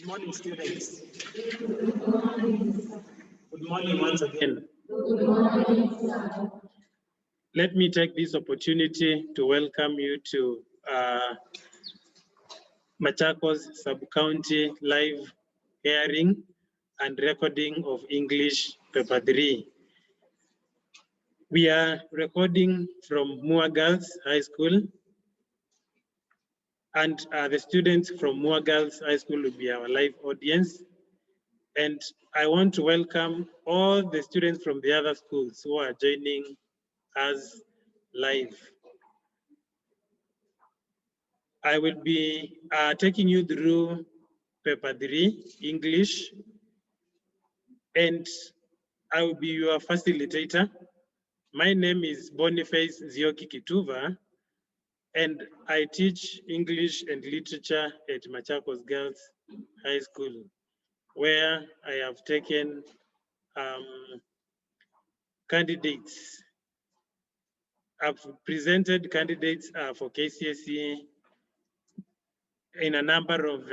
Good morning, students. Good morning once again. Let me take this opportunity to welcome you to Machakos Sub-County live hearing and recording of English Paper 3. We are recording from Moore Girls High School, and the students from Moore Girls High School will be our live audience. And I want to welcome all the students from the other schools who are joining us live. I will be taking you through paper 3, English, and I will be your facilitator. My name is Boniface Zioki Kituva, and I teach English and literature at Machakos Girls High School, where I have taken candidates. I've presented candidates for KCSE in a number of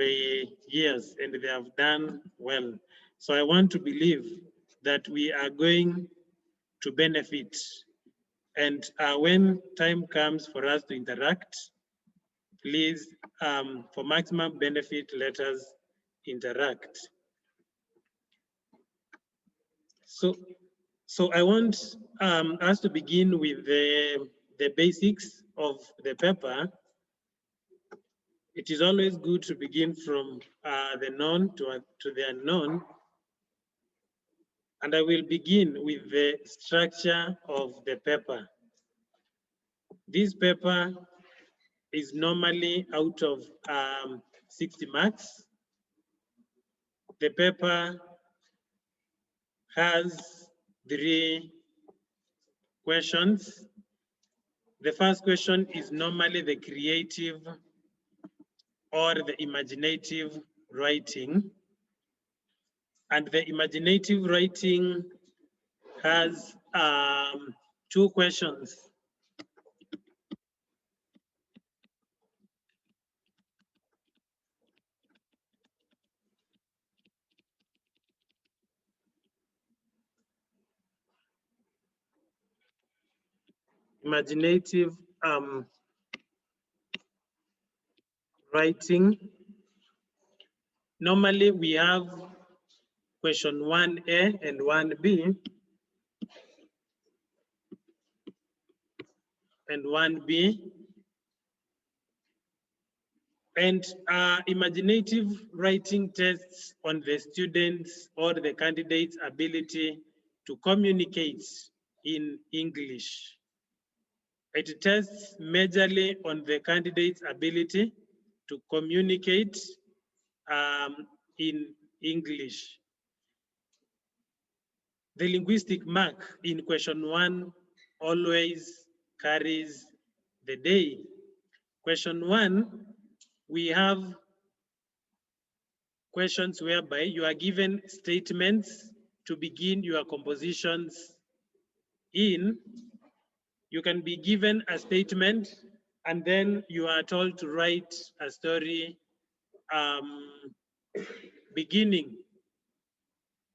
years, and they have done well. So I want to believe that we are going to benefit. And when time comes for us to interact, please, for maximum benefit, let us interact. So I want us to begin with the basics of the paper. It is always good to begin from the known to the unknown. And I will begin with the structure of the paper. This paper is normally out of 60 marks. The paper has 3 questions. The first question is normally the creative or the imaginative writing. And the imaginative writing has 2 questions. Imaginative writing. Normally we have question 1A and 1B and 1B. And imaginative writing tests on the students or the candidate's ability to communicate in English. It tests majorly on the candidate's ability to communicate in English. The linguistic mark in question 1 always carries the day. Question 1, we have questions whereby you are given statements to begin your compositions in. You can be given a statement and then you are told to write a story beginning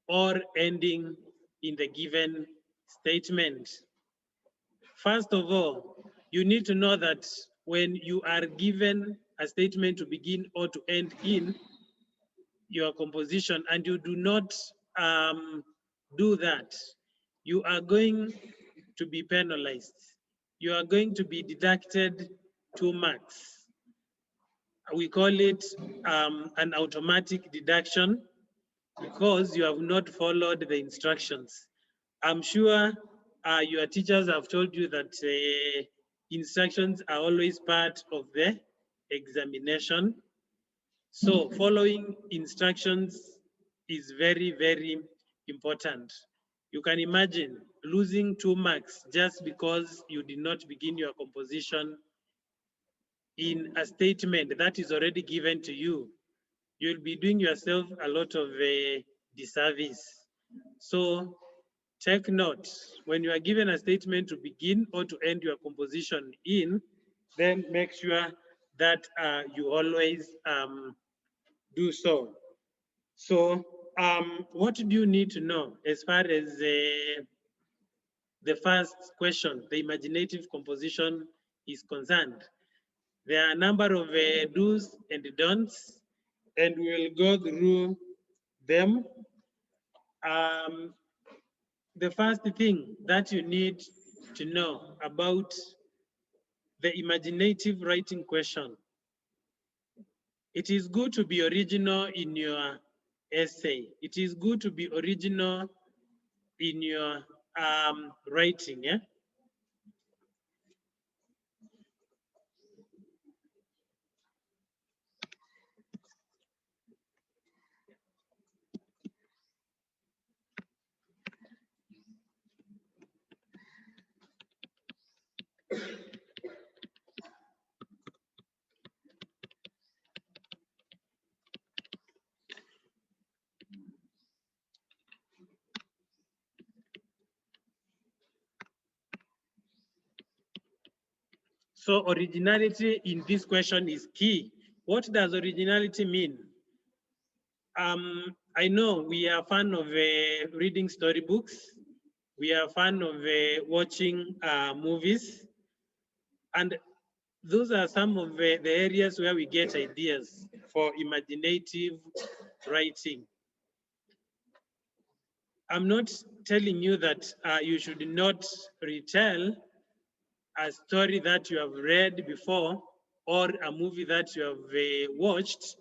or ending in the given statement. First of all, you need to know that when you are given a statement to begin or to end in your composition and you do not do that, you are going to be penalized. You are going to be deducted 2 marks. We call it an automatic deduction because you have not followed the instructions. I'm sure your teachers have told you that instructions are always part of the examination. So following instructions is very, very important. You can imagine losing 2 marks just because you did not begin your composition in a statement that is already given to you. You'll be doing yourself a lot of disservice. So take note, when you are given a statement to begin or to end your composition in, then make sure that you always do so. So what do you need to know as far as the first question, the imaginative composition, is concerned? There are a number of do's and don'ts, and we'll go through them. The first thing that you need to know about the imaginative writing question: it is good to be original in your essay. It is good to be original in your writing. Yeah? So originality in this question is key. What does originality mean? I know we are fan of reading storybooks. We are fan of watching movies. And those are some of the areas where we get ideas for imaginative writing. I'm not telling you that you should not retell a story that you have read before or a movie that you have watched,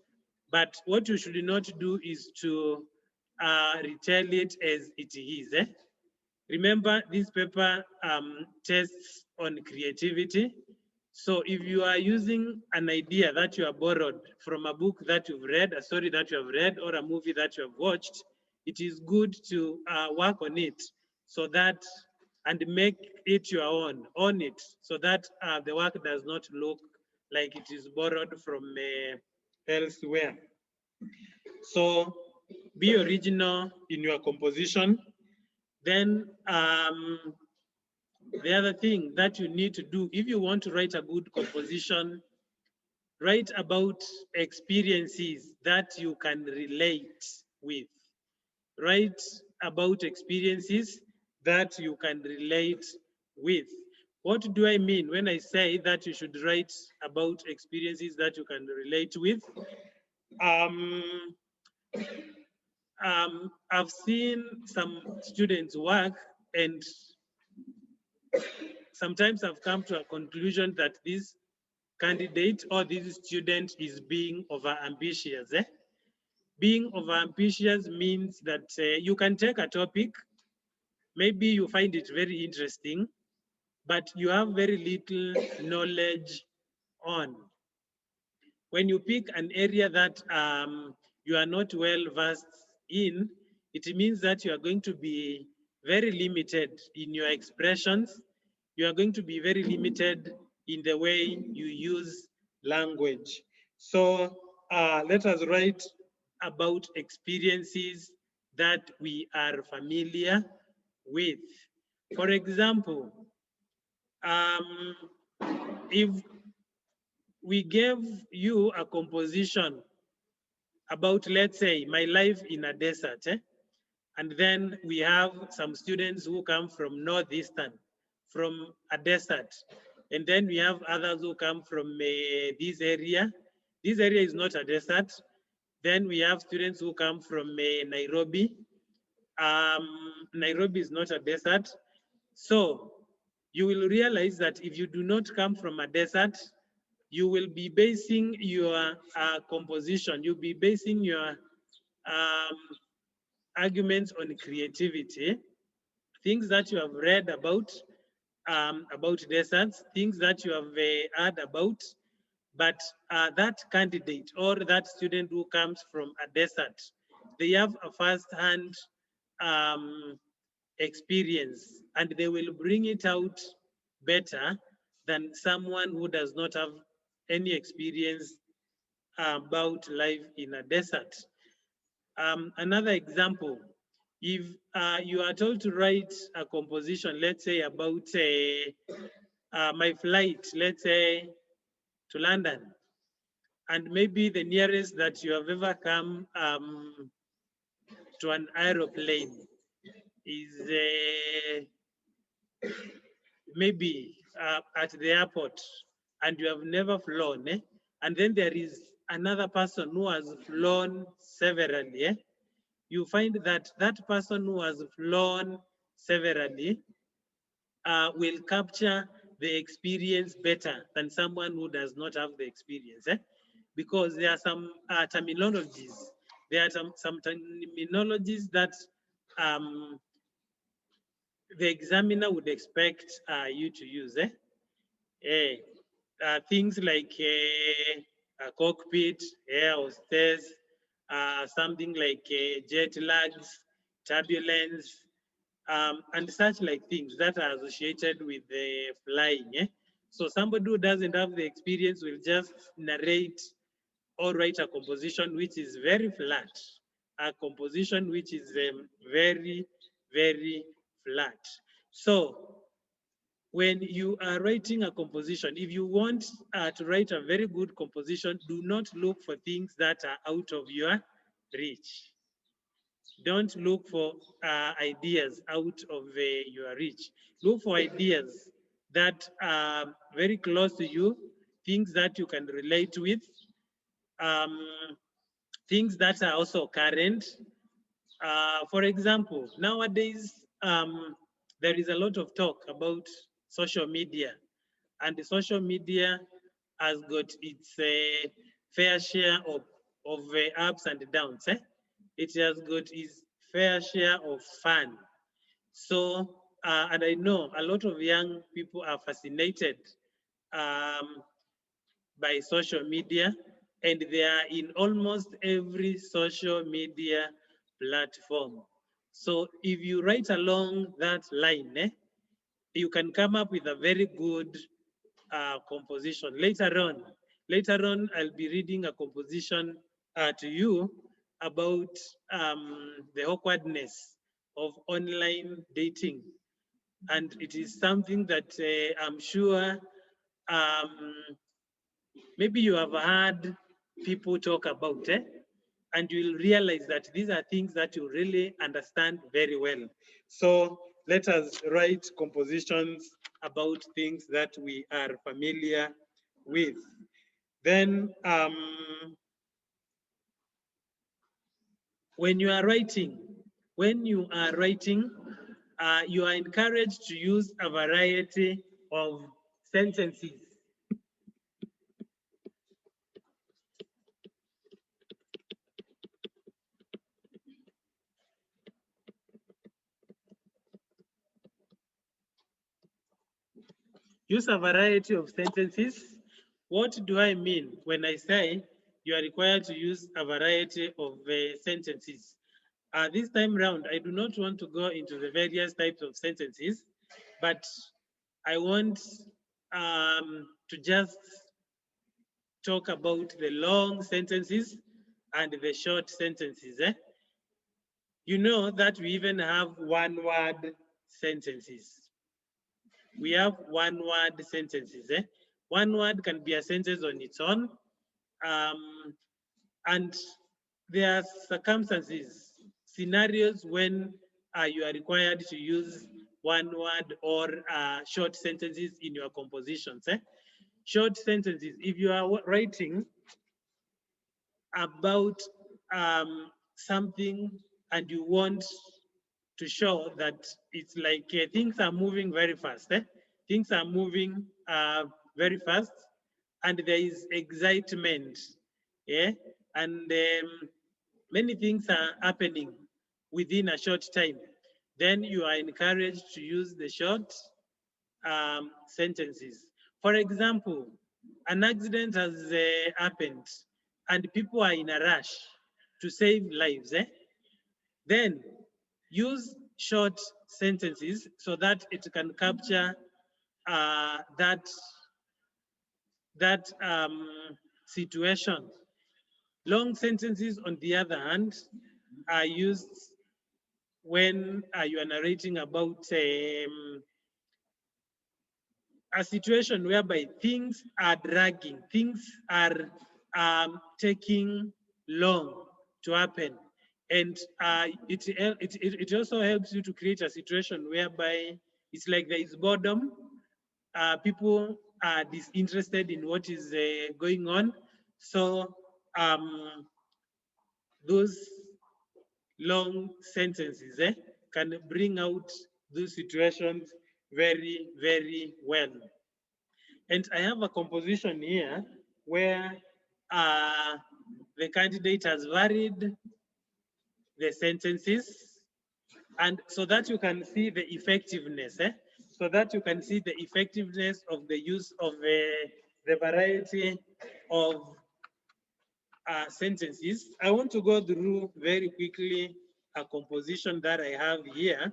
but what you should not do is to retell it as it is. Remember, this paper tests on creativity. So if you are using an idea that you have borrowed from a book that you've read, a story that you have read, or a movie that you have watched, it is good to work on it so that, and make it your own it, so that the work does not look like it is borrowed from elsewhere. So be original in your composition. Then the other thing that you need to do if you want to write a good composition, write about experiences that you can relate with. Write about experiences that you can relate with. What do I mean when I say that you should write about experiences that you can relate with? Um, I've seen some students work, and sometimes I've come to a conclusion that this candidate or this student is being over ambitious. Being over ambitious means that you can take a topic, maybe you find it very interesting, but you have very little knowledge on. When you pick an area that you are not well versed in, it means that you are going to be very limited in your expressions. You are going to be very limited in the way you use language. So let us write about experiences that we are familiar with. For example, if we gave you a composition about, let's say, my life in a desert, and then we have some students who come from northeastern, from a desert, and then we have others who come from this area. This area is not a desert. Then we have students who come from Nairobi. Nairobi is not a desert. So you will realize that if you do not come from a desert, you will be basing your composition, you'll be basing your arguments on creativity, things that you have read about deserts, things that you have heard about, but that candidate or that student who comes from a desert, they have a first-hand experience, and they will bring it out better than someone who does not have any experience about life in a desert. Another example, if you are told to write a composition, let's say about my flight, let's say to London, and maybe the nearest that you have ever come to an aeroplane is maybe at the airport and you have never flown, and then there is another person who has flown severally, you find that that person who has flown severally will capture the experience better than someone who does not have the experience, because there are some terminologies. There are some terminologies that the examiner would expect you to use. Eh, things like a cockpit, air hostess, something like jet lags, turbulence, and such like things that are associated with the flying. So somebody who doesn't have the experience will just narrate or write a composition which is very flat, a composition which is very, very flat. So when you are writing a composition, if you want to write a very good composition, do not look for things that are out of your reach. Don't look for ideas out of your reach. Look for ideas that are very close to you, things that you can relate with, um, things that are also current. For example, nowadays, there is a lot of talk about social media, and the social media has got its fair share of ups and downs. It has got its fair share of fun. So, and I know a lot of young people are fascinated um, by social media, and they are in almost every social media platform. So if you write along that line, you can come up with a very good composition. Later on, I'll be reading a composition to you about the awkwardness of online dating. And it is something that I'm sure um, maybe you have heard people talk about, and you'll realize that these are things that you really understand very well. So let us write compositions about things that we are familiar with. Then when you are writing, you are encouraged to use a variety of sentences. Use a variety of sentences. What do I mean when I say you are required to use a variety of sentences? This time round, I do not want to go into the various types of sentences, but I want to just talk about the long sentences and the short sentences. You know that we even have one-word sentences. We have one-word sentences. One word can be a sentence on its own, and there are circumstances, scenarios when you are required to use one word or short sentences in your compositions. Short sentences, if you are writing about something and you want to show that it's like things are moving very fast. Things are moving very fast, and there is excitement. Yeah, and many things are happening within a short time. Then you are encouraged to use the short sentences. For example, an accident has happened and people are in a rush to save lives. Then use short sentences so that it can capture that situation. Long sentences, on the other hand, are used when you are narrating about a situation whereby things are dragging, things are taking long to happen. And it also helps you to create a situation whereby it's like there is boredom. People are disinterested in what is going on. So those long sentences can bring out those situations very, very well. And I have a composition here where uh, the candidate has varied the sentences, and so that you can see the effectiveness, so that you can see the effectiveness of the use of the variety of sentences. I want to go through very quickly a composition that I have here.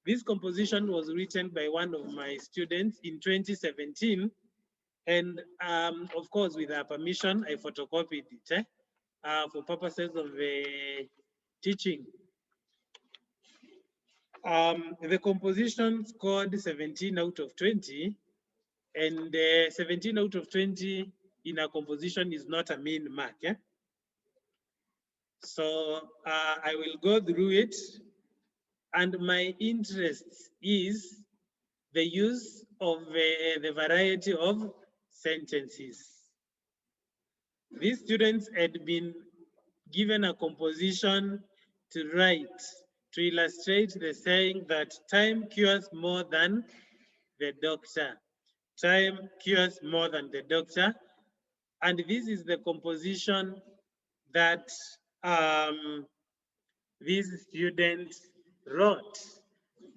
This composition was written by one of my students in 2017, and of course, with her permission, I photocopied it for purposes of teaching. The composition scored 17 out of 20, and 17 out of 20 in a composition is not a mean mark. So I will go through it, and my interest is the use of the variety of sentences. These students had been given a composition to write to illustrate the saying that time cures more than the doctor. Time cures more than the doctor. And this is the composition that these students wrote.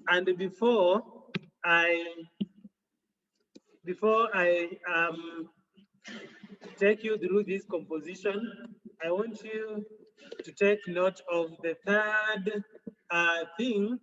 And before I take you through this composition, I want you to take note of the third thing.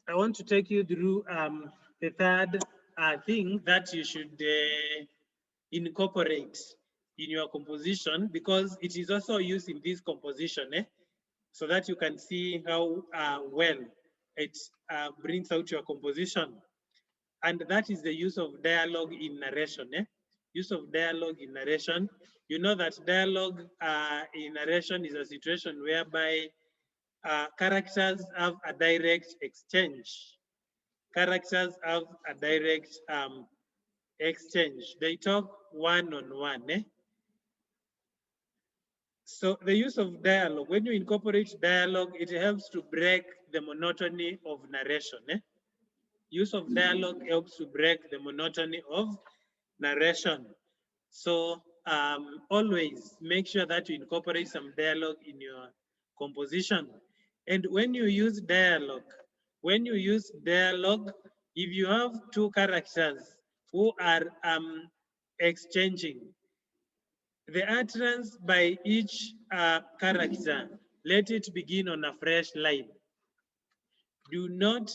I want to take you through the third thing that you should incorporate in your composition, because it is also used in this composition, so that you can see how well it brings out your composition. And that is the use of dialogue in narration. Use of dialogue in narration. You know that dialogue in narration is a situation whereby characters have a direct exchange. Characters have a direct exchange. They talk one-on-one. So the use of dialogue, when you incorporate dialogue, it helps to break the monotony of narration. Use of dialogue helps to break the monotony of narration. So always make sure that you incorporate some dialogue in your composition. And when you use dialogue, if you have two characters who are exchanging, the utterance by each character, let it begin on a fresh line. Do not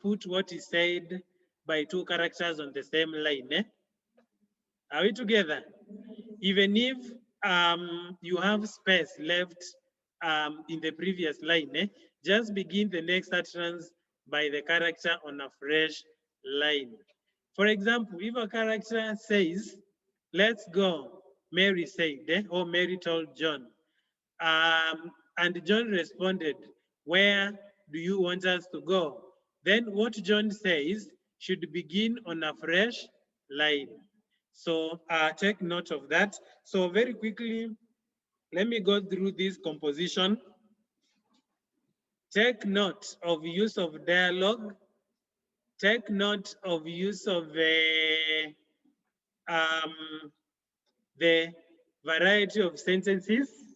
put what is said by two characters on the same line. Are we together? Even if you have space left in the previous line, just begin the next utterance by the character on a fresh line. For example, if a character says, "Let's go," Mary said, or Mary told John. And John responded, "Where do you want us to go?" Then what John says should begin on a fresh line. So take note of that. So very quickly, let me go through this composition. Take note of use of dialogue. Take note of use of the variety of sentences.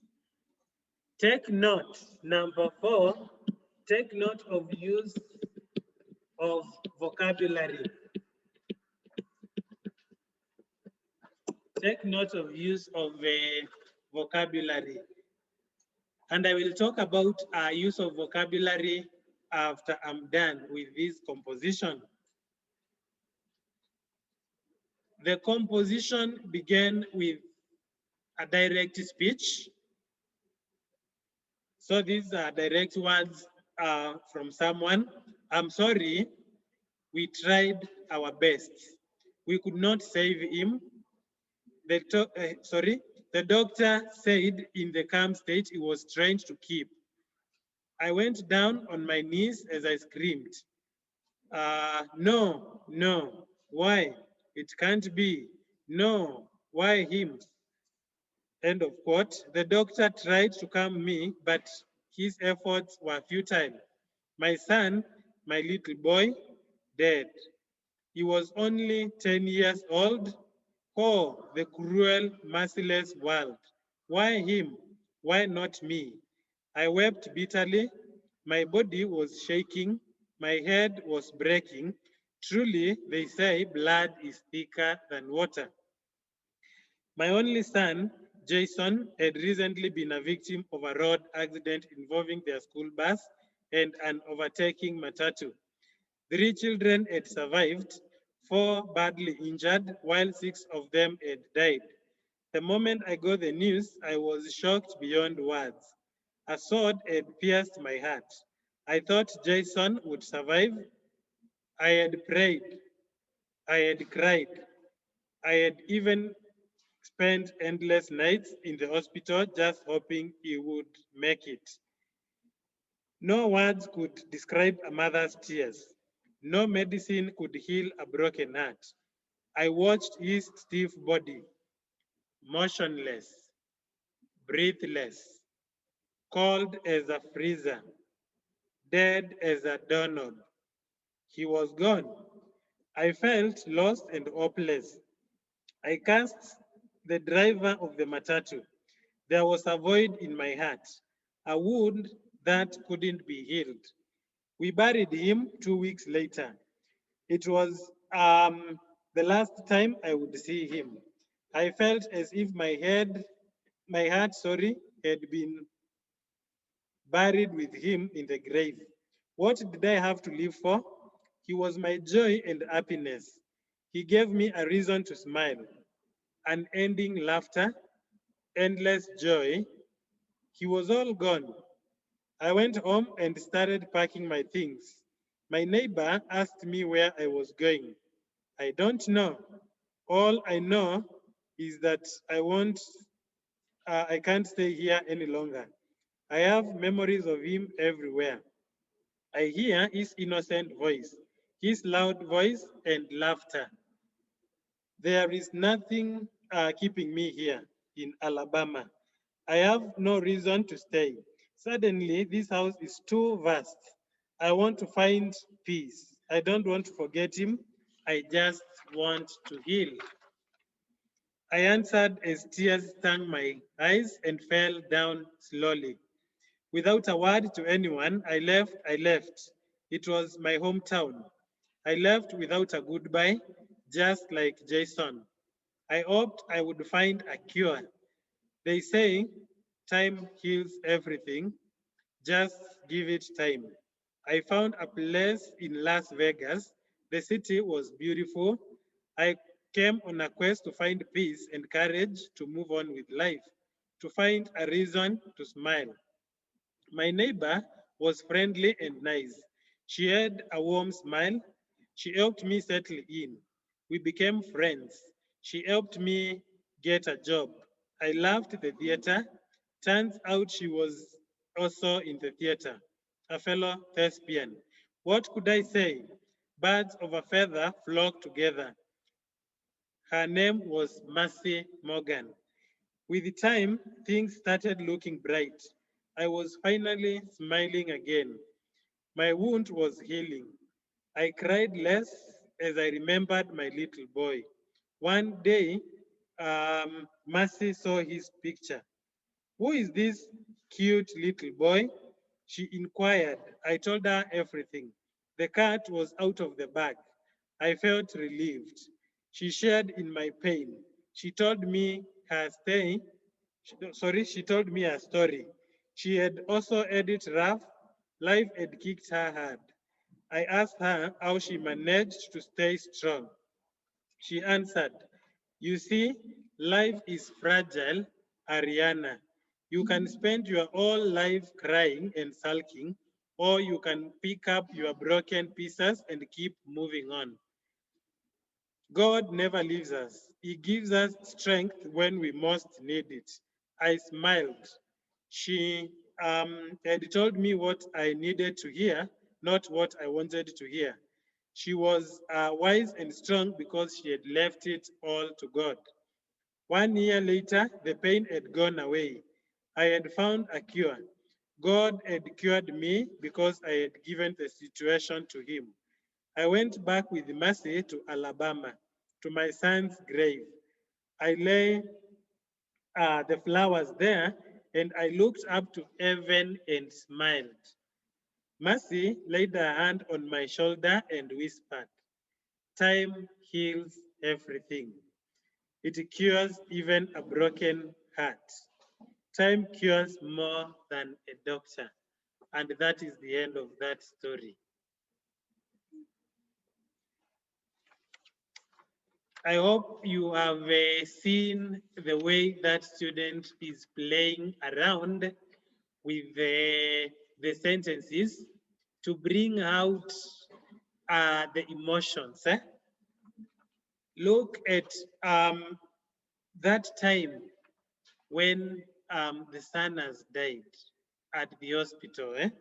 Take note, number 4, take note of use of vocabulary. Take note of use of vocabulary. And I will talk about use of vocabulary after I'm done with this composition. The composition began with a direct speech. So these are direct words from someone. I'm sorry, we tried our best. We could not save him. The doctor said in the calm state he was trying to keep. I went down on my knees as I screamed. No, no, why? It can't be. No, why him? End of quote. The doctor tried to calm me, but his efforts were futile. My son, my little boy, dead. He was only 10 years old. Oh, the cruel, merciless world. Why him? Why not me? I wept bitterly. My body was shaking. My head was breaking. Truly, they say blood is thicker than water. My only son, Jason, had recently been a victim of a road accident involving their school bus and an overtaking matatu. 3 children had survived, 4 badly injured, while 6 of them had died. The moment I got the news, I was shocked beyond words. A sword had pierced my heart. I thought Jason would survive. I had prayed. I had cried. I had even spent endless nights in the hospital just hoping he would make it. No words could describe a mother's tears. No medicine could heal a broken heart. I watched his stiff body, motionless, breathless, cold as a freezer, dead as a doorknob. He was gone. I felt lost and hopeless. I cursed the driver of the matatu. There was a void in my heart, a wound that couldn't be healed. We buried him 2 weeks later. It was the last time I would see him. I felt as if my heart, had been buried with him in the grave. What did I have to live for? He was my joy and happiness. He gave me a reason to smile, unending laughter, endless joy. He was all gone. I went home and started packing my things. My neighbor asked me where I was going. I don't know. All I know is that I can't stay here any longer. I have memories of him everywhere. I hear his innocent voice, his loud voice and laughter. There is nothing keeping me here in Alabama. I have no reason to stay. Suddenly, this house is too vast. I want to find peace. I don't want to forget him. I just want to heal. I answered as tears stung my eyes and fell down slowly. Without a word to anyone, I left. It was my hometown. I left without a goodbye, just like Jason. I hoped I would find a cure. They say time heals everything. Just give it time. I found a place in Las Vegas. The city was beautiful. I came on a quest to find peace and courage to move on with life, to find a reason to smile. My neighbor was friendly and nice. She had a warm smile. She helped me settle in. We became friends. She helped me get a job. I loved the theater. Turns out she was also in the theater, a fellow thespian. What could I say? Birds of a feather flock together. Her name was Mercy Morgan. With time, things started looking bright. I was finally smiling again. My wound was healing. I cried less as I remembered my little boy. One day, Mercy saw his picture. Who is this cute little boy? She inquired. I told her everything. The cat was out of the bag. I felt relieved. She shared in my pain. She told me her stay. She told me her story. She had also had it rough. Life had kicked her hard. I asked her how she managed to stay strong. She answered, You see, life is fragile, Ariana. You can spend your whole life crying and sulking, or you can pick up your broken pieces and keep moving on. God never leaves us. He gives us strength when we most need it. I smiled. She had told me what I needed to hear, not what I wanted to hear. She was wise and strong because she had left it all to God. 1 year later, the pain had gone away. I had found a cure. God had cured me because I had given the situation to Him. I went back with mercy to Alabama, to my son's grave. I lay the flowers there and I looked up to heaven and smiled. Mercy laid her hand on my shoulder and whispered, "Time heals everything. It cures even a broken heart. Time cures more than a doctor." And that is the end of that story. I hope you have seen the way that student is playing around with the sentences to bring out the emotions. Look at that time when the son has died at the hospital.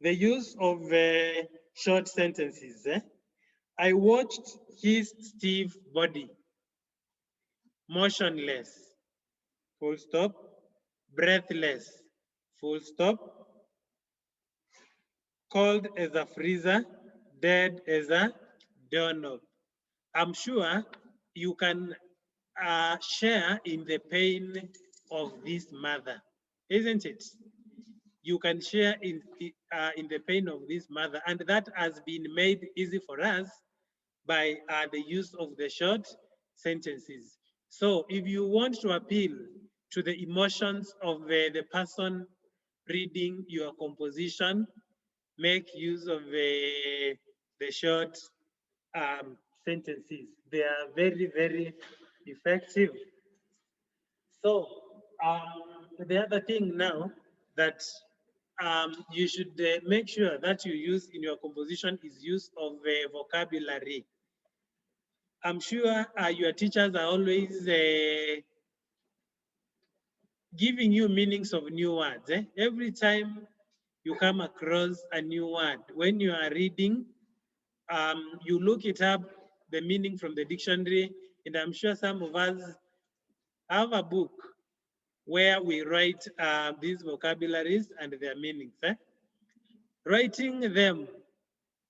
The use of short sentences. I watched his stiff body, motionless, full stop, breathless, full stop, cold as a freezer, dead as a doorknob. I'm sure you can share in the pain of this mother, isn't it? You can share in the pain of this mother, and that has been made easy for us by the use of the short sentences. So if you want to appeal to the emotions of the person reading your composition, make use of the short sentences. They are very, very effective. So the other thing now that you should make sure that you use in your composition is use of vocabulary. I'm sure your teachers are always giving you meanings of new words. Every time you come across a new word, when you are reading, you look it up, the meaning from the dictionary, and I'm sure some of us have a book where we write these vocabularies and their meanings. Writing them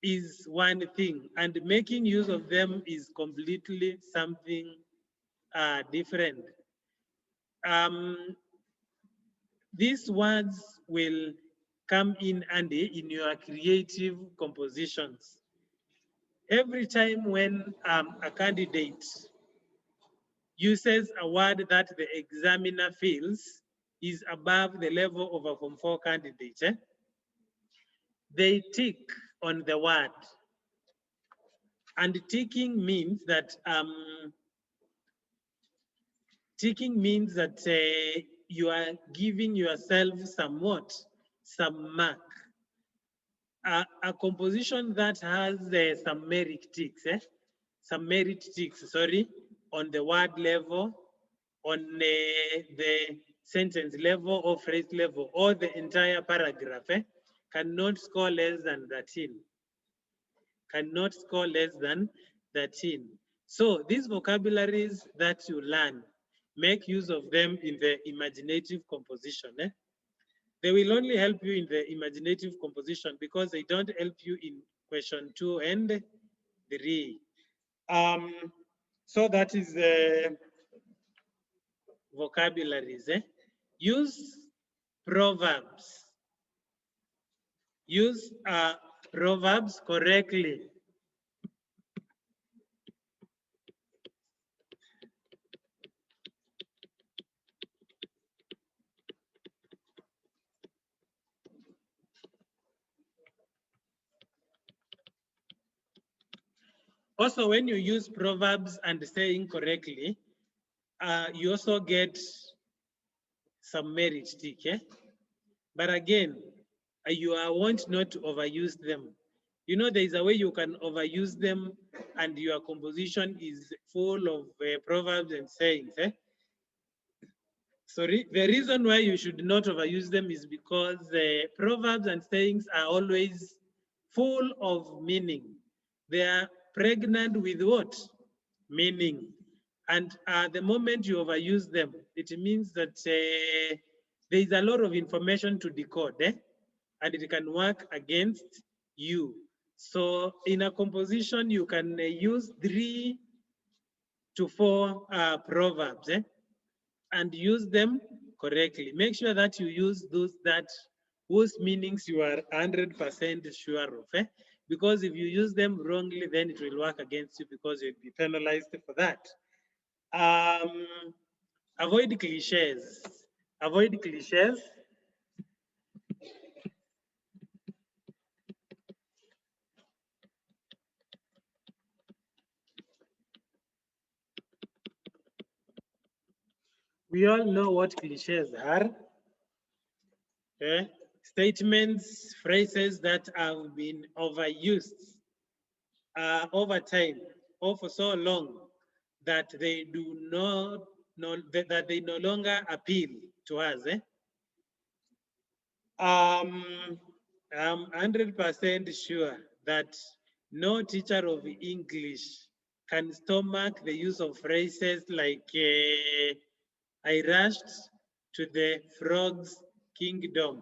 is one thing, and making use of them is completely something different. These words will come in handy in your creative compositions. Every time when a candidate uses a word that the examiner feels is above the level of a Form 4 candidate, they tick on the word. And ticking means that you are giving yourself somewhat, some mark. A composition that has some merit ticks, sorry, on the word level, on the sentence level or phrase level, or the entire paragraph, cannot score less than 13. Cannot score less than 13. So these vocabularies that you learn, make use of them in the imaginative composition. They will only help you in the imaginative composition because they don't help you in question 2 and 3. So that is the vocabularies. Use proverbs. Use proverbs correctly. Also, when you use proverbs and saying correctly, you also get some merit tick. But again, you want not to overuse them. You know, there is a way you can overuse them and your composition is full of proverbs and sayings. So the reason why you should not overuse them is because proverbs and sayings are always full of meaning. They are pregnant with what? Meaning. And the moment you overuse them, it means that there is a lot of information to decode, and it can work against you. So in a composition, you can use 3 to 4 proverbs, and use them correctly. Make sure that you use those that whose meanings you are 100% sure of. Because if you use them wrongly, then it will work against you because you'll be penalized for that. Avoid cliches. Avoid cliches. We all know what cliches are. Statements, phrases that have been overused over time or for so long that they do not that they no longer appeal to us. I'm 100% sure that no teacher of English can stomach the use of phrases like I rushed to the frog's kingdom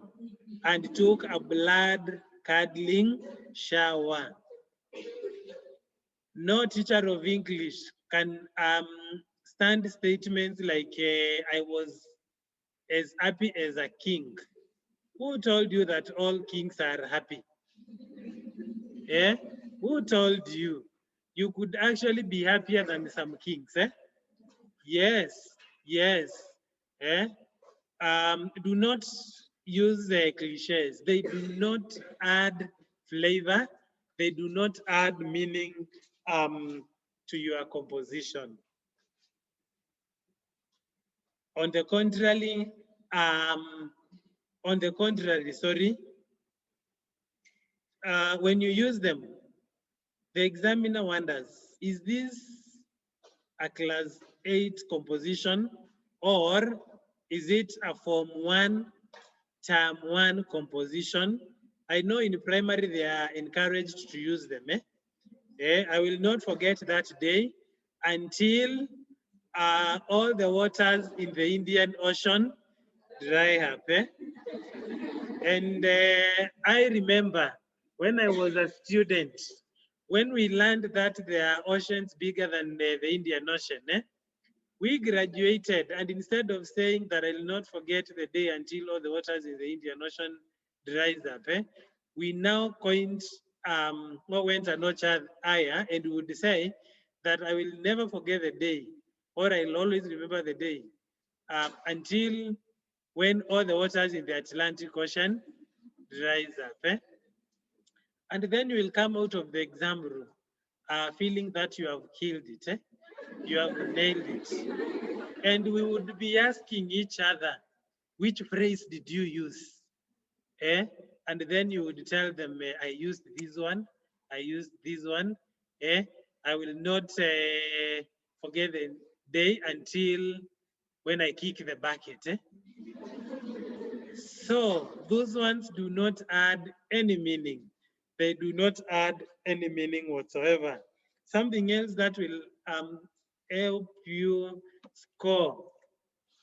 and took a blood curdling shower. No teacher of English can stand statements like I was as happy as a king. Who told you that all kings are happy? Who told you? You could actually be happier than some kings. Yes, yes. Do not use cliches. They do not add flavor. They do not add meaning to your composition. On the contrary, sorry, when you use them, the examiner wonders, is this a class 8 composition or is it a form 1, term 1 composition? I know in primary they are encouraged to use them. I will not forget that day until all the waters in the Indian Ocean dry up. And I remember when I was a student, when we learned that there are oceans bigger than the Indian Ocean, we graduated, and instead of saying that I will not forget the day until all the waters in the Indian Ocean dries up, we now coined what went a notch higher, and would say that I will never forget the day, or I'll always remember the day until when all the waters in the Atlantic Ocean dries up. And then you will come out of the exam room feeling that you have killed it, you have nailed it. And we would be asking each other, which phrase did you use? And then you would tell them, I used this one, I used this one. I will not forget the day until when I kick the bucket. So those ones do not add any meaning. They do not add any meaning whatsoever. Something else that will help you score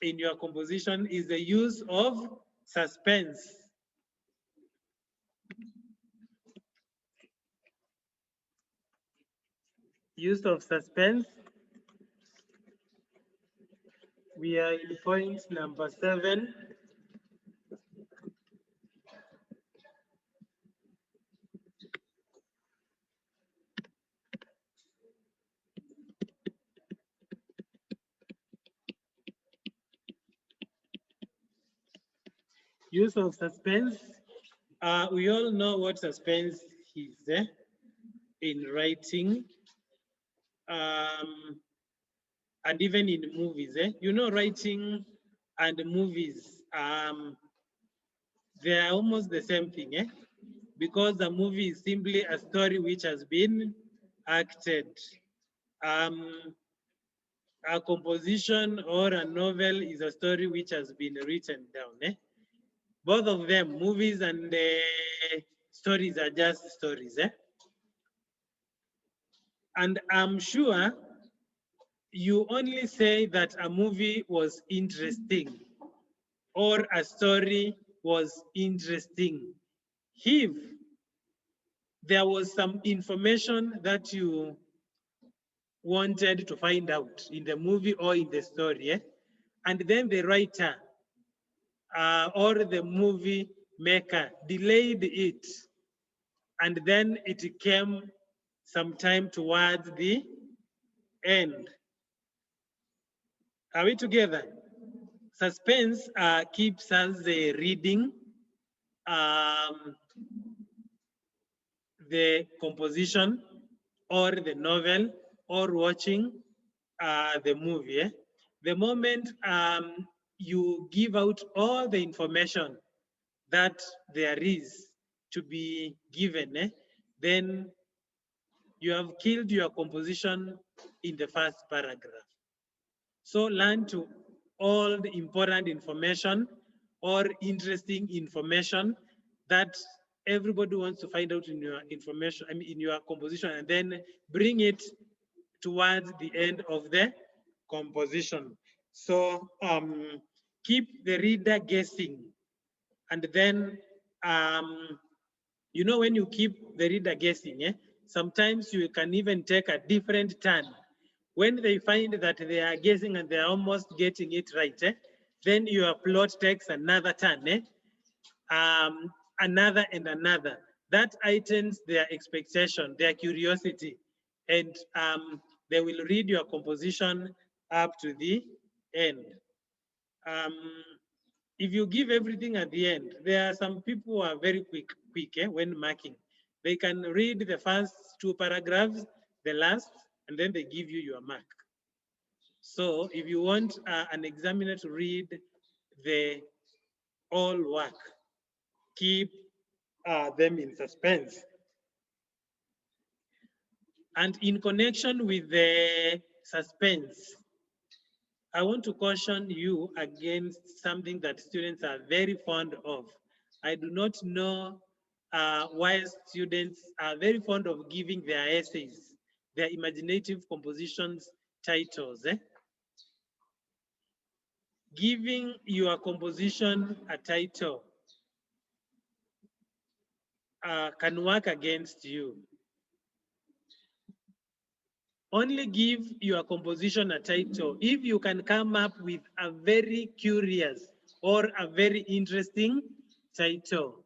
in your composition is the use of suspense. Use of suspense. We are in point number 7. Use of suspense. We all know what suspense is in writing. and even in movies. You know, writing and movies, they are almost the same thing, because a movie is simply a story which has been acted. Um, a composition or a novel is a story which has been written down. Both of them, movies and stories, are just stories. And I'm sure you only say that a movie was interesting or a story was interesting if there was some information that you wanted to find out in the movie or in the story, and then the writer or the movie maker delayed it, and then it came sometime towards the end. Are we together? Suspense keeps us reading um, the composition or the novel or watching the movie. The moment you give out all the information that there is to be given, then you have killed your composition in the first paragraph. So learn to all the important information or interesting information that everybody wants to find out in your information, I mean, in your composition, and then bring it towards the end of the composition. So keep the reader guessing, and then you know, when you keep the reader guessing, sometimes you can even take a different turn. When they find that they are guessing and they are almost getting it right, then your plot takes another turn, another and another. That heightens their expectation, their curiosity, and they will read your composition up to the end. Um, if you give everything at the end, there are some people who are very quick when marking. They can read the first two paragraphs, the last, and then they give you your mark. So if you want an examiner to read the all work, keep them in suspense. And in connection with the suspense, I want to caution you against something that students are very fond of. I do not know why students are very fond of giving their essays, their imaginative compositions titles. Giving your composition a title can work against you. Only give your composition a title if you can come up with a very curious or a very interesting title.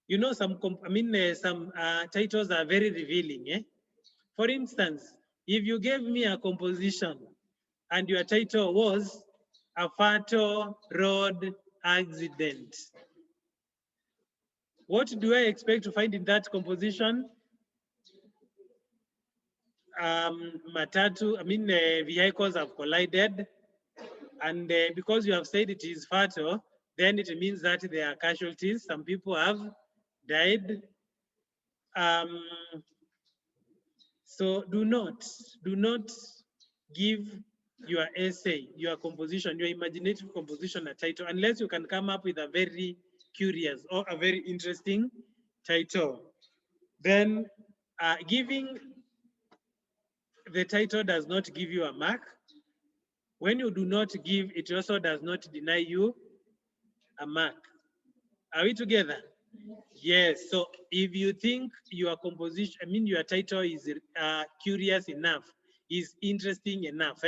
You know, some titles are very revealing. For instance, if you gave me a composition and your title was A Fatal Road Accident, what do I expect to find in that composition? Vehicles have collided, and because you have said it is fatal, then it means that there are casualties. Some people have died. So do not give your essay, your composition, your imaginative composition a title unless you can come up with a very curious or a very interesting title. Then giving the title does not give you a mark. When you do not give, it also does not deny you a mark. Are we together? Yes. So if you think your composition, your title is curious enough, is interesting enough,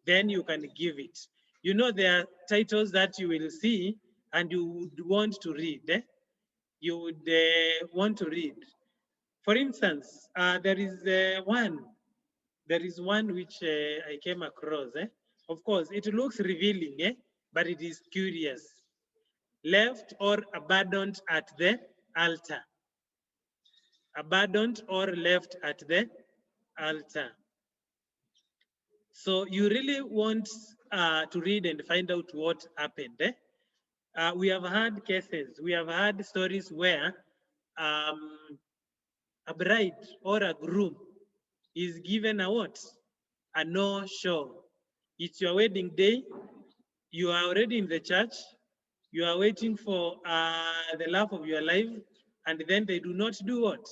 then you can give it. You know, there are titles that you will see and you would want to read. You would want to read. For instance, there is one which I came across. Of course, it looks revealing, but it is curious. Left or abandoned at the altar. Abandoned or left at the altar. So you really want to read and find out what happened. We have had cases, we have had stories where um, a bride or a groom is given a what? A no-show. It's your wedding day, you are already in the church, you are waiting for the love of your life, and then they do not do what?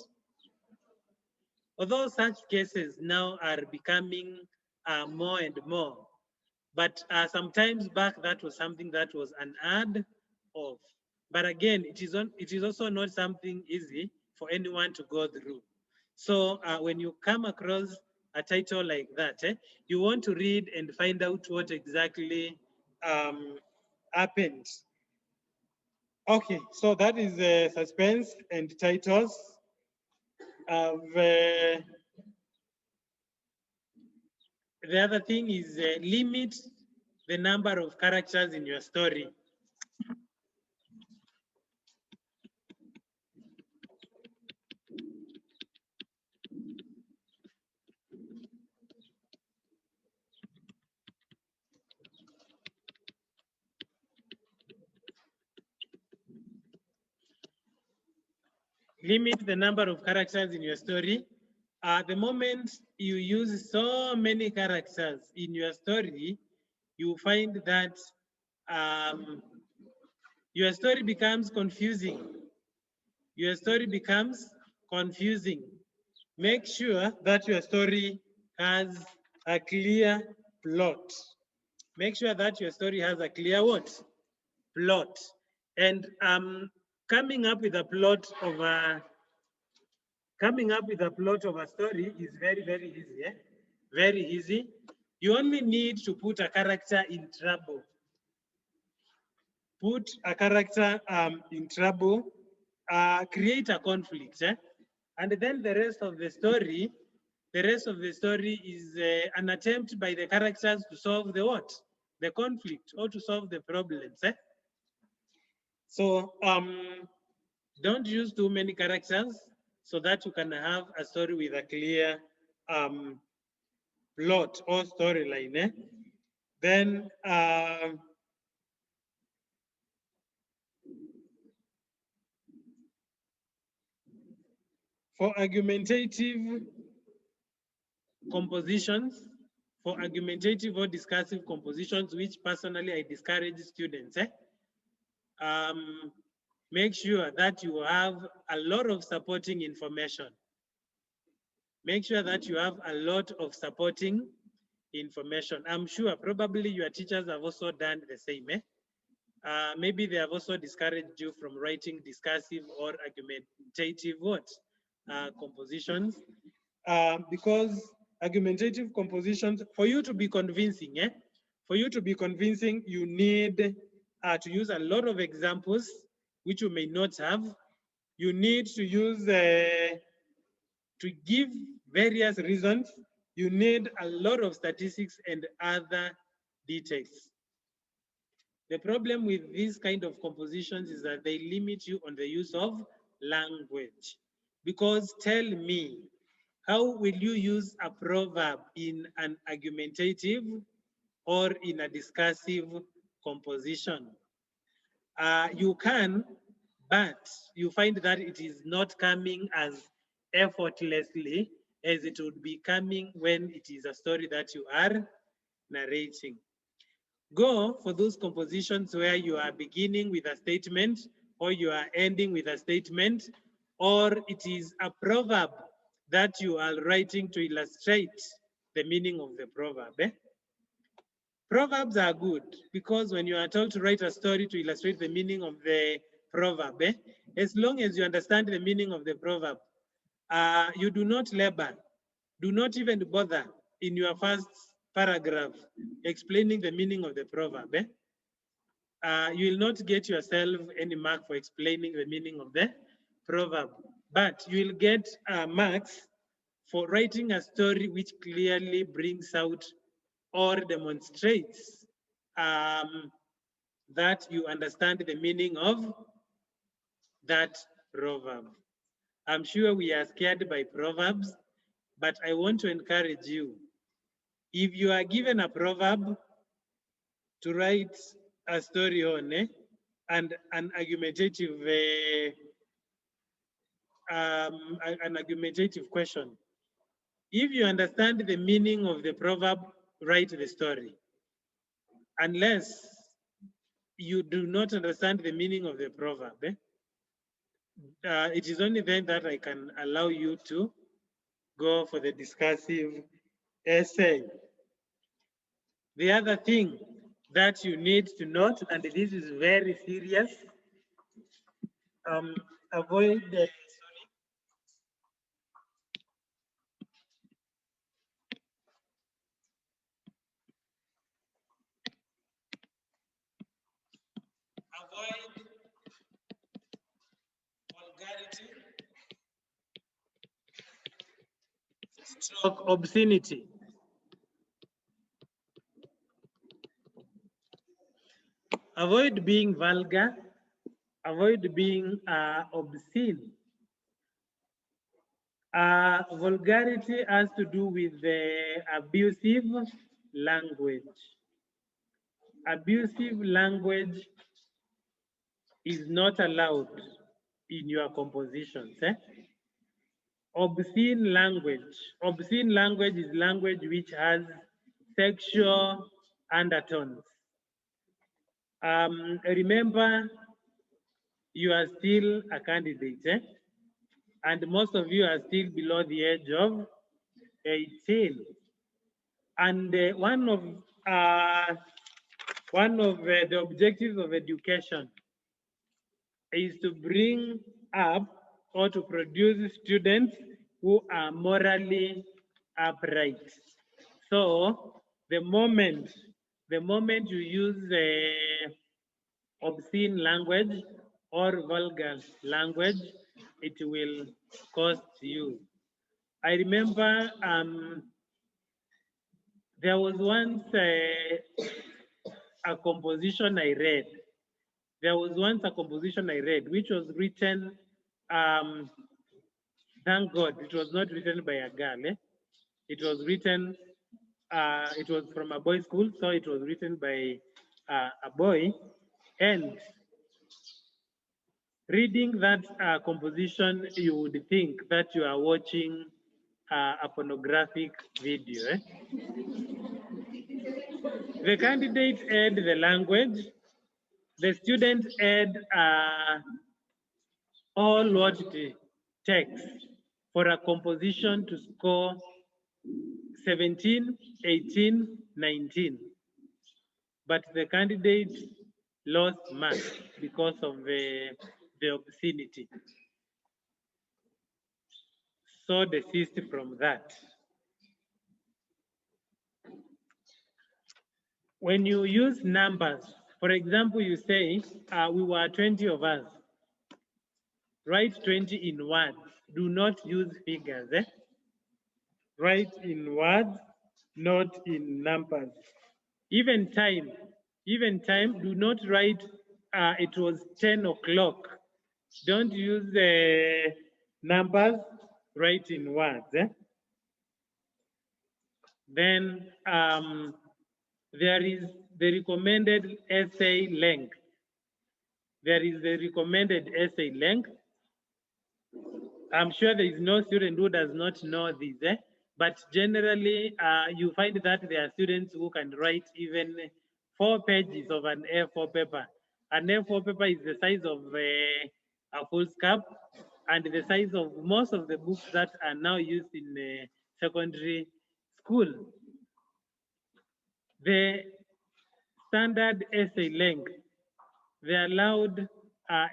Although such cases now are becoming more and more, but sometimes back that was something that was unheard of. But again, it is also not something easy for anyone to go through. So when you come across a title like that, you want to read and find out what exactly happened. Okay, so that is suspense and titles. The other thing is limit the number of characters in your story. Limit the number of characters in your story. The moment you use so many characters in your story, you find that your story becomes confusing. Your story becomes confusing. Make sure that your story has a clear plot. Make sure that your story has a clear what? Plot. And coming up with a plot of a story is very, very easy. Very easy. You only need to put a character in trouble. Put a character in trouble, create a conflict. And then the rest of the story is an attempt by the characters to solve the what? The conflict or to solve the problems. So don't use too many characters so that you can have a story with a clear plot or storyline. Then for argumentative compositions, for argumentative or discursive compositions, which personally I discourage students, make sure that you have a lot of supporting information. Make sure that you have a lot of supporting information. I'm sure probably your teachers have also done the same. Maybe they have also discouraged you from writing discursive or argumentative what? Compositions. Because argumentative compositions, for you to be convincing, for you to be convincing, you need to use a lot of examples, which you may not have. You need to use, to give various reasons. You need a lot of statistics and other details. The problem with these kind of compositions is that they limit you on the use of language. Because tell me, how will you use a proverb in an argumentative or in a discursive composition? You can, but you find that it is not coming as effortlessly as it would be coming when it is a story that you are narrating. Go for those compositions where you are beginning with a statement or you are ending with a statement, or it is a proverb that you are writing to illustrate the meaning of the proverb. Proverbs are good because when you are told to write a story to illustrate the meaning of the proverb, as long as you understand the meaning of the proverb, you do not labor, do not even bother in your first paragraph explaining the meaning of the proverb. You will not get yourself any mark for explaining the meaning of the proverb, but you will get marks for writing a story which clearly brings out or demonstrates that you understand the meaning of that proverb. I'm sure we are scared by proverbs, but I want to encourage you. If you are given a proverb to write a story on, and an argumentative question, if you understand the meaning of the proverb, write the story. Unless you do not understand the meaning of the proverb, it is only then that I can allow you to go for the discursive essay. The other thing that you need to note, and this is very serious, avoid the avoid vulgarity, stroke obscenity. Avoid being vulgar, avoid being obscene. Vulgarity has to do with the abusive language. Abusive language is not allowed in your compositions. Obscene language is language which has sexual undertones. Remember, you are still a candidate, and most of you are still below the age of 18. And one of the objectives of education is to bring up or to produce students who are morally upright. So the moment you use obscene language or vulgar language, it will cost you. I remember there was once a composition I read. There was once a composition I read which was written, thank God, it was not written by a girl. It was written, it was from a boys' school, so it was written by a boy. And reading that composition, you would think that you are watching a pornographic video. The candidate add the language, the student add all what it takes for a composition to score 17, 18, 19. But the candidate lost marks because of the obscenity. So desist from that. When you use numbers, for example, you say, we were 20 of us. Write 20 in words. Do not use figures. Write in words, not in numbers. Even time, do not write it was 10 o'clock. Don't use the numbers, write in words. Then there is the recommended essay length. There is the recommended essay length. I'm sure there is no student who does not know this, but generally you find that there are students who can write even 4 pages of an A4 paper. An A4 paper is the size of a foolscap and the size of most of the books that are now used in secondary school. The standard essay length, the allowed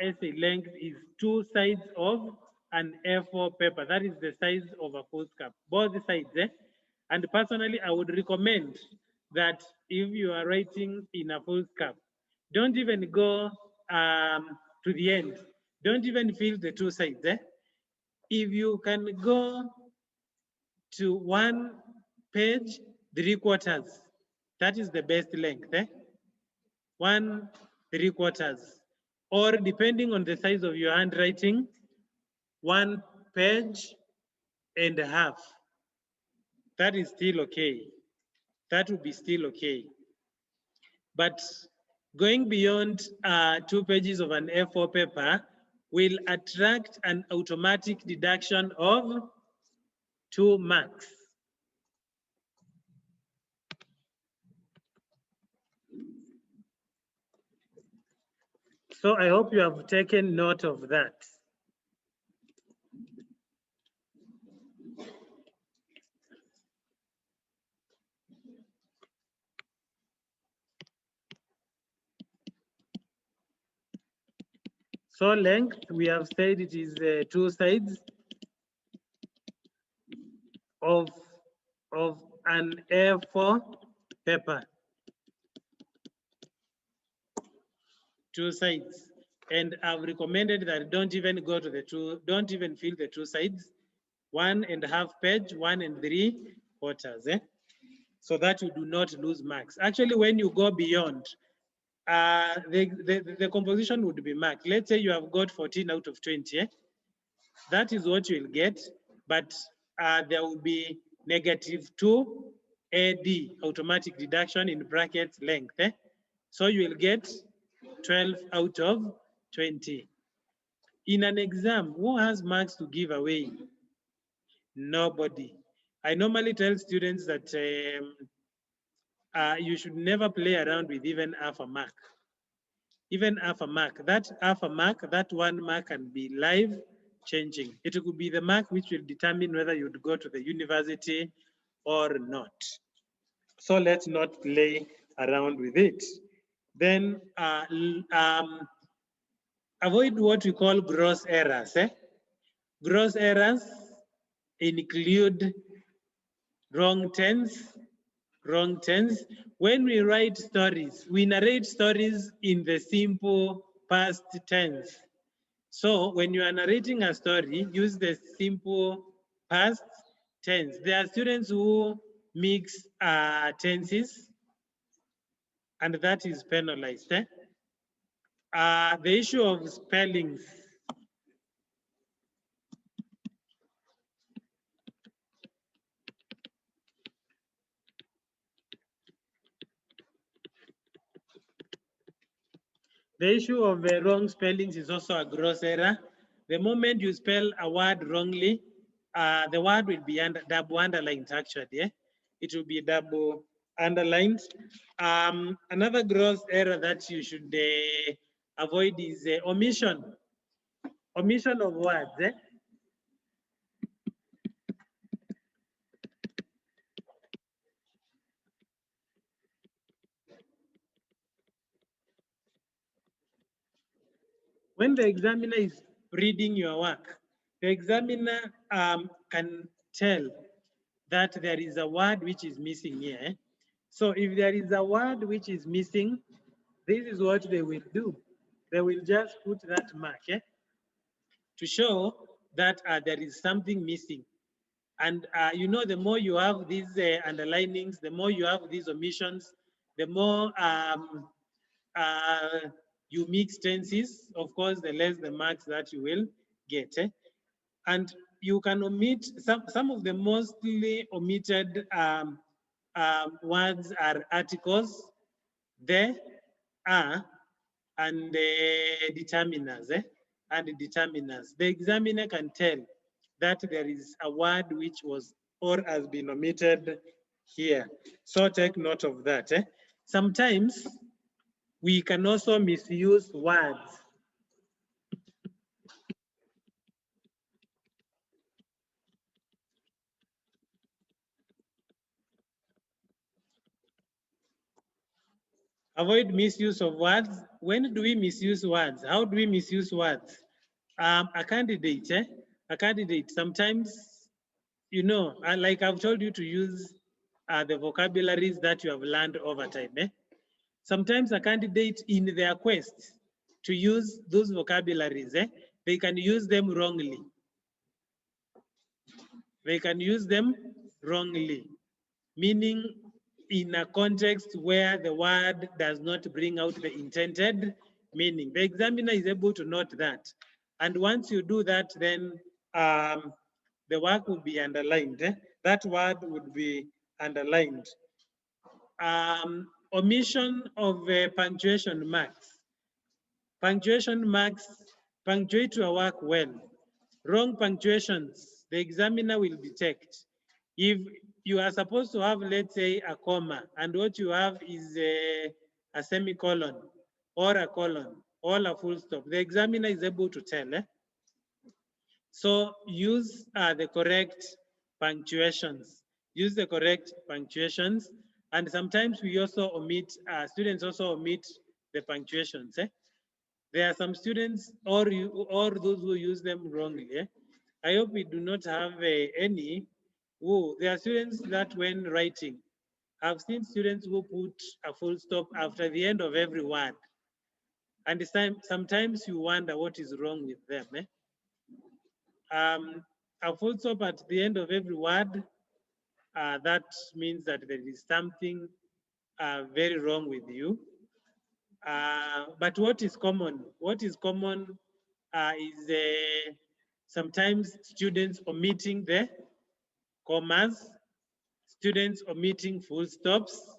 essay length is 2 sides of an A4 paper. That is the size of a foolscap, both sides. And personally, I would recommend that if you are writing in a foolscap, don't even go to the end. Don't even fill the 2 sides. If you can go to 1 page, 3/4, that is the best length. 1/3, or depending on the size of your handwriting, 1 page and a half. That is still okay. that would be still okay. But going beyond 2 pages of an A4 paper will attract an automatic deduction of 2 marks. So I hope you have taken note of that. So length, we have said it is 2 sides of an A4 paper. 2 sides. And I've recommended that don't even go to the 2, don't even fill the 2 sides. 1.5 page, 1 3/4. So that you do not lose marks. Actually, when you go beyond, the composition would be marked. Let's say you have got 14 out of 20. That is what you will get, but there will be -2 AD, automatic deduction in brackets length. So you will get 12 out of 20. In an exam, who has marks to give away? Nobody. I normally tell students that you should never play around with even half a mark. Even half a mark, that half a mark, that 1 mark can be life changing. It could be the mark which will determine whether you'd go to the university or not. So let's not play around with it. Then avoid what we call gross errors. Gross errors include wrong tense. When we write stories, we narrate stories in the simple past tense. So when you are narrating a story, use the simple past tense. There are students who mix tenses, and that is penalized. The issue of spellings. The issue of wrong spellings is also a gross error. The moment you spell a word wrongly, the word will be double underlined actually. It will be double underlined. Another gross error that you should avoid is omission. Omission of words. When the examiner is reading your work, the examiner can tell that there is a word which is missing here. So if there is a word which is missing, this is what they will do. They will just put that mark to show that there is something missing. And you know, the more you have these underlinings, the more you have these omissions, the more you mix tenses, of course, the less the marks that you will get. And you can omit some of the mostly omitted words are articles, the, are, and the determiners. And the determiners. The examiner can tell that there is a word which was or has been omitted here. So take note of that. Sometimes we can also misuse words. Avoid misuse of words. When do we misuse words? How do we misuse words? A candidate, sometimes, you know, like I've told you to use the vocabularies that you have learned over time. Sometimes a candidate in their quest to use those vocabularies, they can use them wrongly. They can use them wrongly, meaning in a context where the word does not bring out the intended meaning. The examiner is able to note that. And once you do that, then the work will be underlined. That word would be underlined. Omission of punctuation marks. Punctuation marks punctuate your work well. Wrong punctuations, the examiner will detect. If you are supposed to have, let's say, a comma, and what you have is a semicolon or a colon or a full stop, the examiner is able to tell. So use the correct punctuations. Use the correct punctuations. And sometimes we also omit, students also omit the punctuations. There are some students or those who use them wrongly. I hope we do not have any who, there are students that when writing, I've seen students who put a full stop after the end of every word. And sometimes you wonder what is wrong with them. A full stop at the end of every word, that means that there is something very wrong with you. But what is common? What is common is sometimes students omitting the commas, students omitting full stops.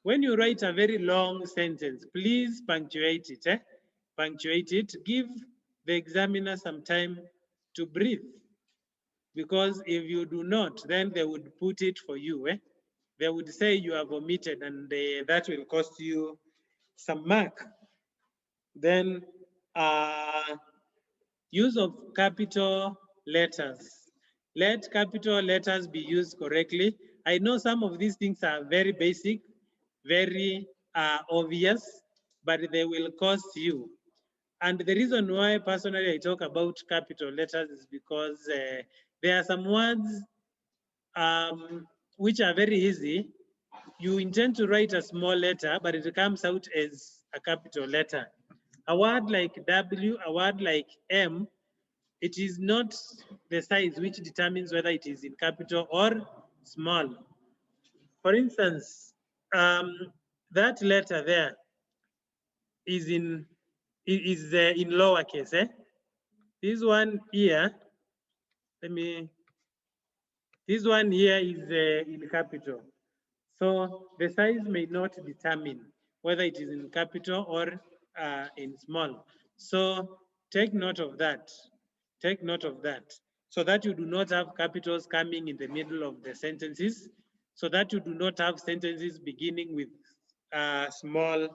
When you write a very long sentence, please punctuate it. Punctuate it. Give the examiner some time to breathe. Because if you do not, then they would put it for you. They would say you have omitted, and that will cost you some mark. Then use of capital letters. Let capital letters be used correctly. I know some of these things are very basic, very obvious, but they will cost you. And the reason why personally I talk about capital letters is because there are some words which are very easy. You intend to write a small letter, but it comes out as a capital letter. A word like W, a word like M, it is not the size which determines whether it is in capital or small. For instance, that letter there is in lowercase. This one here, this one here is in capital. So the size may not determine whether it is in capital or in small. So take note of that. Take note of that. So that you do not have capitals coming in the middle of the sentences, so that you do not have sentences beginning with small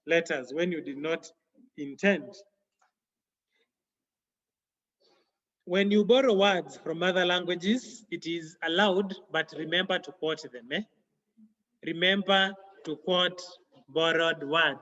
letters when you did not intend. When you borrow words from other languages, it is allowed, but remember to quote them. Remember to quote borrowed words.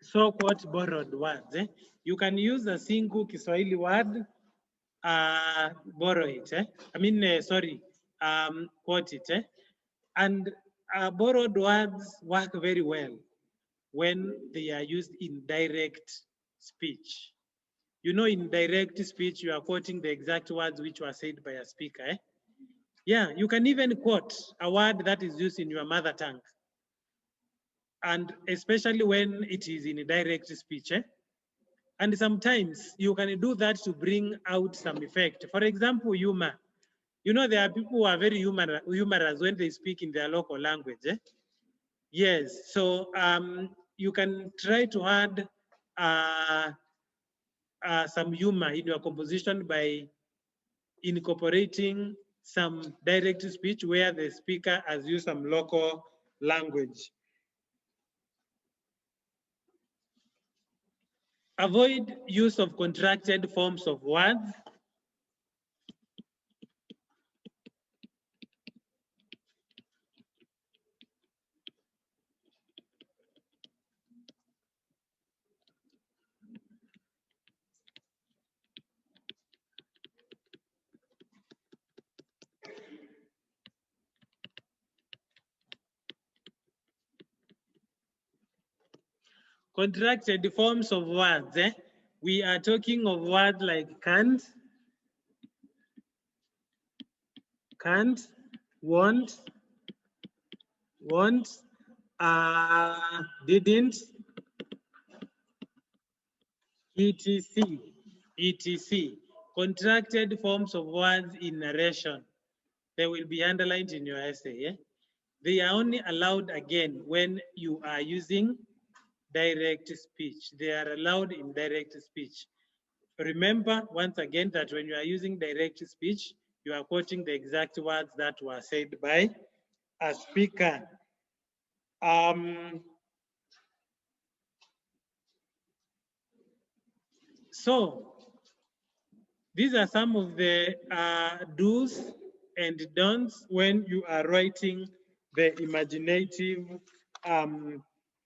So quote borrowed words. You can use a single Kiswahili word, borrow it. Quote it. And borrowed words work very well when they are used in direct speech. You know, in direct speech, you are quoting the exact words which were said by a speaker. Yeah, you can even quote a word that is used in your mother tongue. And especially when it is in direct speech. And sometimes you can do that to bring out some effect. For example, humor. You know, there are people who are very humorous when they speak in their local language. Yes, so you can try to add some humor in your composition by incorporating some direct speech where the speaker has used some local language. Avoid use of contracted forms of words. Contracted forms of words. We are talking of words like can't, won't, didn't, etc. etc. Contracted forms of words in narration. They will be underlined in your essay. They are only allowed again when you are using direct speech. They are allowed in direct speech. Remember once again that when you are using direct speech, you are quoting the exact words that were said by a speaker. So these are some of the do's and don'ts when you are writing the imaginative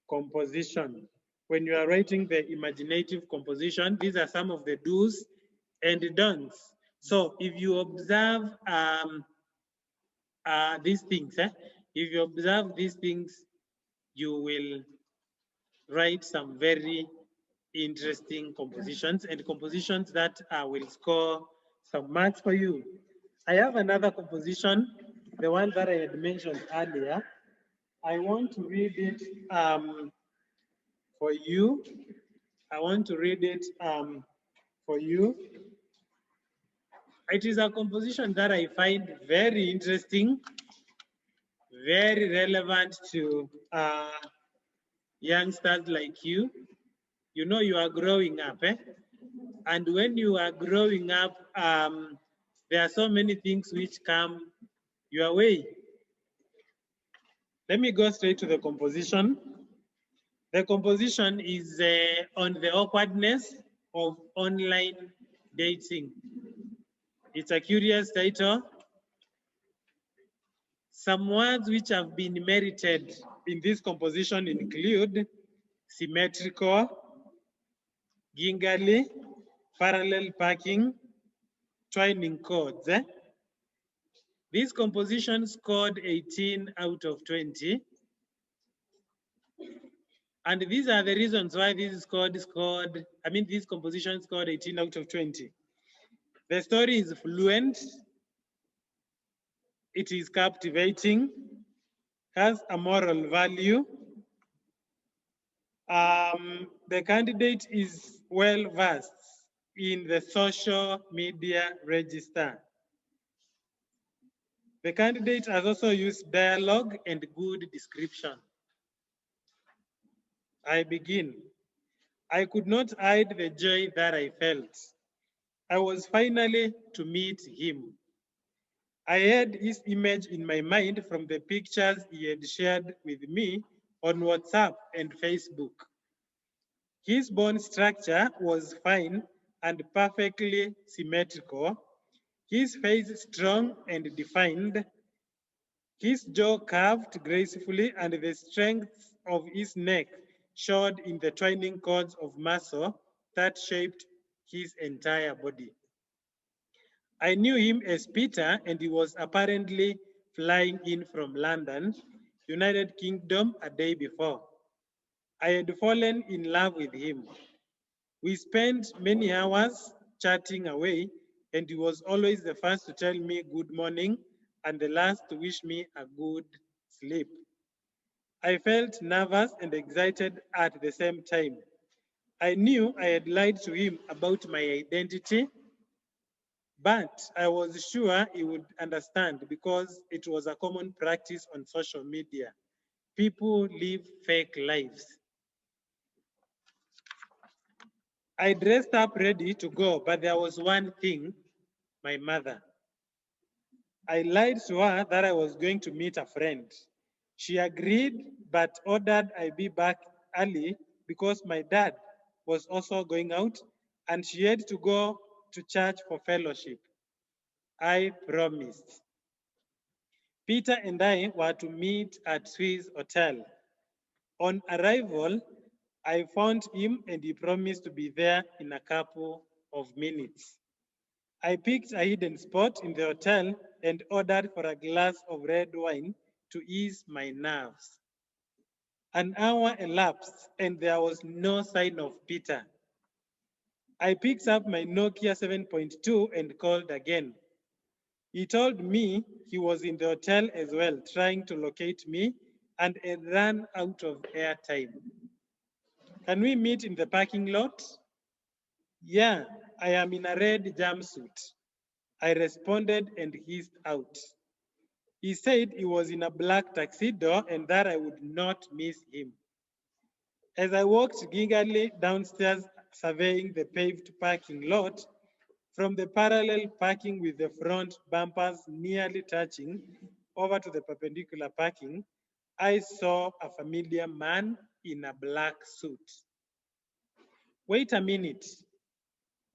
composition. When you are writing the imaginative composition, these are some of the do's and don'ts. So if you observe these things, if you observe these things, you will write some very interesting compositions and compositions that will score some marks for you. I have another composition, the one that I had mentioned earlier. I want to read it for you. I want to read it for you. It is a composition that I find very interesting, very relevant to youngsters like you. You know you are growing up, and when you are growing up, there are so many things which come your way. Let me go straight to the composition. The composition is on the awkwardness of online dating. It's a curious title. Some words which have been merited in this composition include symmetrical, gingerly, parallel parking, twining chords. This composition scored 18 out of 20. And these are the reasons why this composition scored 18 out of 20. The story is fluent, it is captivating, has a moral value. The candidate is well versed in the social media register. The candidate has also used dialogue and good description. I begin. I could not hide the joy that I felt. I was finally to meet him. I had his image in my mind from the pictures he had shared with me on WhatsApp and Facebook. His bone structure was fine and perfectly symmetrical. His face strong and defined. His jaw curved gracefully, and the strength of his neck showed in the twining cords of muscle that shaped his entire body. I knew him as Peter, and he was apparently flying in from London, United Kingdom, a day before. I had fallen in love with him. We spent many hours chatting away, and he was always the first to tell me good morning and the last to wish me a good sleep. I felt nervous and excited at the same time. I knew I had lied to him about my identity, but I was sure he would understand because it was a common practice on social media. People live fake lives. I dressed up ready to go, but there was one thing, my mother. I lied to her that I was going to meet a friend. She agreed, but ordered I be back early because my dad was also going out and she had to go to church for fellowship. I promised. Peter and I were to meet at Swiss Hotel. On arrival, I found him and he promised to be there in a couple of minutes. I picked a hidden spot in the hotel and ordered for a glass of red wine to ease my nerves. An hour elapsed and there was no sign of Peter. I picked up my Nokia 7.2 and called again. He told me he was in the hotel as well, trying to locate me, and had run out of airtime. Can we meet in the parking lot? Yeah, I am in a red jumpsuit. I responded and hissed out. He said he was in a black tuxedo and that I would not miss him. As I walked gingerly downstairs, surveying the paved parking lot, from the parallel parking with the front bumpers nearly touching over to the perpendicular parking, I saw a familiar man in a black suit. Wait a minute.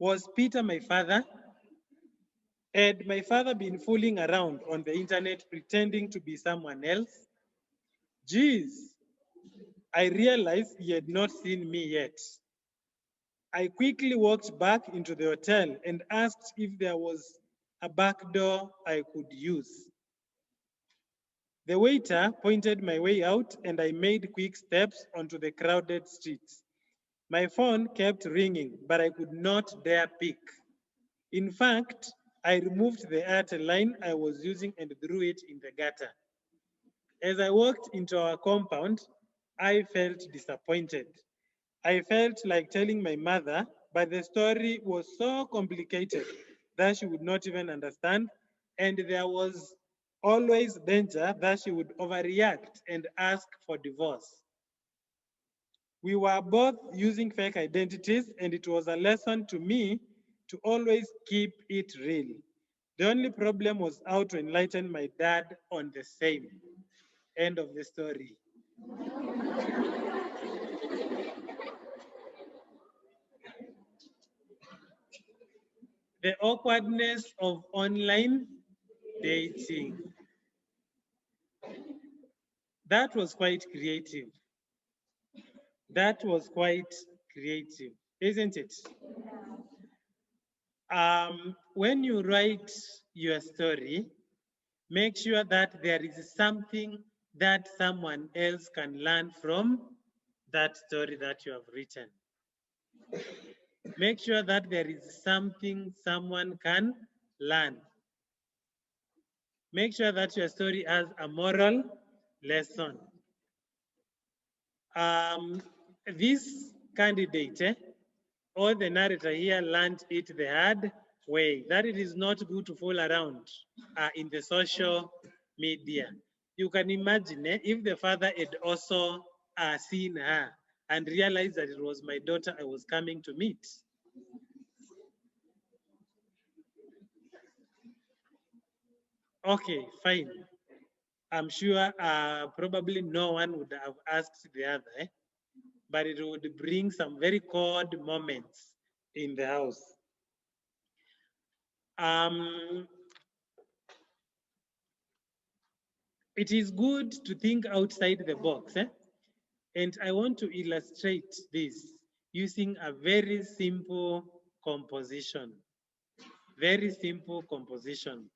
Was Peter my father? Had my father been fooling around on the internet pretending to be someone else? Geez, I realized he had not seen me yet. I quickly walked back into the hotel and asked if there was a back door I could use. The waiter pointed my way out and I made quick steps onto the crowded streets. My phone kept ringing, but I could not dare pick. In fact, I removed the Airtel line I was using and threw it in the gutter. As I walked into our compound, I felt disappointed. I felt like telling my mother, but the story was so complicated that she would not even understand, and there was always danger that she would overreact and ask for divorce. We were both using fake identities, and it was a lesson to me to always keep it real. The only problem was how to enlighten my dad on the same. End of the story. The awkwardness of online dating. That was quite creative. That was quite creative, isn't it? When you write your story, make sure that there is something that someone else can learn from that story that you have written. Make sure that there is something someone can learn. Make sure that your story has a moral lesson. This candidate, or the narrator here learned it the hard way, that it is not good to fool around in the social media. You can imagine if the father had also seen her and realized that it was my daughter I was coming to meet. Okay, fine. I'm sure probably no one would have asked the other, but it would bring some very cold moments in the house. It is good to think outside the box, and I want to illustrate this using a very simple composition. Very simple composition.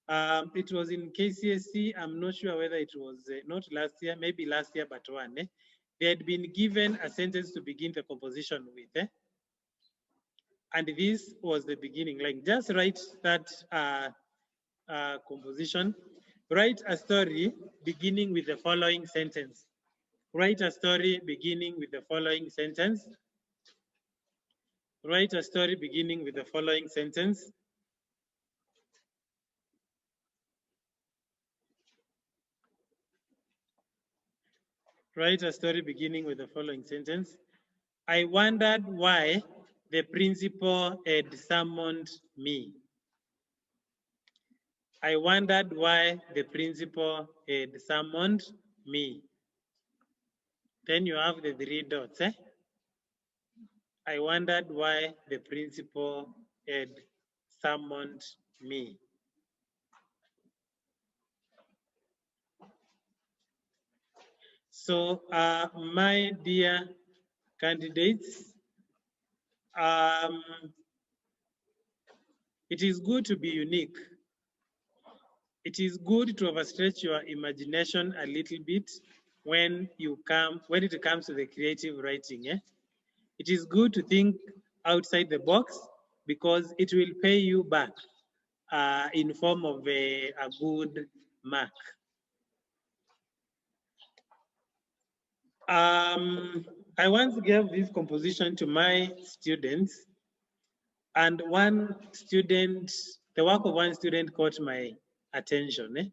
It was in KCSE. I'm not sure whether it was not last year, maybe last year, but one. They had been given a sentence to begin the composition with. And this was the beginning. Like, just write that composition. Write a story beginning with the following sentence. Write a story beginning with the following sentence. Write a story beginning with the following sentence. Write a story beginning with the following sentence. I wondered why the principal had summoned me. I wondered why the principal had summoned me. Then you have the three dots. I wondered why the principal had summoned me. So, my dear candidates, it is good to be unique. It is good to overstretch your imagination a little bit. when it comes to the creative writing. It is good to think outside the box because it will pay you back in form of a good mark. I once gave this composition to my students, and the work of one student caught my attention.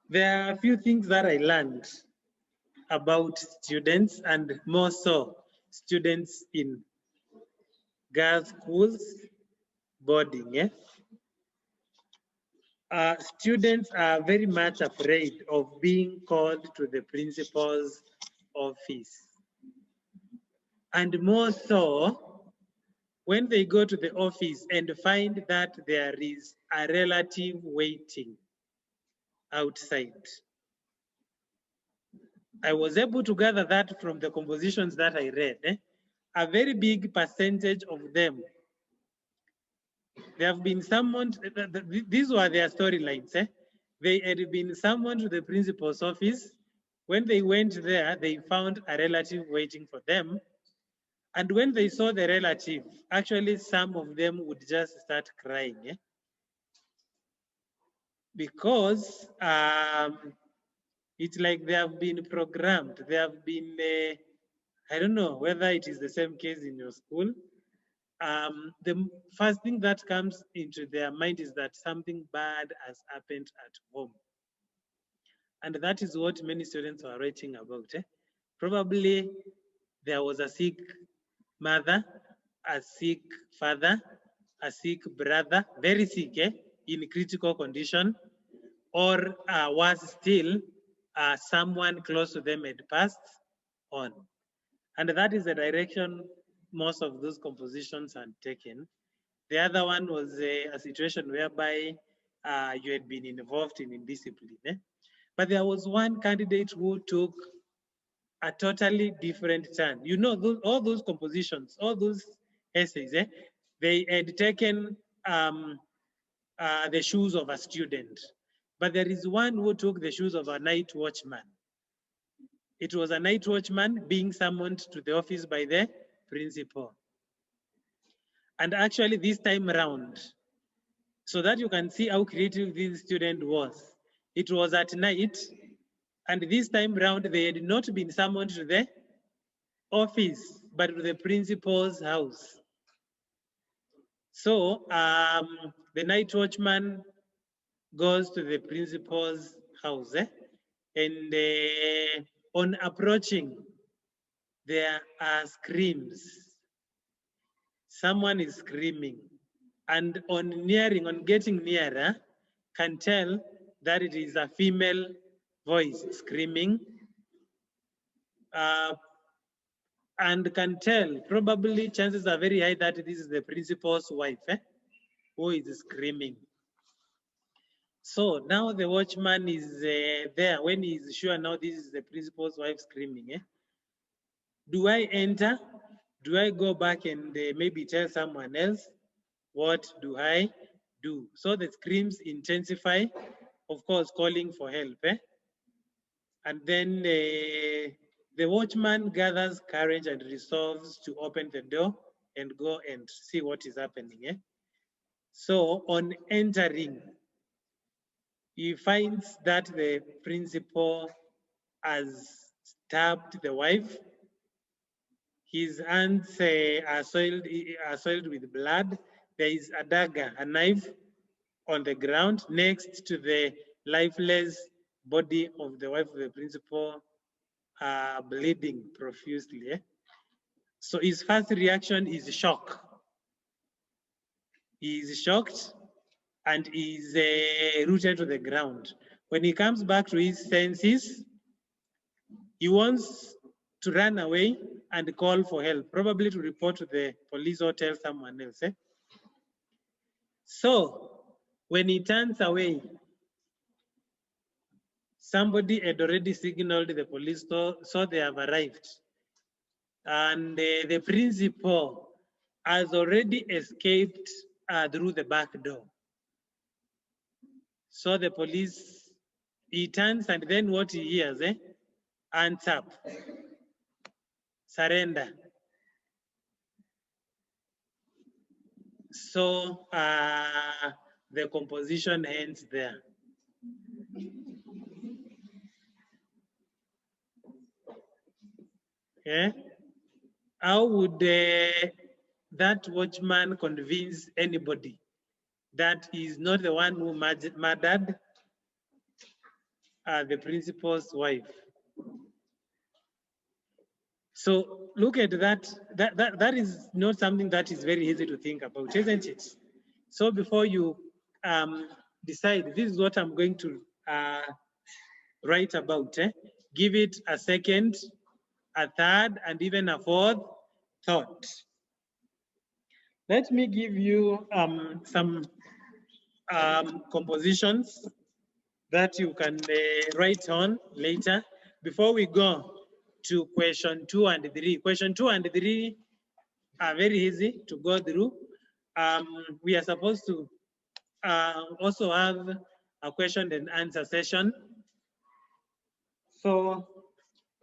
There are a few things that I learned about students, and more so students in girls' schools boarding. Students are very much afraid of being called to the principal's office. And more so, when they go to the office and find that there is a relative waiting outside. I was able to gather that from the compositions that I read. A very big percentage of them, they have been summoned, these were their storylines. They had been summoned to the principal's office. When they went there, they found a relative waiting for them. And when they saw the relative, actually some of them would just start crying. Because it's like they have been programmed. They have been, I don't know whether it is the same case in your school. The first thing that comes into their mind is that something bad has happened at home. And that is what many students are writing about. Probably there was a sick mother, a sick father, a sick brother, very sick, in critical condition, or worse still, someone close to them had passed on. And that is the direction most of those compositions had taken. The other one was a situation whereby you had been involved in indiscipline. But there was one candidate who took a totally different turn. You know, all those compositions, all those essays, they had taken the shoes of a student. But there is one who took the shoes of a night watchman. It was a night watchman being summoned to the office by the principal. And actually this time around, so that you can see how creative this student was, it was at night, and this time around they had not been summoned to the office, but to the principal's house. So the night watchman goes to the principal's house, and on approaching, there are screams. Someone is screaming, and on getting nearer, can tell that it is a female voice screaming, and can tell, probably chances are very high that this is the principal's wife who is screaming. So now the watchman is there when he is sure now this is the principal's wife screaming. Do I enter? Do I go back and maybe tell someone else? What do I do? So the screams intensify, of course, calling for help. And then the watchman gathers courage and resolves to open the door and go and see what is happening. So on entering, he finds that the principal has stabbed the wife. His hands are soiled with blood. There is a dagger, a knife on the ground next to the lifeless body of the wife of the principal, bleeding profusely. So his first reaction is shock. He is shocked and is rooted to the ground. When he comes back to his senses, he wants to run away and call for help, probably to report to the police or tell someone else. So when he turns away, somebody had already signaled the police, so they have arrived. And the principal has already escaped through the back door. So the police, he turns, and then what he hears, hands up, surrender. So the composition ends there. Okay. How would that watchman convince anybody that he is not the one who murdered the principal's wife? So look at that. That is not something that is very easy to think about, isn't it? So before you decide, this is what I'm going to write about, give it a second, a third, and even a fourth thought. Let me give you some compositions that you can write on later before we go to question 2 and 3. Question 2 and 3 are very easy to go through. We are supposed to also have a question and answer session. So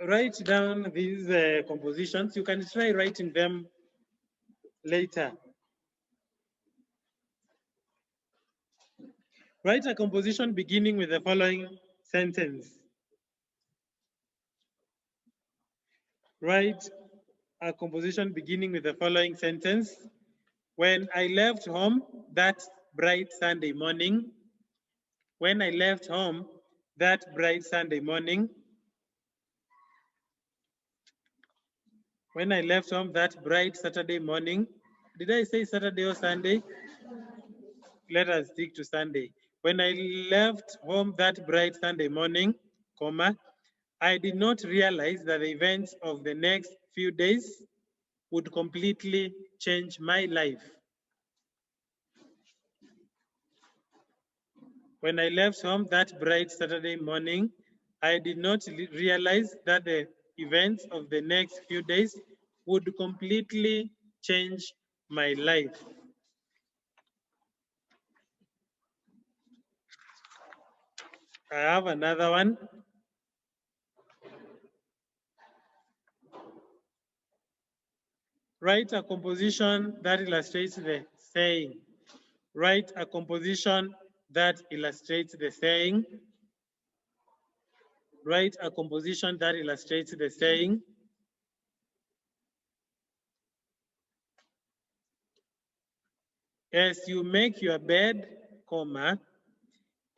write down these compositions. You can try writing them later. Write a composition beginning with the following sentence. Write a composition beginning with the following sentence. When I left home that bright Sunday morning, when I left home that bright Sunday morning, when I left home that bright Saturday morning, did I say Saturday or Sunday? Let us stick to Sunday. When I left home that bright Sunday morning, comma, I did not realize that the events of the next few days would completely change my life. When I left home that bright Saturday morning, I did not realize that the events of the next few days would completely change my life. I have another one. Write a composition that illustrates the saying. Write a composition that illustrates the saying. Write a composition that illustrates the saying. As you make your bed, comma,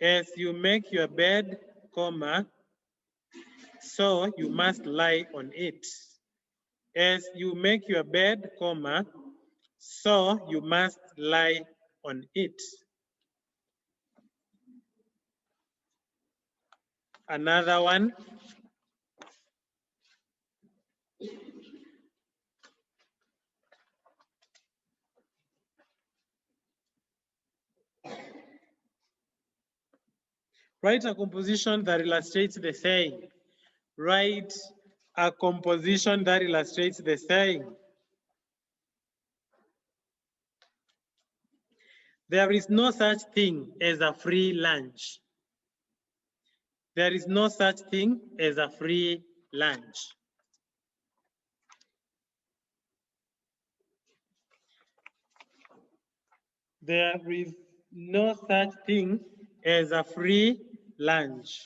as you make your bed, comma, so you must lie on it. As you make your bed, comma, so you must lie on it. Another one. Write a composition that illustrates the saying. Write a composition that illustrates the saying. There is no such thing as a free lunch. There is no such thing as a free lunch. There is no such thing as a free lunch.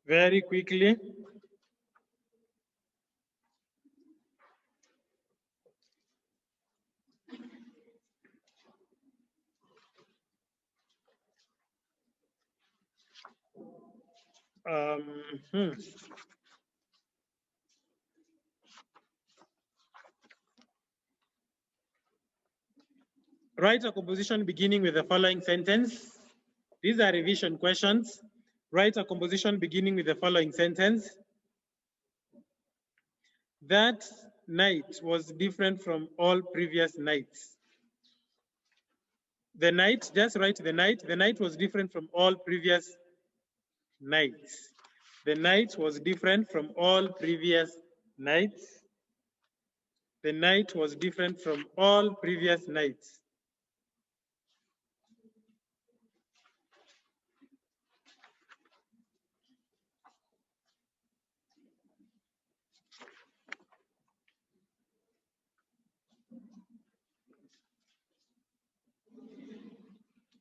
Very quickly. Write a composition beginning with the following sentence. These are revision questions. Write a composition beginning with the following sentence. That night was different from all previous nights. The night, just write the night. The night was different from all previous nights. The night was different from all previous nights. The night was different from all previous nights.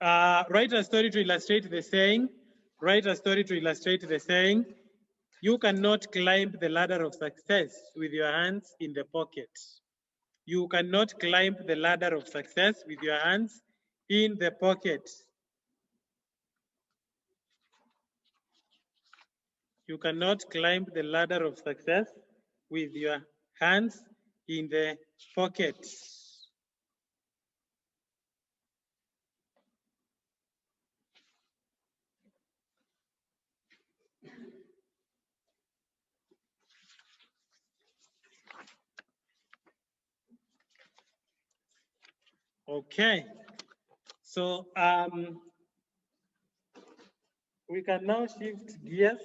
Write a story to illustrate the saying. Write a story to illustrate the saying. You cannot climb the ladder of success with your hands in the pocket. You cannot climb the ladder of success with your hands in the pocket. You cannot climb the ladder of success with your hands in the pocket. Okay, so we can now shift gears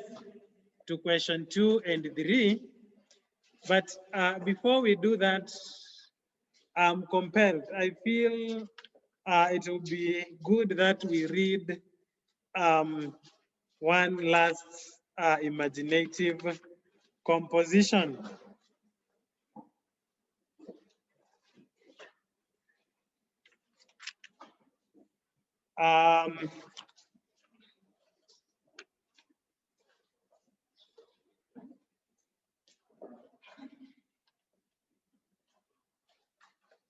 to question 2 and 3. But before we do that, I'm compelled. I feel it will be good that we read one last imaginative composition.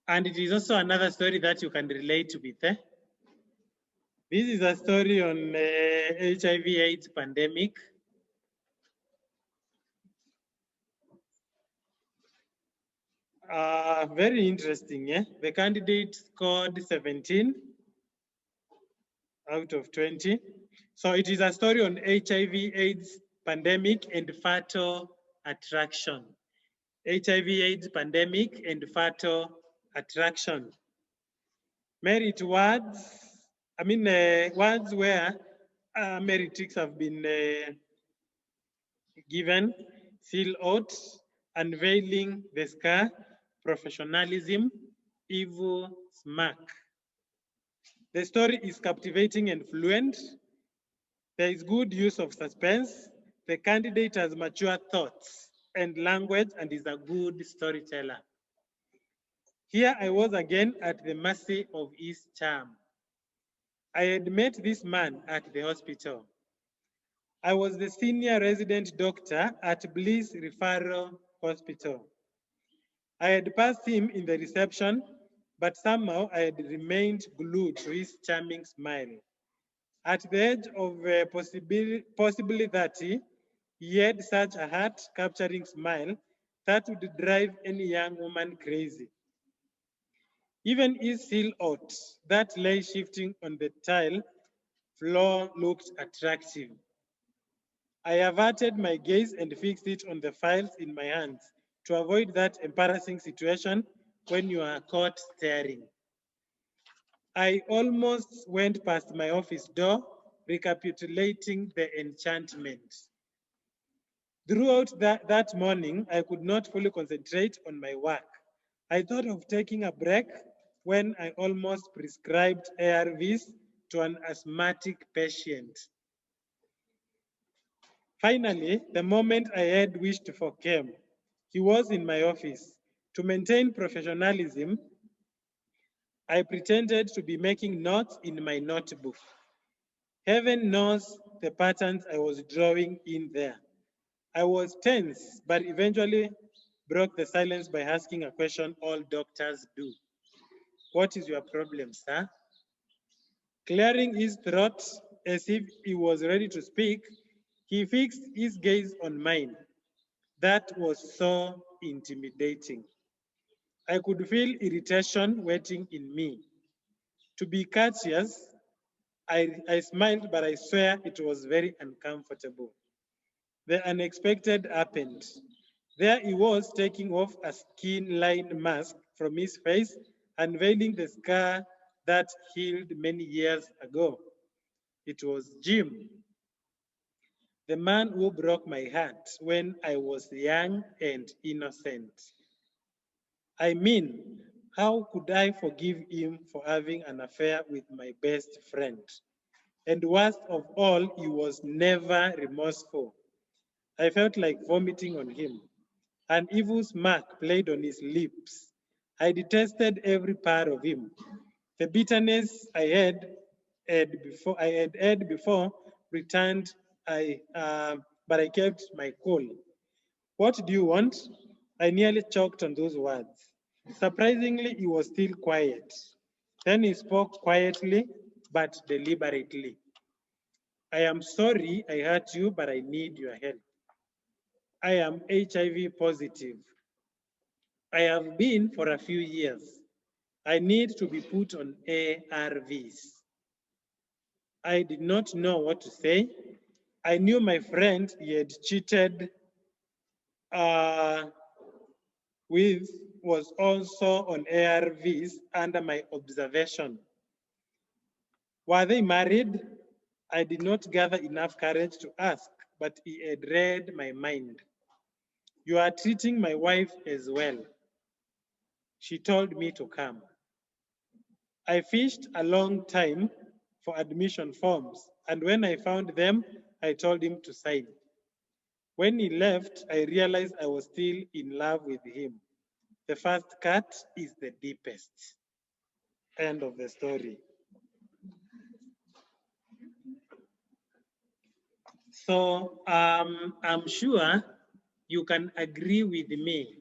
And it is also another story that you can relate with. This is a story on HIV/AIDS pandemic. Very interesting. The candidate scored 17 out of 20. So it is a story on HIV/AIDS pandemic and fatal attraction. HIV/AIDS pandemic and fatal attraction. Merit words, words where merit ticks have been given, seal out, unveiling the scar, professionalism, evil smirk. The story is captivating and fluent. There is good use of suspense. The candidate has mature thoughts and language and is a good storyteller. Here I was again at the mercy of his charm. I had met this man at the hospital. I was the senior resident doctor at Bliss Referral Hospital. I had passed him in the reception, but somehow I had remained glued to his charming smile. At the age of possibly 30, he had such a heart-capturing smile that would drive any young woman crazy. Even his silhouette that lay shifting on the tile floor looked attractive. I averted my gaze and fixed it on the files in my hands to avoid that embarrassing situation when you are caught staring. I almost went past my office door, recapitulating the enchantment. Throughout that morning, I could not fully concentrate on my work. I thought of taking a break when I almost prescribed ARVs to an asthmatic patient. Finally, the moment I had wished for came. He was in my office. To maintain professionalism, I pretended to be making notes in my notebook. Heaven knows the patterns I was drawing in there. I was tense, but eventually broke the silence by asking a question all doctors do. What is your problem, sir? Clearing his throat as if he was ready to speak, he fixed his gaze on mine. That was so intimidating. I could feel irritation waiting in me. To be courteous, I smiled, but I swear it was very uncomfortable. The unexpected happened. There he was taking off a skin-lined mask from his face, unveiling the scar that healed many years ago. It was Jim, the man who broke my heart when I was young and innocent. I mean, how could I forgive him for having an affair with my best friend? And worst of all, he was never remorseful. I felt like vomiting on him. An evil smirk played on his lips. I detested every part of him. The bitterness I had had before returned, but I kept my cool. What do you want? I nearly choked on those words. Surprisingly, he was still quiet. Then he spoke quietly but deliberately. I am sorry I hurt you, but I need your help. I am HIV positive. I have been for a few years. I need to be put on ARVs. I did not know what to say. I knew my friend he had cheated with was also on ARVs under my observation. Were they married? I did not gather enough courage to ask, but he had read my mind. You are treating my wife as well. She told me to come. I fished a long time for admission forms, and when I found them, I told him to sign. When he left, I realized I was still in love with him. The first cut is the deepest. End of the story. So I'm sure you can agree with me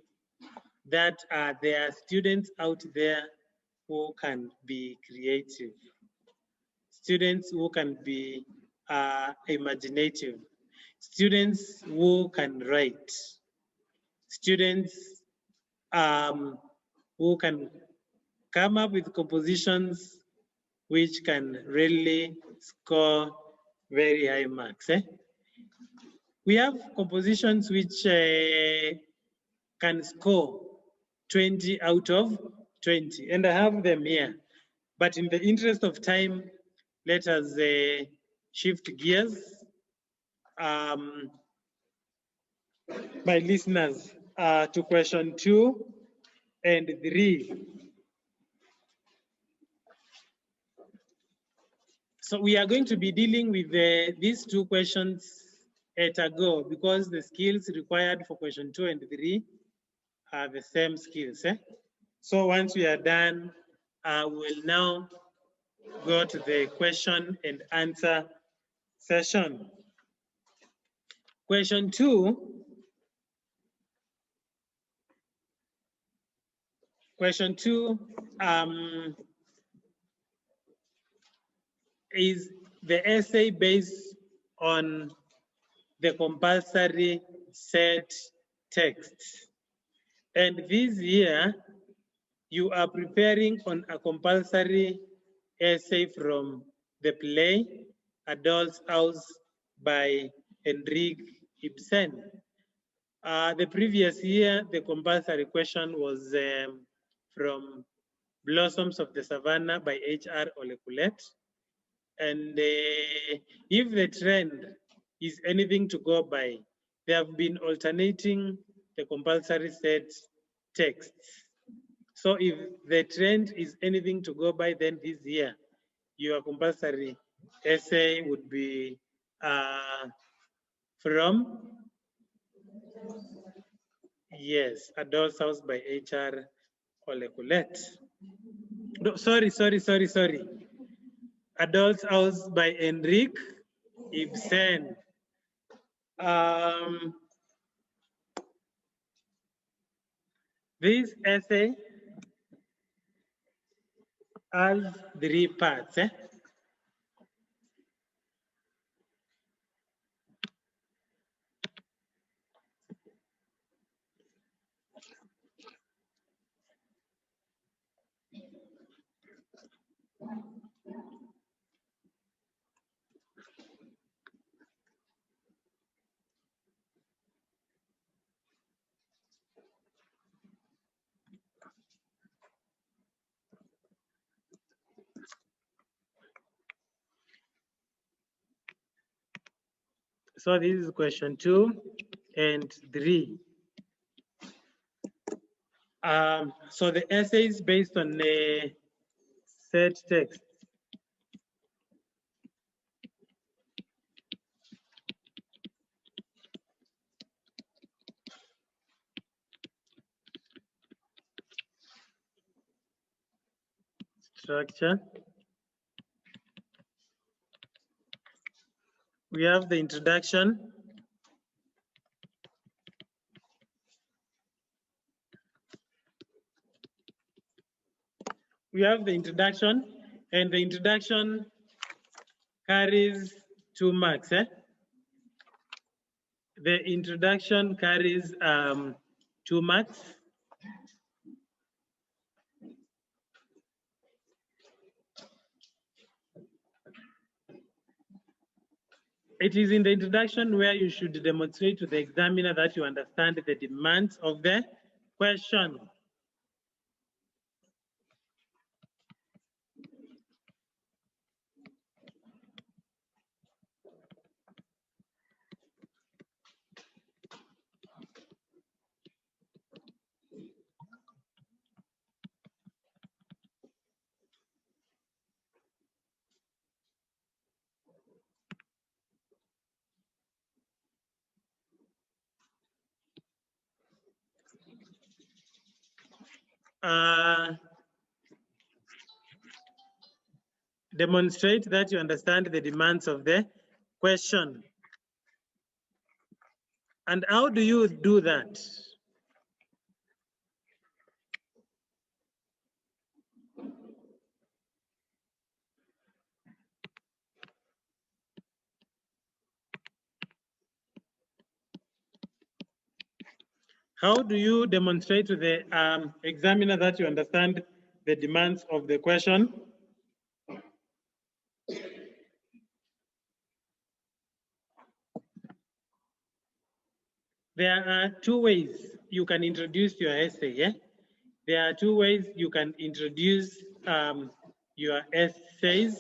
that there are students out there who can be creative, students who can be imaginative, students who can write, students who can come up with compositions which can really score very high marks. We have compositions which can score 20 out of 20, and I have them here. But in the interest of time, let us shift gears. My listeners, to question 2 and 3. So we are going to be dealing with these 2 questions at a go because the skills required for question 2 and 3 are the same skills. So once we are done, we will now go to the question and answer session. Question 2. Question 2 is the essay based on the compulsory set text. And this year, you are preparing on a compulsory essay from the play Adolf's House by Henrik Ibsen. The previous year, the compulsory question was from Blossoms of the Savannah by H.R. Olekulet. And if the trend is anything to go by, they have been alternating the compulsory set texts. So if the trend is anything to go by, then this year, your compulsory essay would be from, yes, Adolf's House by H.R. Olekulet. No, sorry. Adolf's House by Henrik Ibsen. This essay has 3 parts. So this is question 2 and 3. So the essay is based on a set text. Structure. We have the introduction. We have the introduction, and the introduction carries 2 marks. The introduction carries 2 marks. It is in the introduction where you should demonstrate to the examiner that you understand the demands of the question. Demonstrate that you understand the demands of the question. And how do you do that? How do you demonstrate to the examiner that you understand the demands of the question? There are 2 ways you can introduce your essay. There are 2 ways you can introduce your essays.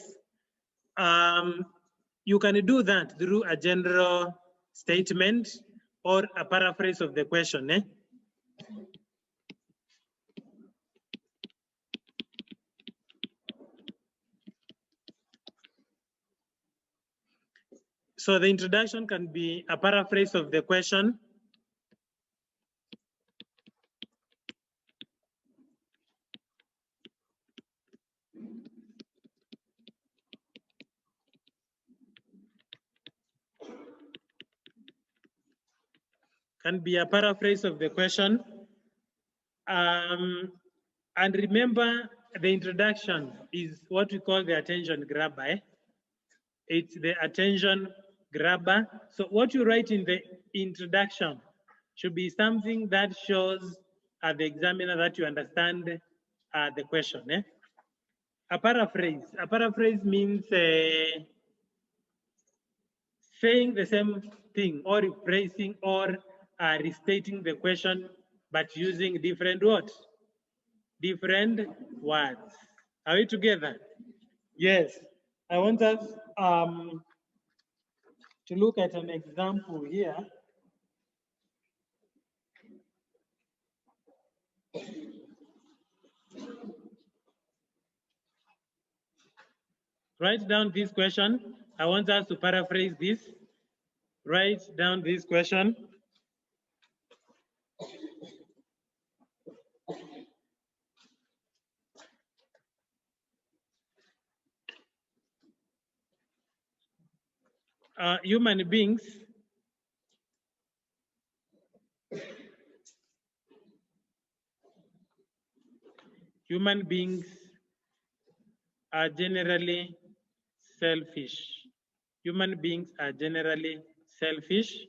You can do that through a general statement or a paraphrase of the question. So the introduction can be a paraphrase of the question. Can be a paraphrase of the question. And remember, the introduction is what we call the attention grabber. It's the attention grabber. So what you write in the introduction should be something that shows the examiner that you understand the question. A paraphrase means saying the same thing or rephrasing or restating the question, but using different what? Different words. Are we together? Yes. I want us to look at an example here. Write down this question. I want us to paraphrase this. Write down this question. Human beings are generally selfish. Human beings are generally selfish.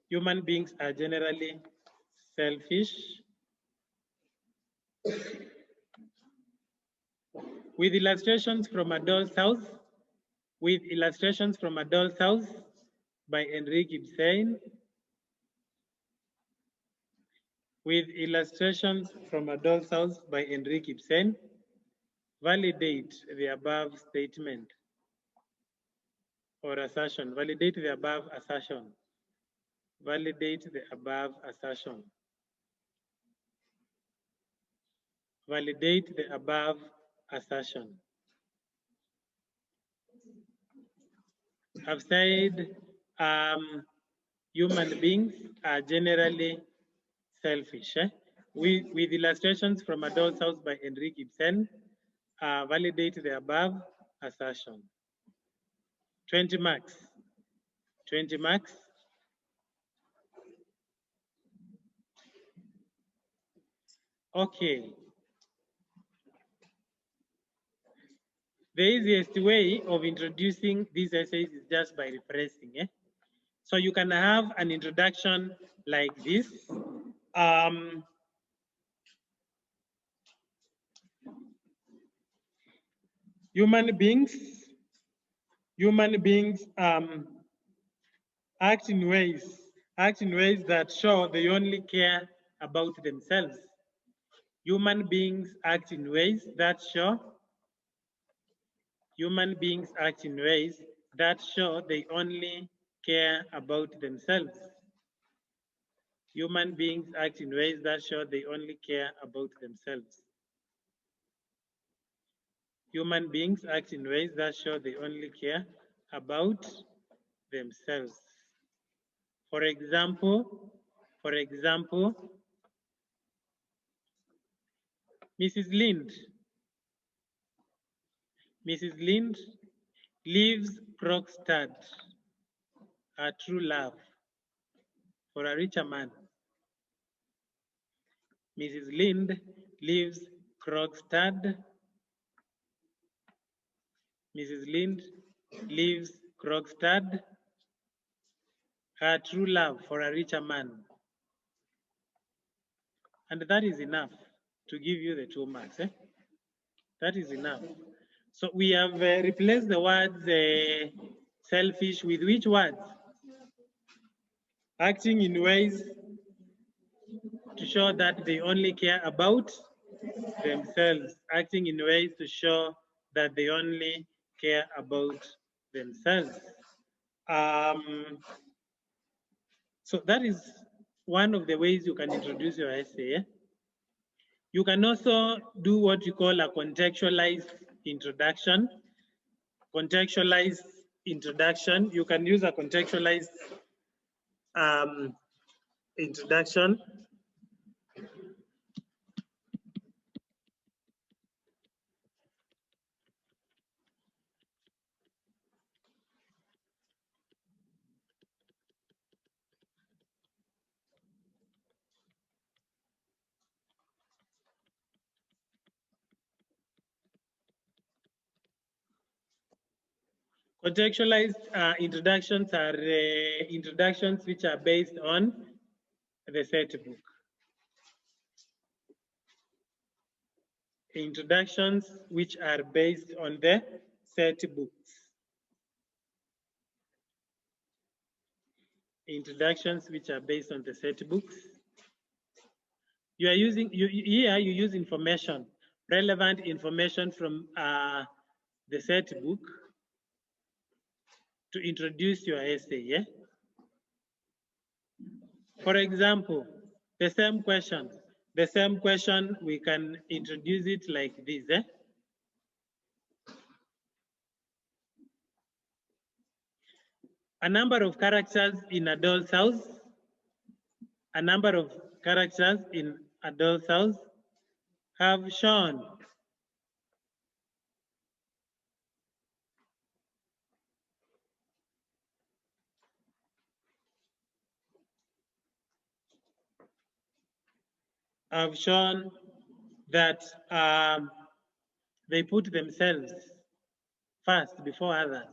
Human beings are generally selfish. With illustrations from a doll's house. With illustrations from a doll's house by Enrique Ibsen. With illustrations from a doll's house by Enrique Ibsen. Validate the above statement or assertion. Validate the above assertion. Validate the above assertion. Validate the above assertion. I've said human beings are generally selfish. With illustrations from A Doll's House by Enrique Ibsen, validate the above assertion. 20 marks. 20 marks. Okay. The easiest way of introducing these essays is just by rephrasing. So you can have an introduction like this. Human beings act in ways that show they only care about themselves. Human beings act in ways that show they only care about themselves. Human beings act in ways that show they only care about themselves. Human beings act in ways that show they only care about themselves. For example, Mrs. Lind leaves Krogstad, her true love, for a richer man. Mrs. Lind leaves Krogstad. Mrs. Lind leaves Krogstad, her true love, for a richer man. And that is enough to give you the 2 marks. That is enough. So we have replaced the words selfish with which words? Acting in ways to show that they only care about themselves. Acting in ways to show that they only care about themselves. So that is one of the ways you can introduce your essay. You can also do what you call a contextualized introduction. Contextualized introduction. You can use a contextualized introduction. Contextualized introductions are introductions which are based on the set book. Introductions which are based on the set books. Introductions which are based on the set books. You are using, here you use information, relevant information from the set book to introduce your essay, yeah? For example, the same question, we can introduce it like this, A number of characters in a doll's house, a number of characters in a doll's house have shown that they put themselves first before others.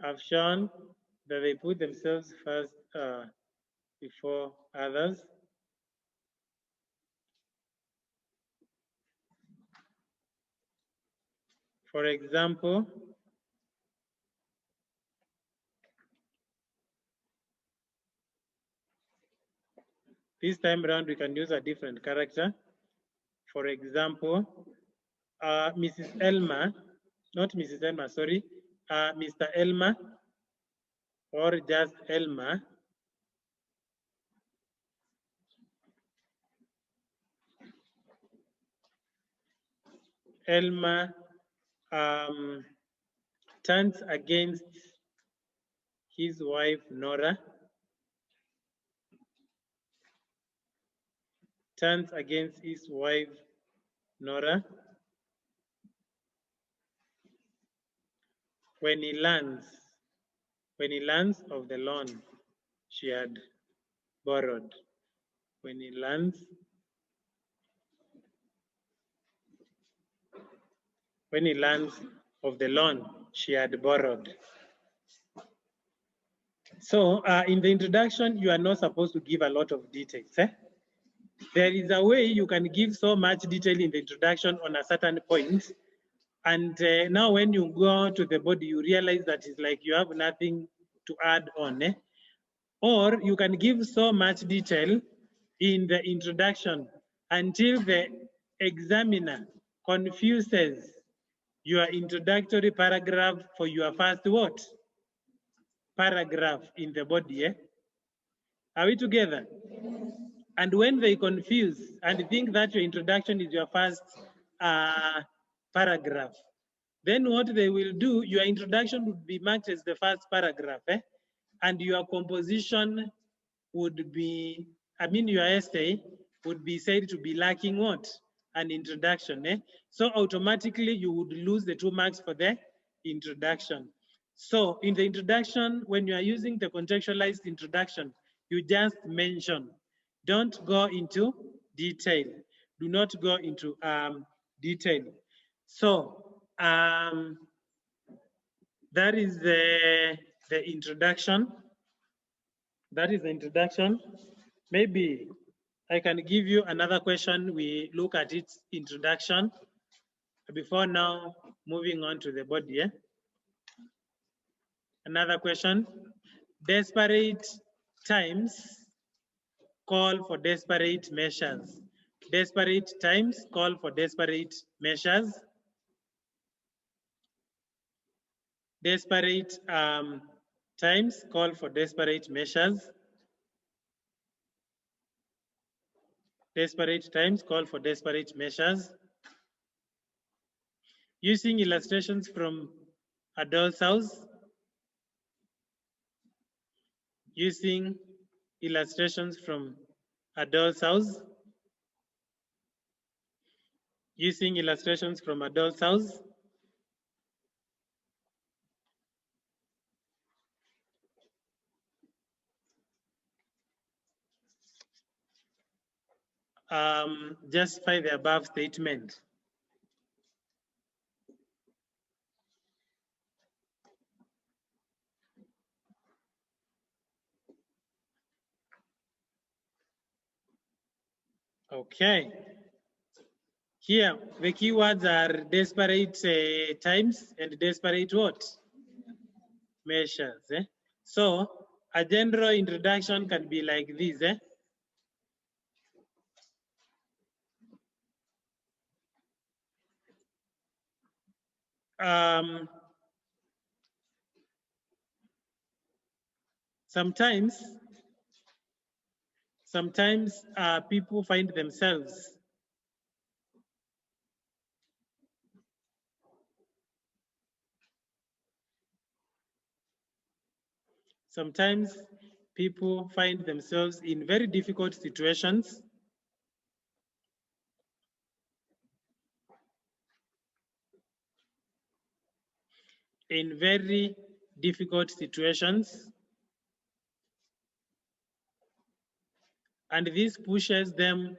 Have shown that they put themselves first before others. For example, this time around we can use a different character. For example, Mrs. Elma, not Mrs. Elma, sorry, Mr. Elma, or just Elma, turns against his wife Nora, turns against his wife Nora, when he learns of the loan she had borrowed. When he learns of the loan she had borrowed. So in the introduction, you are not supposed to give a lot of details. There is a way you can give so much detail in the introduction on a certain point. And now when you go to the body, you realize that it's like you have nothing to add on. Or you can give so much detail in the introduction until the examiner confuses your introductory paragraph for your first what? Paragraph in the body. Are we together? And when they confuse and think that your introduction is your first paragraph, then what they will do, your introduction would be marked as the first paragraph, and your composition would be, your essay would be said to be lacking what? An introduction. So automatically you would lose the 2 marks for the introduction. So in the introduction, when you are using the contextualized introduction, you just mention. Don't go into detail. Do not go into detail. So that is the introduction. That is the introduction. Maybe I can give you another question. We look at its introduction before now moving on to the body. Another question. Desperate times call for desperate measures. Desperate times call for desperate measures. Desperate times call for desperate measures. Desperate times call for desperate measures. Using illustrations from a doll's house. Using illustrations from a doll's house. Using illustrations from a doll's house. Justify the above statement. Okay. Here, the keywords are desperate times and desperate what? Measures. So, a general introduction can be like this. Sometimes people find themselves in very difficult situations. In very difficult situations. And this pushes them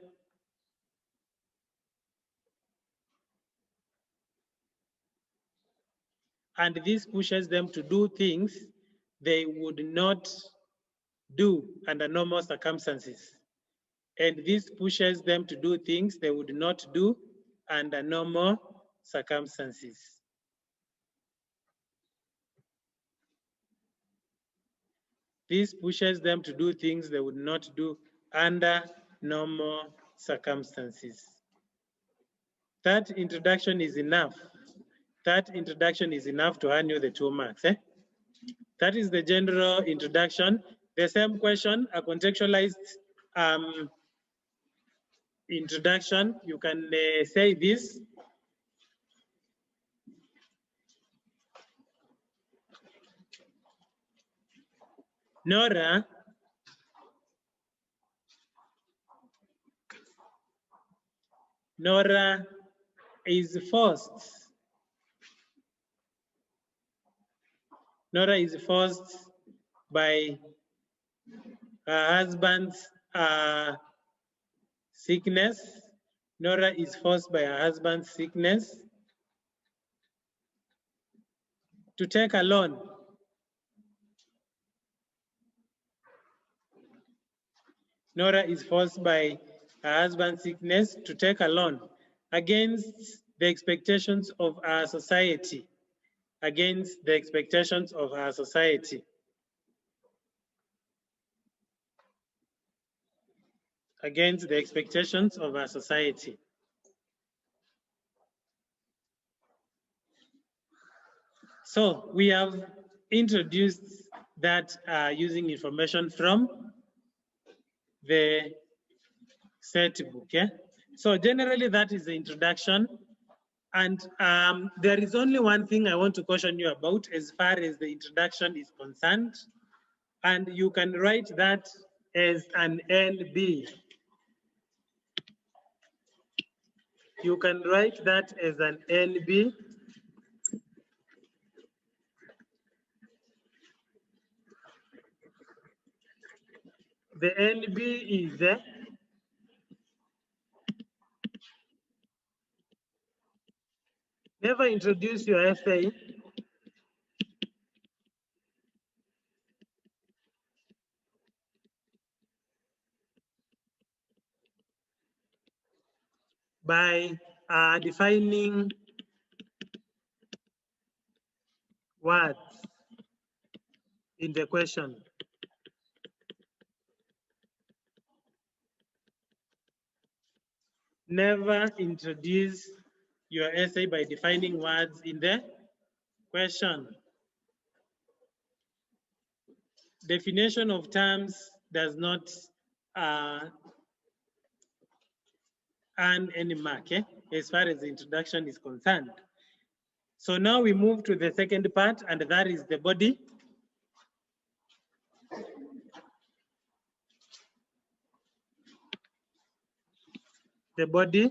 to do things they would not do under normal circumstances. And this pushes them to do things they would not do under normal circumstances. This pushes them to do things they would not do under normal circumstances. That introduction is enough. That introduction is enough to earn you the 2 marks. That is the general introduction. The same question, a contextualized introduction. You can say this. Nora is forced Nora is forced by her husband's sickness. Nora is forced by her husband's sickness to take a loan. Nora is forced by her husband's sickness to take a loan against the expectations of our society. Against the expectations of our society. Against the expectations of our society. So we have introduced that using information from the set book. Yeah? So generally that is the introduction. And there is only one thing I want to caution you about as far as the introduction is concerned. And you can write that as an NB. You can write that as an NB. The NB is never introduce your essay by defining words in the question. Never introduce your essay by defining words in the question. Definition of terms does not earn any mark as far as the introduction is concerned. So now we move to the second part, and that is the body. The body.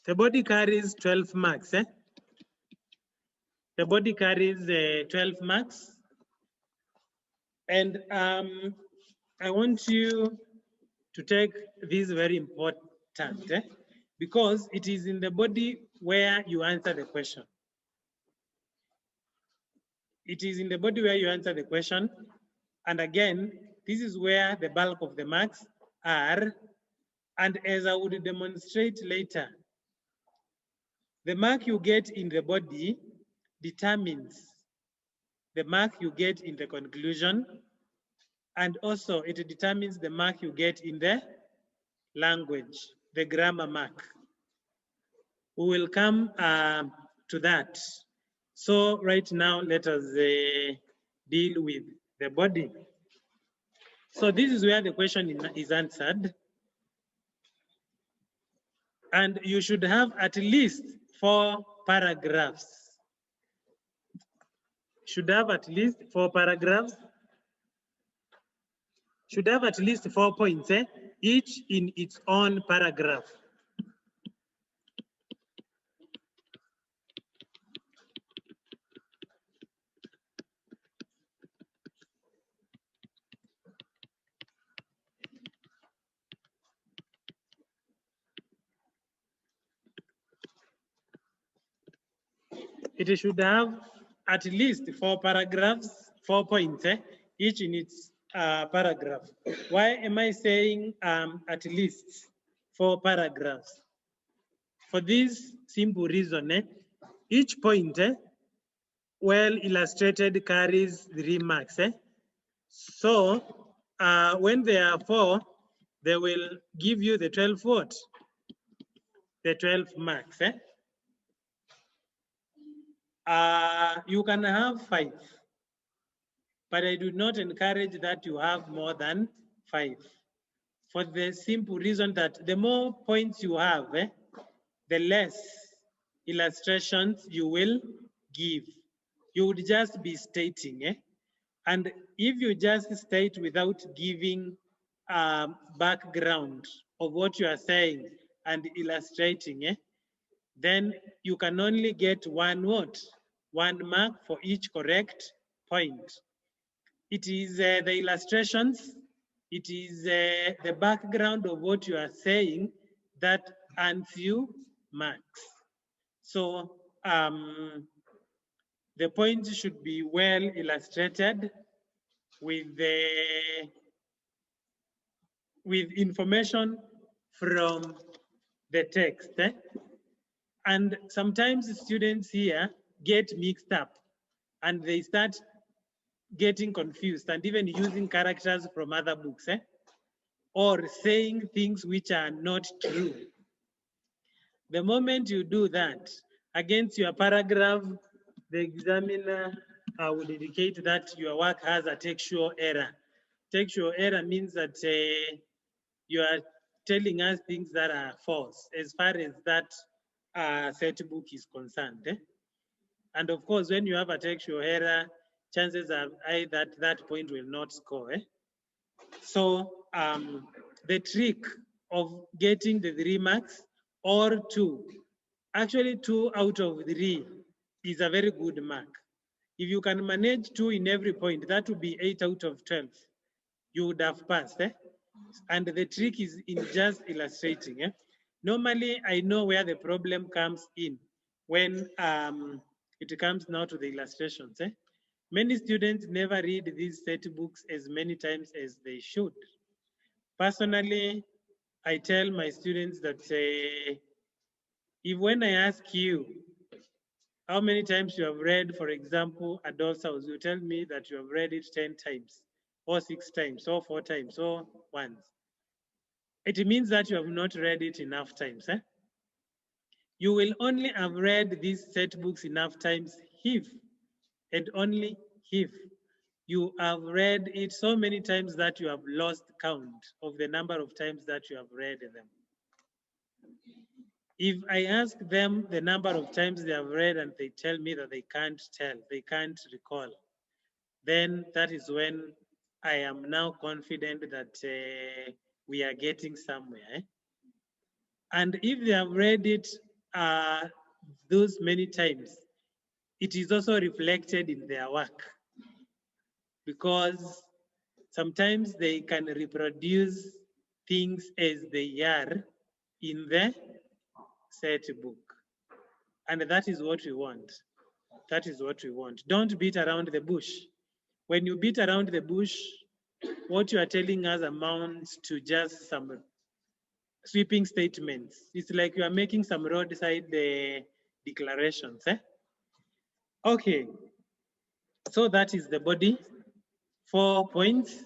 The body carries 12 marks. The body carries 12 marks. And I want you to take this very important because it is in the body where you answer the question. It is in the body where you answer the question. And again, this is where the bulk of the marks are. And as I would demonstrate later, the mark you get in the body determines the mark you get in the conclusion, and also it determines the mark you get in the language, the grammar mark. We will come to that. So right now, let us deal with the body. So this is where the question is answered. And you should have at least 4 paragraphs. Should have at least 4 paragraphs. Should have at least 4 points, each in its own paragraph. It should have at least 4 paragraphs, 4 points, each in its paragraph. Why am I saying at least 4 paragraphs? For this simple reason, each point, well illustrated, carries 3 marks. So when there are 4, they will give you the 12 what? The 12 marks. You can have 5, but I do not encourage that you have more than 5. For the simple reason that the more points you have, the less illustrations you will give. You would just be stating, and if you just state without giving background of what you are saying and illustrating, then you can only get one what? One mark for each correct point. It is the illustrations, it is the background of what you are saying that earns you marks. So the points should be well illustrated with information from the text. And sometimes students here get mixed up and they start getting confused and even using characters from other books, or saying things which are not true. The moment you do that against your paragraph, the examiner would indicate that your work has a textual error. Textual error means that you are telling us things that are false as far as that set book is concerned. And of course, when you have a textual error, chances are high that that point will not score. So the trick of getting the 3 marks or 2, actually 2 out of 3 is a very good mark. If you can manage 2 in every point, that would be 8 out of 12. You would have passed. And the trick is in just illustrating. Normally, I know where the problem comes in when it comes now to the illustrations. Many students never read these set books as many times as they should. Personally, I tell my students that if when I ask you how many times you have read, for example, Adolph's House, you tell me that you have read it 10 times, or 6 times, or 4 times, or once. It means that you have not read it enough times. You will only have read these set books enough times if, and only if, you have read it so many times that you have lost count of the number of times that you have read them. If I ask them the number of times they have read and they tell me that they can't tell, they can't recall, then that is when I am now confident that we are getting somewhere. And if they have read it those many times, it is also reflected in their work, because sometimes they can reproduce things as they are in the set book. And that is what we want. That is what we want. Don't beat around the bush. When you beat around the bush, what you are telling us amounts to just some sweeping statements. It's like you are making some roadside declarations. Okay, so that is the body. 4 points.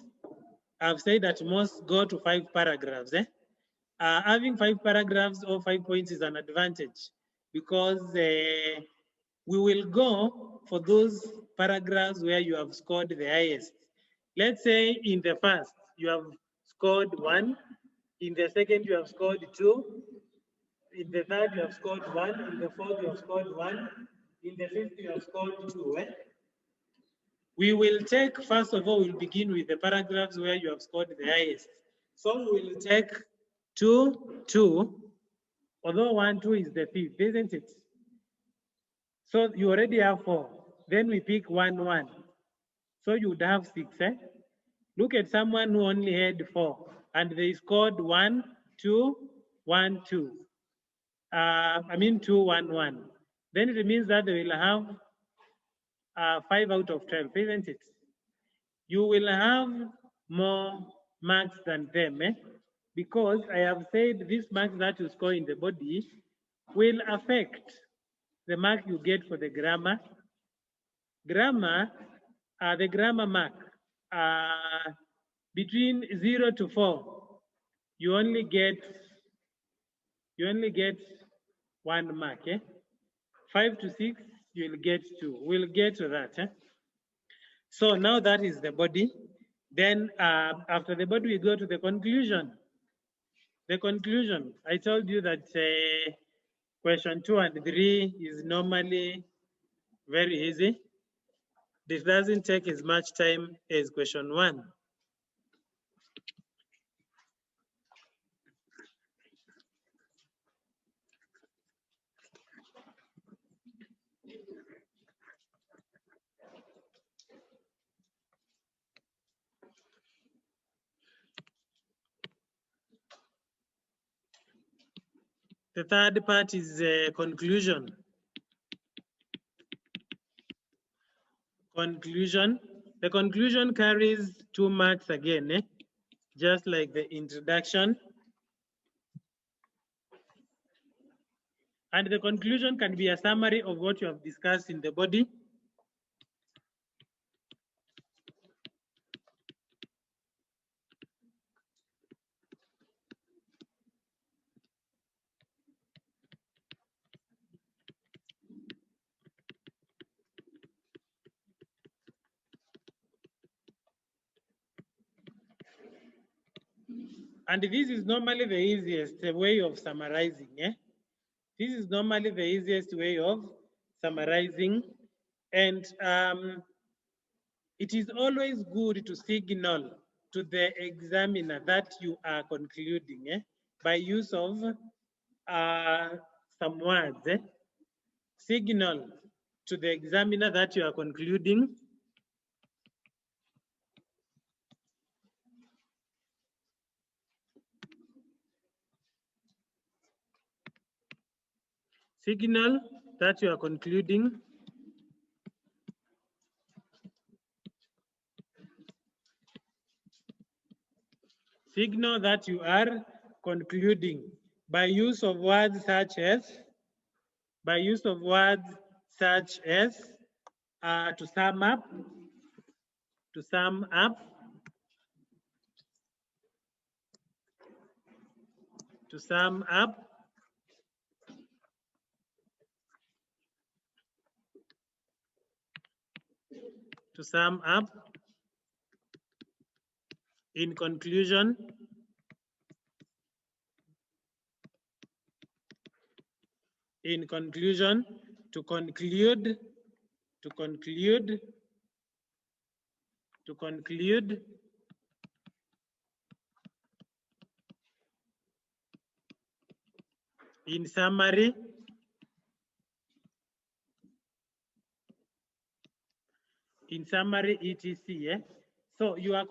I've said that most go to 5 paragraphs. Having 5 paragraphs or 5 points is an advantage, because we will go for those paragraphs where you have scored the highest. Let's say in the first, you have scored 1. In the second, you have scored 2. In the third, you have scored 1. In the fourth, you have scored 1. In the fifth, you have scored 2. We will take, first of all, we'll begin with the paragraphs where you have scored the highest. So we will take 2, 2, although 1, 2 is the fifth, isn't it? So you already have 4. Then we pick 1, 1. So you would have 6. Look at someone who only had 4 and they scored 1, 2, 1, 2. 2, 1, 1. Then it means that they will have 5 out of 12, isn't it? You will have more marks than them, because I have said these marks that you score in the body will affect the mark you get for the grammar. Grammar, the grammar mark, between 0 to 4, you only get 1 mark. 5 to 6, you'll get 2. We'll get to that. So now that is the body. Then after the body, we go to the conclusion. The conclusion, I told you that Question 2 and 3 is normally very easy. This doesn't take as much time as question 1. The third part is conclusion. Conclusion. The conclusion carries 2 marks again, just like the introduction. And the conclusion can be a summary of what you have discussed in the body. And this is normally the easiest way of summarizing. This is normally the easiest way of summarizing. And it is always good to signal to the examiner that you are concluding by use of some words. Signal to the examiner that you are concluding. Signal that you are concluding. Signal that you are concluding by use of words such as, to sum up, to sum up, to sum up, to sum up, in conclusion, in conclusion, to conclude, to conclude, to conclude, in summary, etc. So you are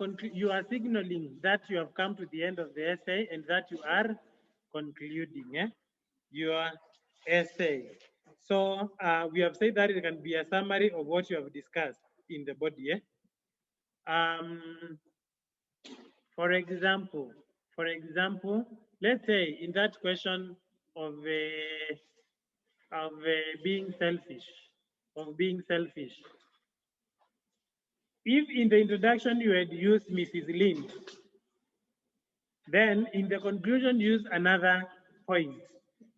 signaling that you have come to the end of the essay and that you are concluding your essay. So we have said that it can be a summary of what you have discussed in the body. For example, let's say in that question of being selfish, if in the introduction you had used Mrs. Lind, then in the conclusion use another point.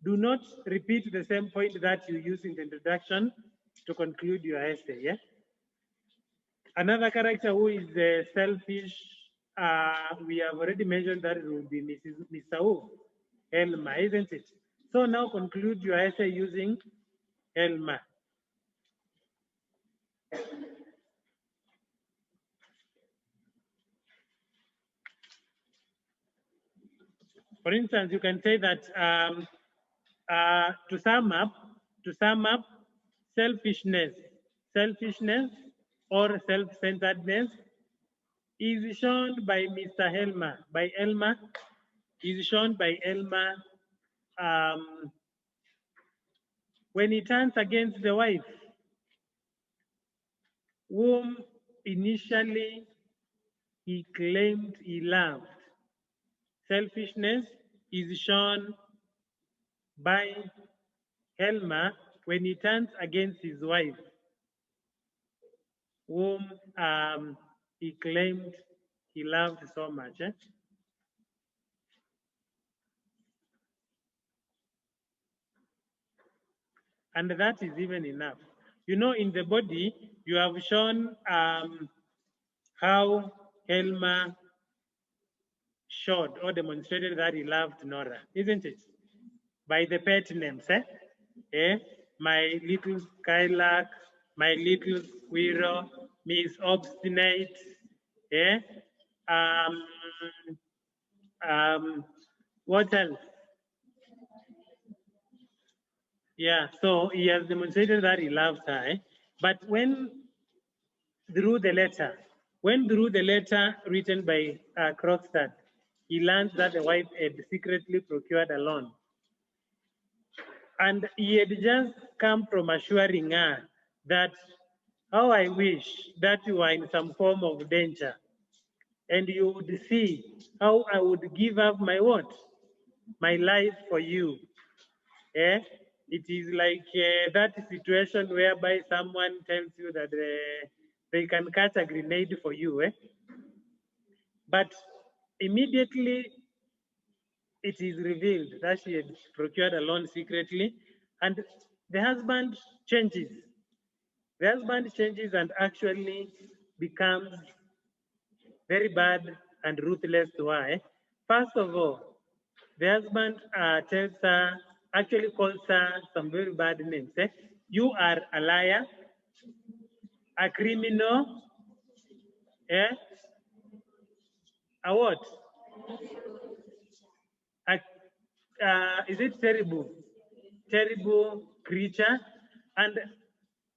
Do not repeat the same point that you use in the introduction to conclude your essay. Another character who is selfish, we have already mentioned that it will be Mr. Elma, isn't it? So now conclude your essay using Elma. For instance, you can say that to sum up, selfishness or self-centeredness is shown by Mr. Elma, is shown by Elma when he turns against the wife, whom initially he claimed he loved. Selfishness is shown by Helmer when he turns against his wife, whom he claimed he loved so much. And that is even enough. You know, in the body, you have shown how Helmer showed or demonstrated that he loved Nora, isn't it? By the pet names. My little skylark, my little squirrel, Miss Obstinate, um, what else? Yeah, so he has demonstrated that he loves her, but when through the letter written by Krogstad, he learned that the wife had secretly procured a loan. And he had just come from assuring her that, how I wish that you were in some form of danger, and you would see how I would give up my what? My life for you. It is like that situation whereby someone tells you that they can catch a grenade for you. But immediately it is revealed that she had procured a loan secretly, and the husband changes. The husband changes and actually becomes very bad and ruthless to her. First of all, the husband tells her, actually calls her some very bad names. You are a liar, a criminal, a what? A, is it terrible? Terrible creature. And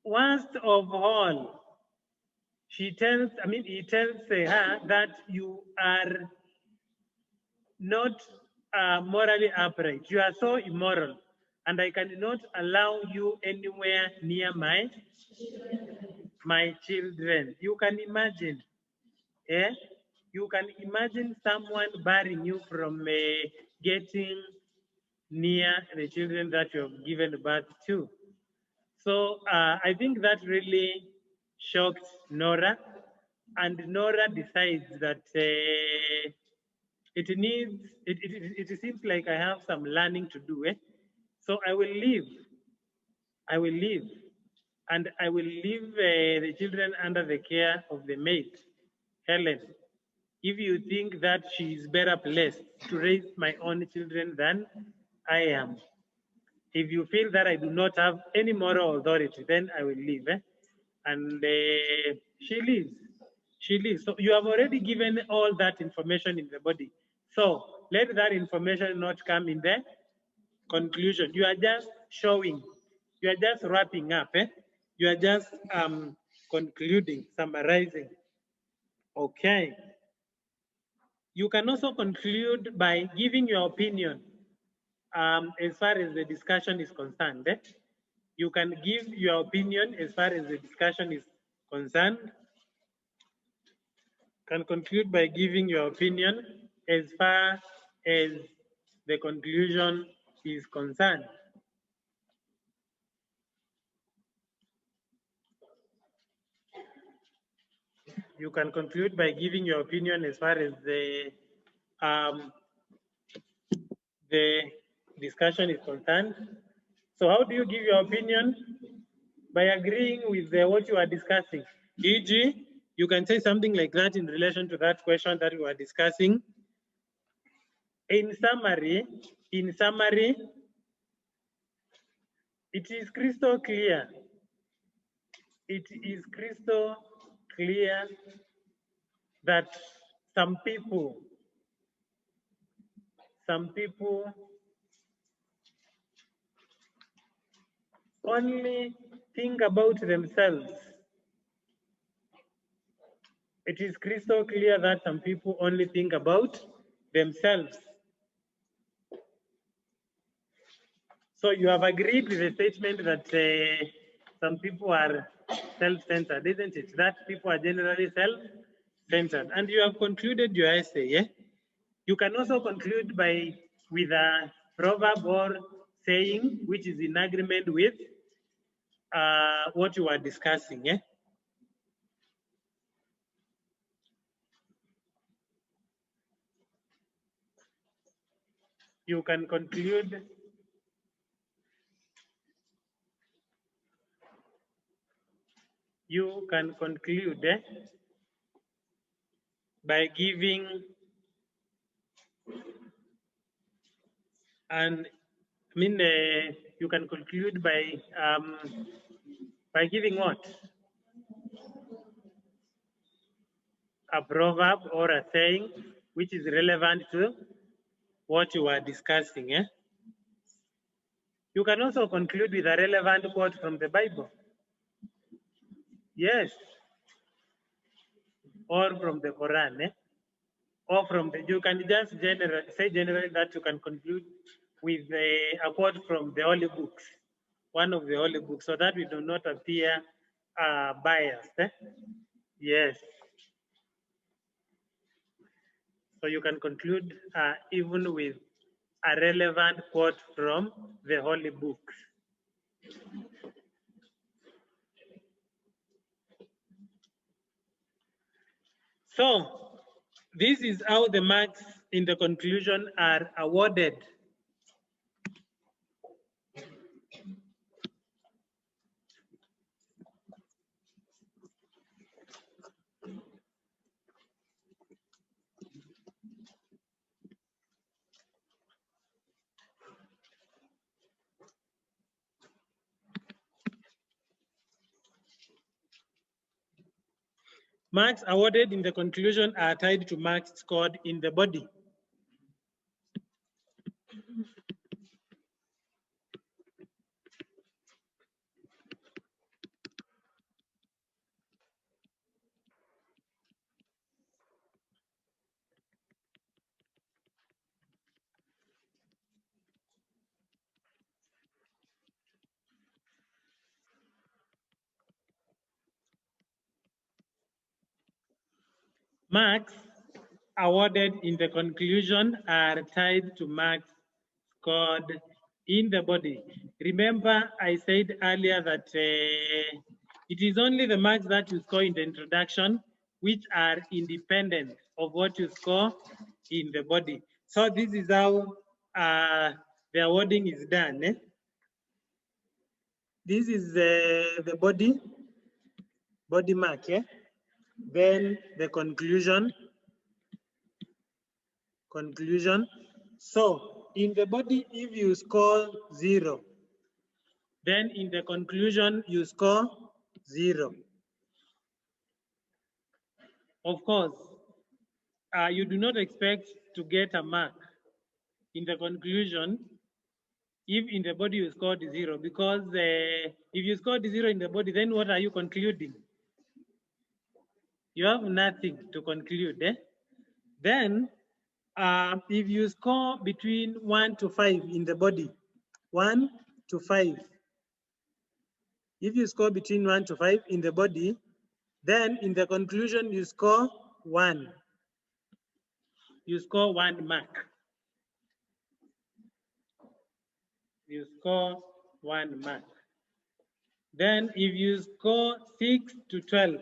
worst of all, he tells her that you are not morally upright. You are so immoral, and I cannot allow you anywhere near my children. You can imagine, You can imagine someone barring you from getting near the children that you have given birth to. So I think that really shocked Nora, and Nora decides that it seems like I have some learning to do. So I will leave. I will leave. And I will leave the children under the care of the maid, Helen. If you think that she is better placed to raise my own children than I am. If you feel that I do not have any moral authority, then I will leave. And she leaves. She leaves. So you have already given all that information in the body. So let that information not come in the conclusion. You are just showing. You are just wrapping up. You are just concluding, summarizing. Okay. You can also conclude by giving your opinion as far as the discussion is concerned. You can give your opinion as far as the discussion is concerned. Can conclude by giving your opinion as far as the conclusion is concerned. You can conclude by giving your opinion as far as the discussion is concerned. So how do you give your opinion? By agreeing with what you are discussing. E.g., you can say something like that in relation to that question that we are discussing. In summary, it is crystal clear. It is crystal clear that some people only think about themselves. It is crystal clear that some people only think about themselves. So you have agreed with the statement that some people are self-centered, isn't it? That people are generally self-centered. And you have concluded your essay, yeah? You can also conclude with a proverb or saying which is in agreement with what you are discussing, yeah? You can conclude by giving you can conclude by giving what? A proverb or a saying which is relevant to what you are discussing. Eh? You can also conclude with a relevant quote from the Bible. Yes. Or from the Quran. Eh? Or from the, you can just say generally that you can conclude with a quote from the Holy Books, one of the Holy Books, so that we do not appear biased. Eh? Yes. So you can conclude even with a relevant quote from the Holy Books. So this is how the marks in the conclusion are awarded. Marks awarded in the conclusion are tied to marks scored in the body. Marks awarded in the conclusion are tied to marks scored in the body. Remember, I said earlier that it is only the marks that you score in the introduction which are independent of what you score in the body. So this is how the awarding is done. Eh? This is the body mark. Eh? Then the conclusion. So in the body, if you score 0, then in the conclusion, you score 0. Of course, you do not expect to get a mark in the conclusion if in the body you scored 0, because if you scored 0 in the body, then what are you concluding? You have nothing to conclude. Eh? Then, if you score between 1 to 5 in the body, 1 to 5, if you score between 1 to 5 in the body, then in the conclusion you score 1. You score 1 mark. You score 1 mark. Then if you score 6 to 12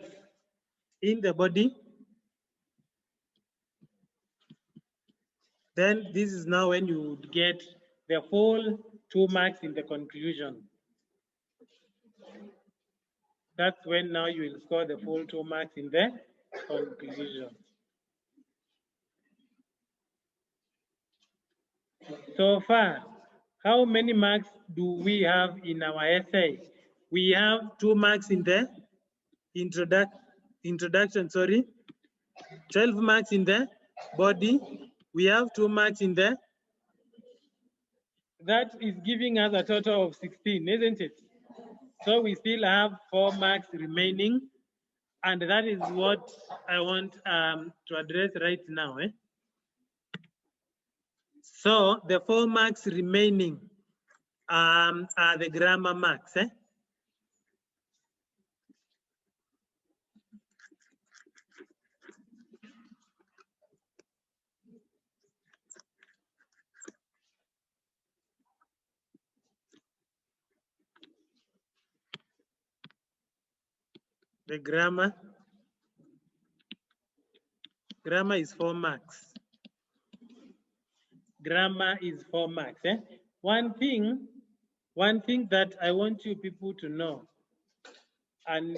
in the body, then this is now when you would get the full 2 marks in the conclusion. That's when now you will score the full 2 marks in the conclusion. So far, how many marks do we have in our essay? We have 2 marks in the introduction, 12 marks in the body. We have 2 marks in the, that is giving us a total of 16, isn't it? So we still have 4 marks remaining, and that is what I want to address right now. Eh? So the 4 marks remaining are the grammar marks. Eh? The grammar is 4 marks. Grammar is 4 marks. Eh? One thing that I want you people to know, and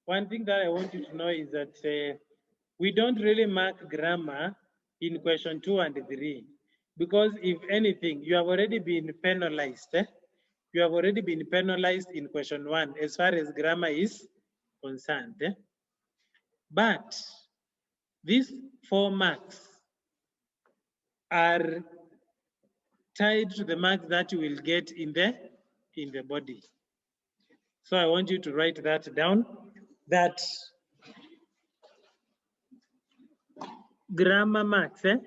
one thing that I want you to know is that we don't really mark grammar in question 2 and 3. Because if anything, you have already been penalized. You have already been penalized in question 1 as far as grammar is concerned. But these 4 marks are tied to the marks that you will get in the body. So I want you to write that down, that grammar marks are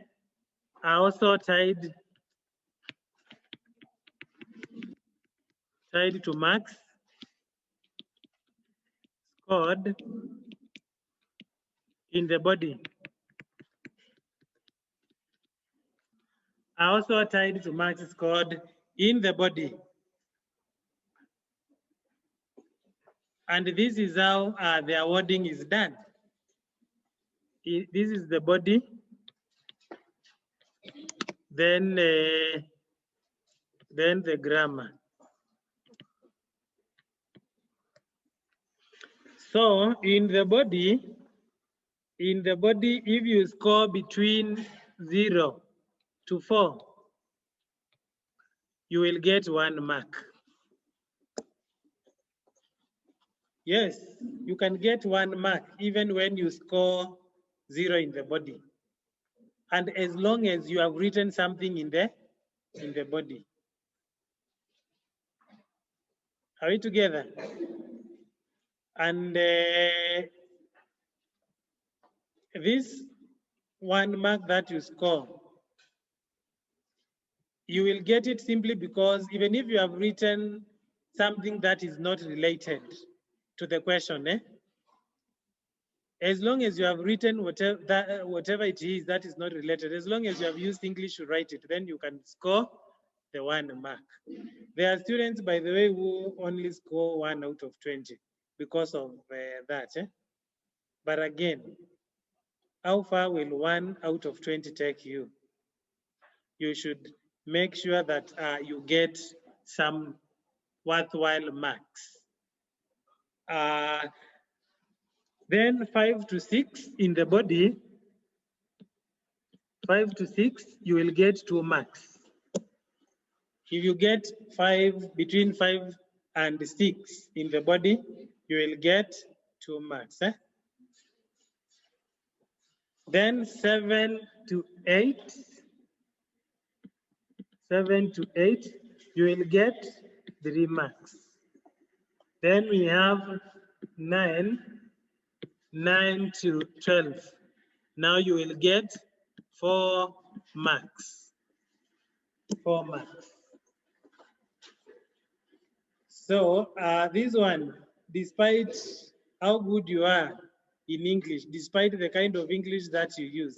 also tied to marks scored in the body. Are also tied to marks scored in the body. And this is how the awarding is done. This is the body, then the grammar. So in the body, if you score between 0 to 4, you will get 1 mark. Yes, you can get 1 mark even when you score 0 in the body. And as long as you have written something in the body. Are we together? And this 1 mark that you score, you will get it simply because even if you have written something that is not related to the question, as long as you have written whatever it is that is not related, as long as you have used English to write it, then you can score the 1 mark. There are students, by the way, who only score 1 out of 20 because of that. But again, how far will 1 out of 20 take you? You should make sure that you get some worthwhile marks. Then 5 to 6 in the body, 5 to 6, you will get 2 marks. If you get between 5 and 6 in the body, you will get 2 marks. Then 7 to 8, you will get 3 marks. Then we have 9 to 12. Now you will get 4 marks. 4 marks. So this one, despite how good you are in English, despite the kind of English that you use,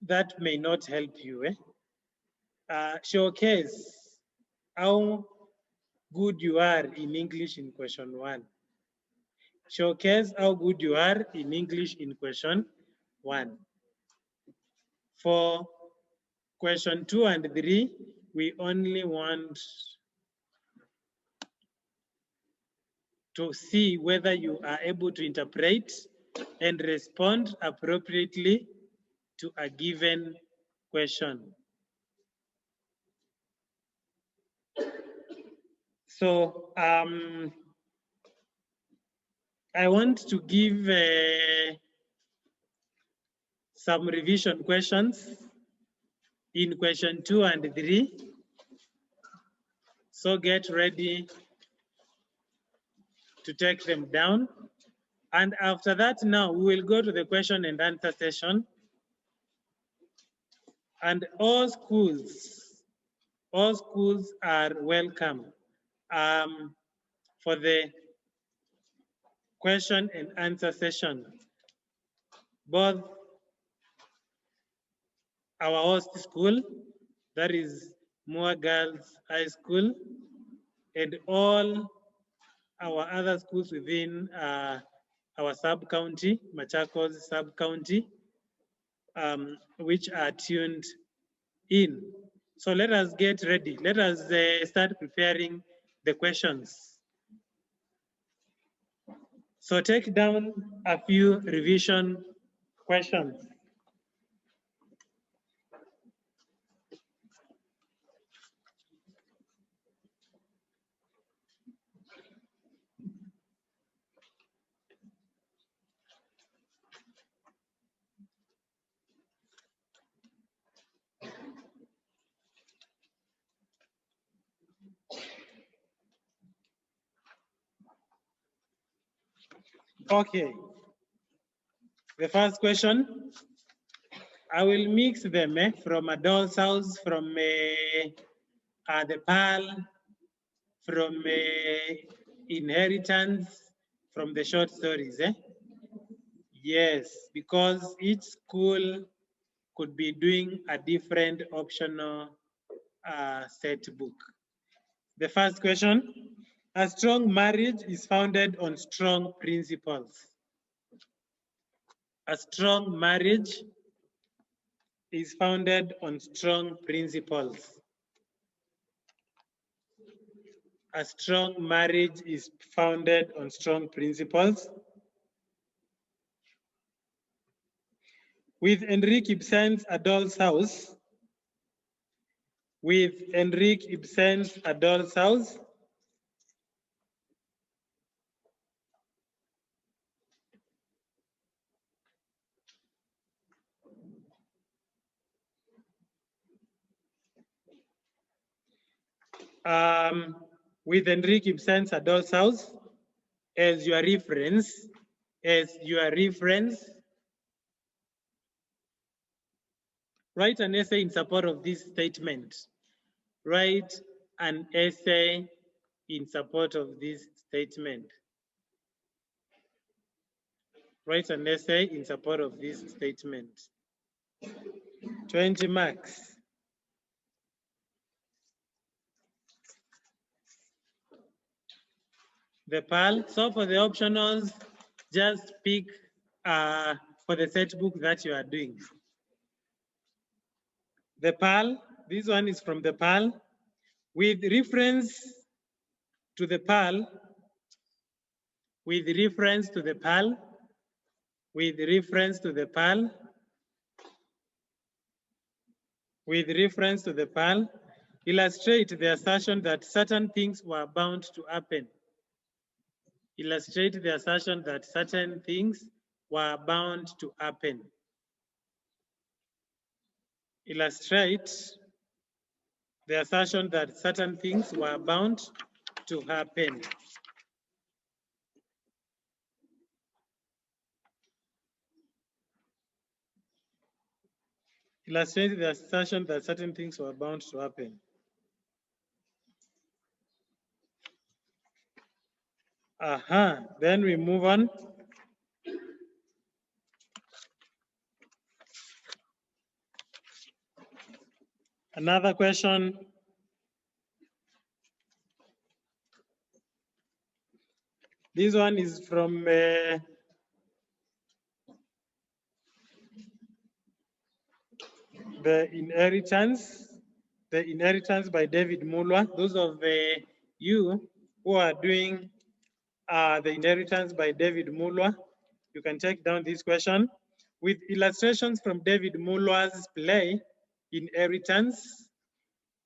that may not help you. Showcase how good you are in English in question 1. Showcase how good you are in English in question 1. For question 2 and 3, we only want to see whether you are able to interpret and respond appropriately to a given question. So I want to give some revision questions in question 2 and 3. So get ready to take them down. And after that, now we will go to the question and answer session. And all schools are welcome for the question and answer session. Both our host school, that is Moore Girls High School, and all our other schools within our sub-county, Machakos sub-county, which are tuned in. So let us get ready. Let us start preparing the questions. So take down a few revision questions. Okay. The first question, I will mix them from a doll's house, from the pearl, from inheritance, from the short stories. Yes, because each school could be doing a different optional set book. The first question, a strong marriage is founded on strong principles. A strong marriage is founded on strong principles. A strong marriage is founded on strong principles. With Henrik Ibsen's A Doll's House, with Henrik Ibsen's A Doll's House, with Henrik Ibsen's A Doll's House as your reference, write an essay in support of this statement. Write an essay in support of this statement. Write an essay in support of this statement. 20 marks. The PAL. So for the optionals, just pick for the set book that you are doing. The PAL, this one is from the PAL. With reference to the PAL, with reference to the PAL, with reference to the PAL, with reference to the PAL, illustrate the assertion that certain things were bound to happen. Illustrate the assertion that certain things were bound to happen. Illustrate the assertion that certain things were bound to happen. Illustrate the assertion that certain things were bound to happen. Then we move on. Another question. This one is from The Inheritance by David Mulwa. Those of you who are doing The Inheritance by David Mulwa, you can take down this question. With illustrations from David Mulwa's play, Inheritance,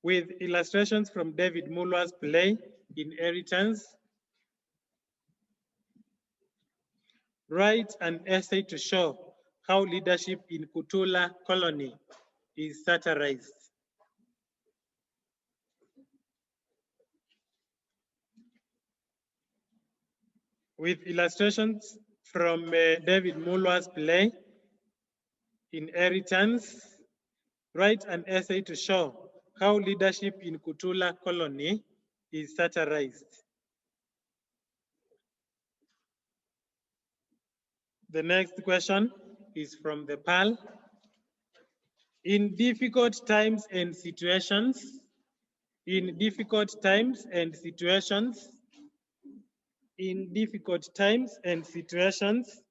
with illustrations from David Mulwa's play, Inheritance, write an essay to show how leadership in Kutula colony is satirized. With illustrations from David Mulwa's play, Inheritance, write an essay to show how leadership in Kutula colony is satirized. The next question is from the PAL. In difficult times and situations, in difficult times and situations, in difficult times and situations,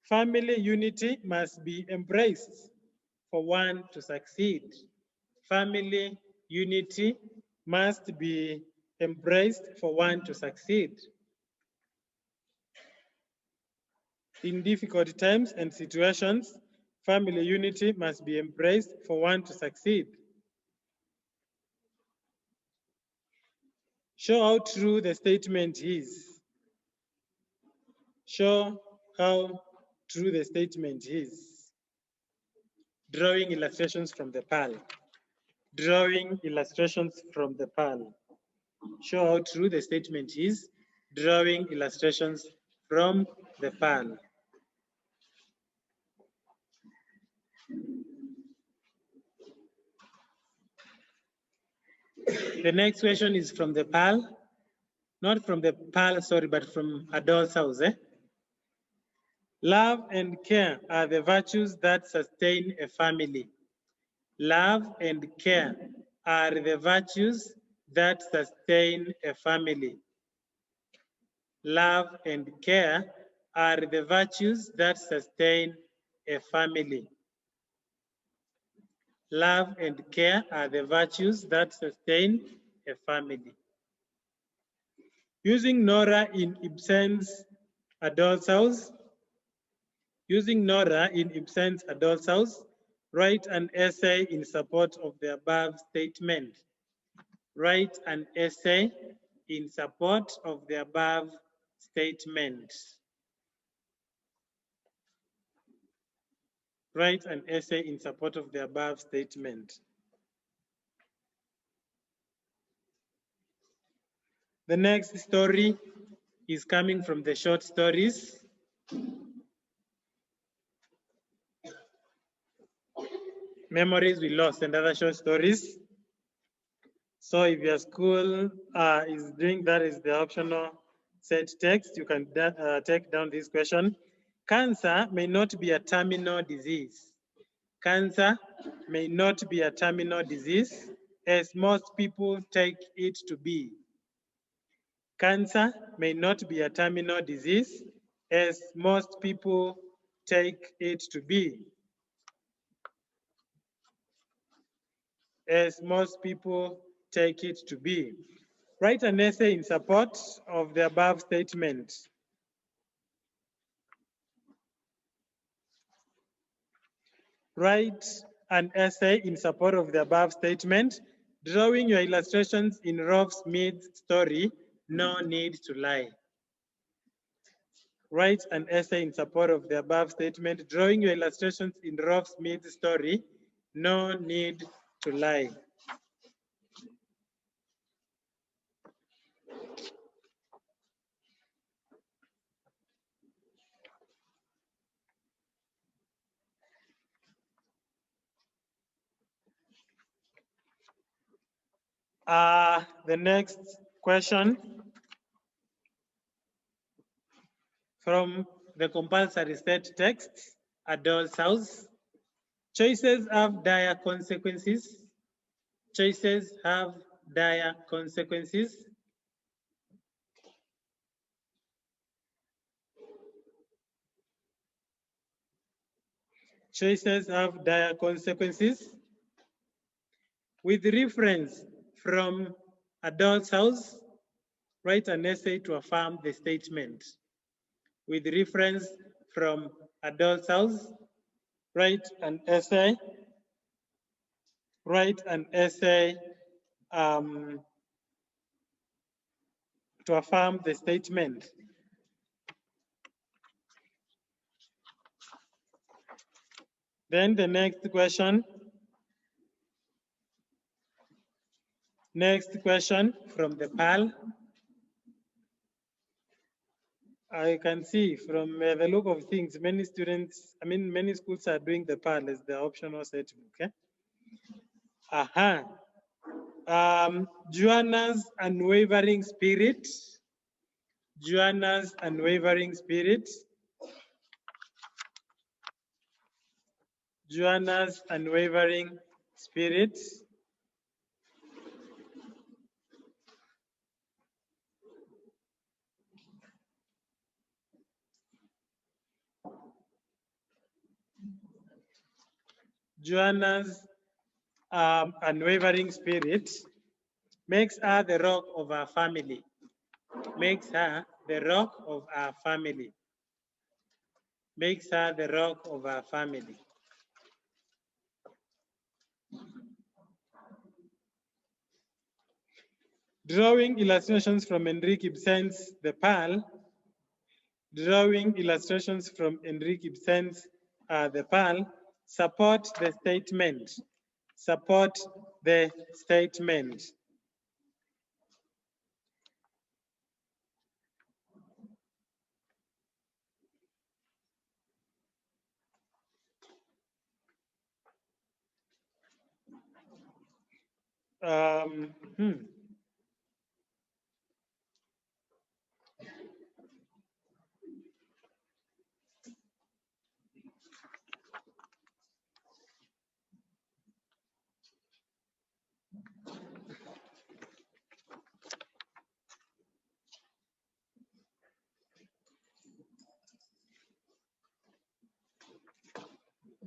family unity must be embraced for one to succeed. Family unity must be embraced for one to succeed. In difficult times and situations, family unity must be embraced for one to succeed. Show how true the statement is. Show how true the statement is. Drawing illustrations from the PAL. Drawing illustrations from the PAL. Show how true the statement is. drawing illustrations from the PAL. The next question is from the PAL, not from the PAL, sorry, but from Adult's House. Love and care are the virtues that sustain a family. Love and care are the virtues that sustain a family. Love and care are the virtues that sustain a family. Love and care are the virtues that sustain a family. Using Nora in Ibsen's Adult's House. Using Nora in Ibsen's Adult's House, write an essay in support of the above statement. Write an essay in support of the above statement. Write an essay in support of the above statement. The next story is coming from the short stories. Memories We Lost and Other Short Stories. So if your school is doing that is the optional set text, you can take down this question. Cancer may not be a terminal disease. Cancer may not be a terminal disease, as most people take it to be. Cancer may not be a terminal disease, as most people take it to be. As most people take it to be. Write an essay in support of the above statement. Write an essay in support of the above statement, drawing your illustrations in Rolf Smith's story, No Need to Lie. Write an essay in support of the above statement, drawing your illustrations in Rolf Smith's story, No Need to Lie. The next question from the compulsory set text, Adult's House. Choices have dire consequences. Choices have dire consequences. Choices have dire consequences. With reference from Adult's House, write an essay to affirm the statement. With reference from Adult's House, write an essay. Write an essay to affirm the statement. Then the next question. Next question from the PAL. I can see from the look of things, many students, many schools are doing the PAL as the optional set book. Joanna's unwavering spirit. Joanna's unwavering spirit. Joanna's unwavering spirit. Joanna's unwavering spirit makes her the rock of our family. Makes her the rock of our family. Makes her the rock of our family. Drawing illustrations from Henrik Ibsen's The Pearl. Drawing illustrations from Henrik Ibsen's The Pearl. Support the statement. Support the statement. Um, hmm.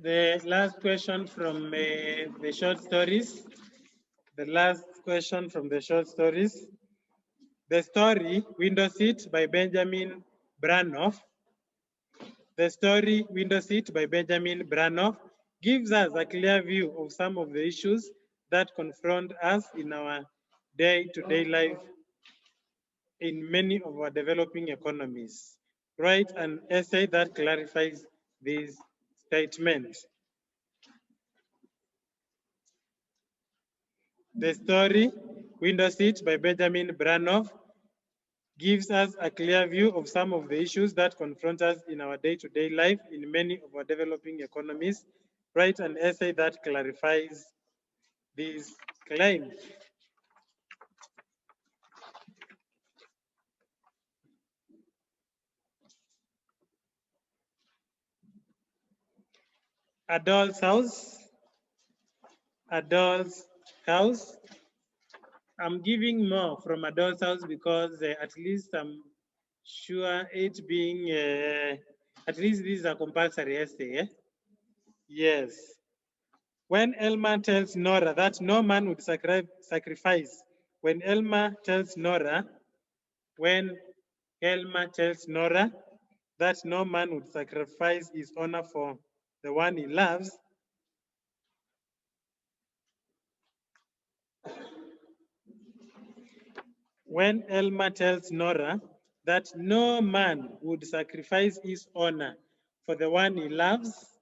The last question from the short stories. The last question from the short stories. The story Window Seat by Benjamin Branoff. The story Window Seat by Benjamin Branoff gives us a clear view of some of the issues that confront us in our day-to-day life in many of our developing economies. Write an essay that clarifies these statements. The story Window Seat by Benjamin Branoff gives us a clear view of some of the issues that confront us in our day-to-day life in many of our developing economies. Write an essay that clarifies these claims. Adult's house. Adult's house. I'm giving more from adult's house because at least I'm sure it being, at least this is a compulsory essay. Eh? Yes. When Elma tells Nora that no man would sacrifice, when Elma tells Nora, when Elma tells Nora that no man would sacrifice his honor for the one he loves, when Elma tells Nora that no man would sacrifice his honor for the one he loves,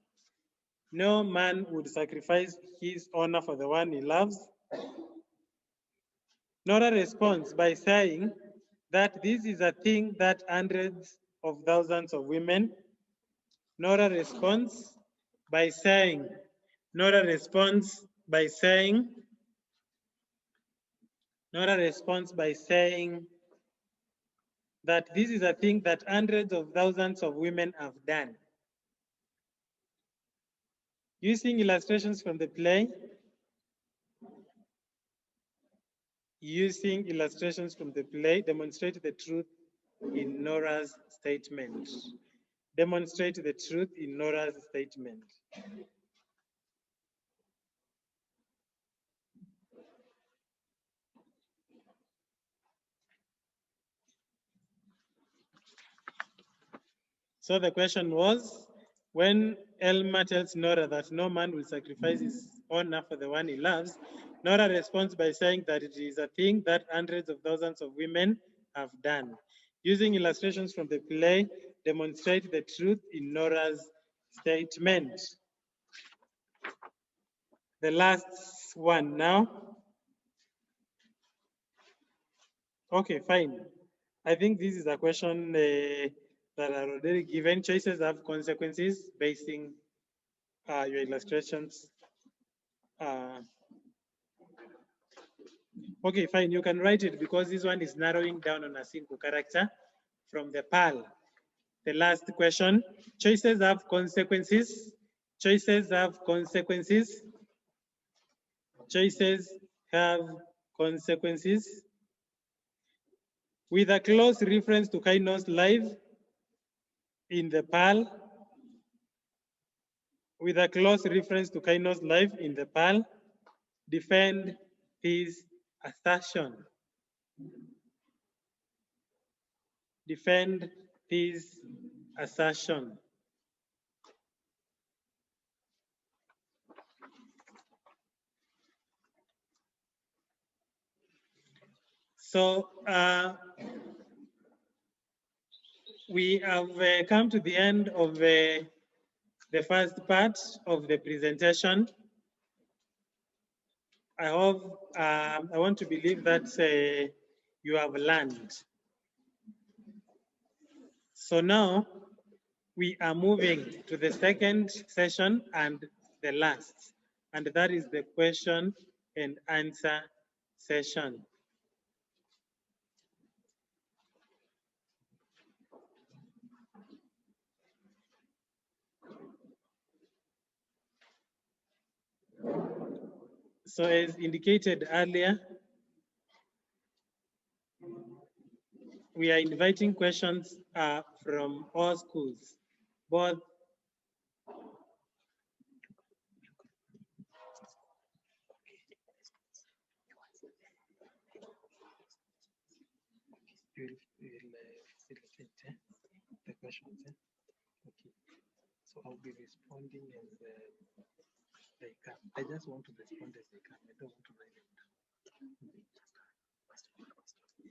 no man would sacrifice his honor for the one he loves, Nora responds by saying that this is a thing that hundreds of thousands of women. Nora responds by saying, Nora responds by saying, Nora responds by saying that this is a thing that hundreds of thousands of women have done. Using illustrations from the play, demonstrate the truth in Nora's statement. Demonstrate the truth in Nora's statement. So the question was, when Elma tells Nora that no man will sacrifice his honor for the one he loves, Nora responds by saying that it is a thing that hundreds of thousands of women have done. Using illustrations from the play, demonstrate the truth in Nora's statement. The last one now. Okay, fine. I think this is a question that are already given. Choices have consequences basing your illustrations. Okay, fine. You can write it because this one is narrowing down on a single character from the PAL. The last question. Choices have consequences. Choices have consequences. Choices have consequences. With a close reference to Kainos life in the PAL, with a close reference to Kainos life in the PAL, defend his assertion. Defend his assertion. So we have come to the end of the first part of the presentation. I hope, I want to believe that you have learned. So now we are moving to the second session and the last, and that is the question and answer session. So as indicated earlier, we are inviting questions from all schools, both facilitate the questions. Okay, so I'll be responding as they come. I just want to respond as they come. I don't want to write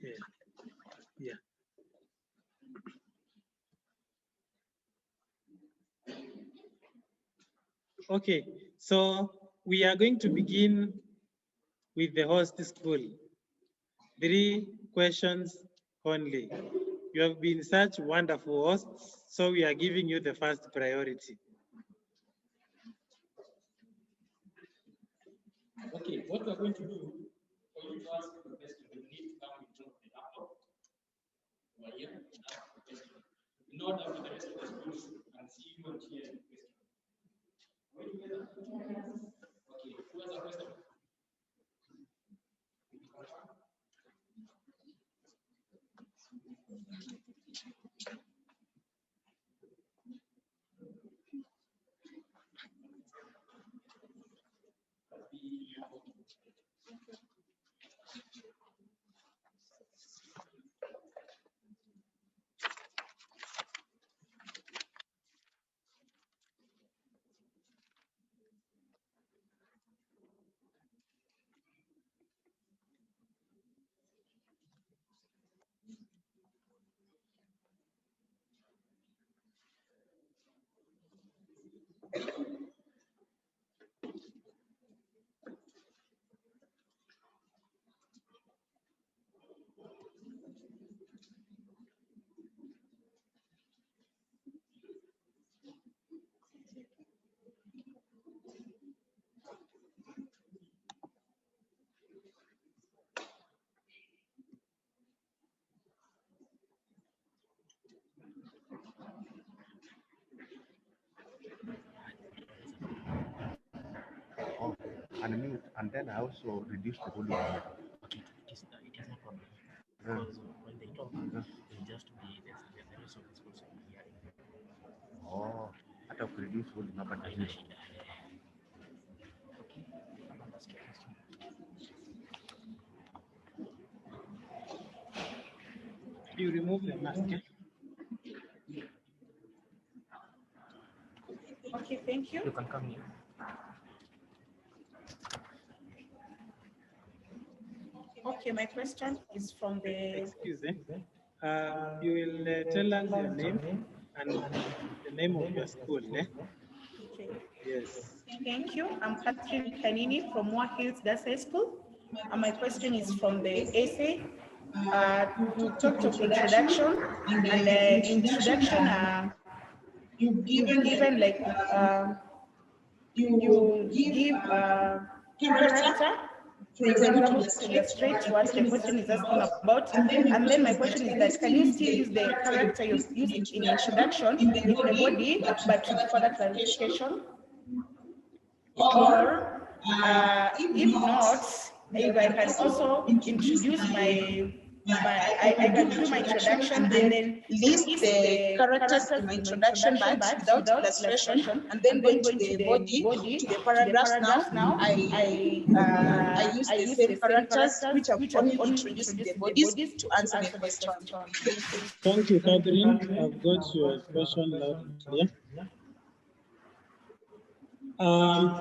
it. Yeah. Okay, so we are going to begin with the host school. 3 questions only. You have been such wonderful hosts, so we are giving you the first priority. Okay, what we're going to do for you to ask the question, you need to come in front of the laptop over here and ask the question. In order for the rest of the students can see you and hear the question. Are we together? Okay, who has a question? Oh, unmute, and then I also reduce the volume. Okay, it is no problem. Because when they talk, they'll just be the rest of the schools will be hearing. Oh, hata reduce volume hapa ni Haina zero. shida. Okay, that's the question. You remove the mask. Okay, thank you. You can come here. Okay, my question is from the... Excuse me. You will tell us your name and the name of your school. Okay. Yes. Thank you. I'm Catherine Kanini from Moore Hills Girls High School. And my question is from the essay. You talked of introduction, and the introduction, you've given like, you give character, for example, to illustrate what the question is asking about. And then my question is that, can you still use the character you used in introduction in the body, but with further clarification? Or if not, if I can also introduce I can do my introduction and then list the characters in my introduction, but without illustration, and then going to the body, to the paragraphs now, I use the same characters which have only introduced the bodies to answer the question. Thank you, Catherine. I've got your question loud and clear.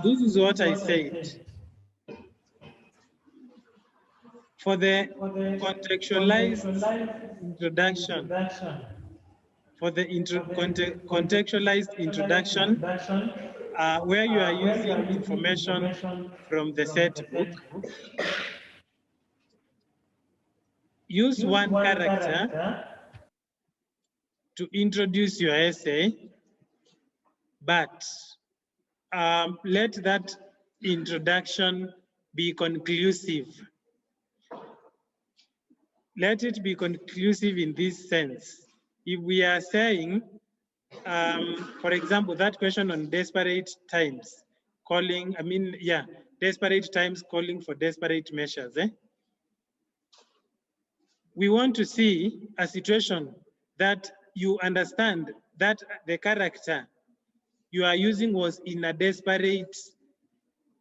This is what I said. For the contextualized introduction, contextualized introduction, where you are using information from the set book, use one character to introduce your essay, but let that introduction be conclusive. let it be conclusive in this sense. If we are saying, for example, that question on desperate times, desperate times calling for desperate measures. We want to see a situation that you understand that the character you are using was in a desperate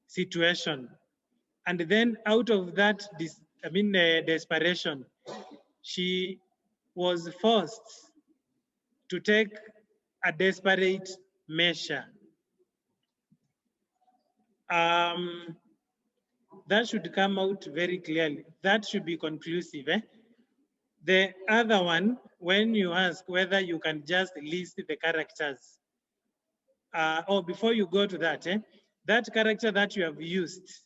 situation. And then out of that, desperation, she was forced to take a desperate measure. That should come out very clearly. That should be conclusive. The other one, when you ask whether you can just list the characters, before you go to that, that character that you have used,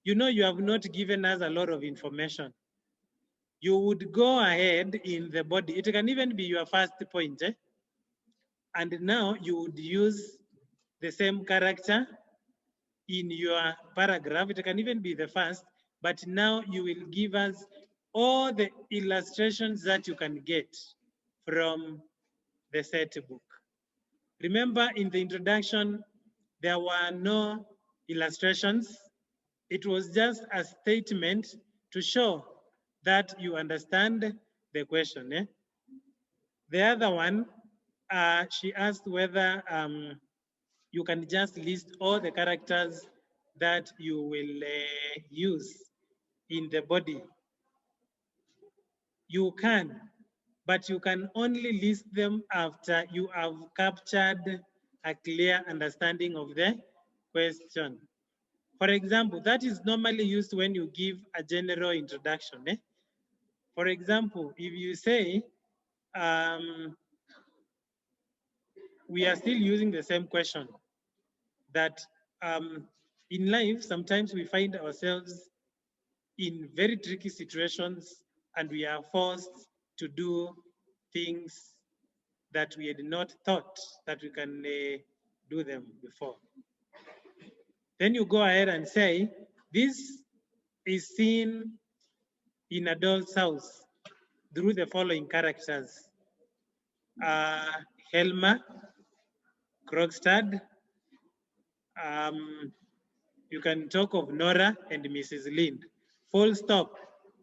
you know you have not given us a lot of information. You would go ahead in the body. It can even be your first point. And now you would use the same character in your paragraph. It can even be the first, but now you will give us all the illustrations that you can get from the set book. Remember, in the introduction, there were no illustrations. It was just a statement to show that you understand the question. The other one, she asked whether you can just list all the characters that you will use in the body. You can, but you can only list them after you have captured a clear understanding of the question. For example, that is normally used when you give a general introduction. For example, if you say, we are still using the same question, that in life, sometimes we find ourselves in very tricky situations and we are forced to do things that we had not thought that we can do them before. Then you go ahead and say, this is seen in a doll's house through the following characters. Helma, Krogstad, you can talk of Nora and Mrs. Lind, full stop.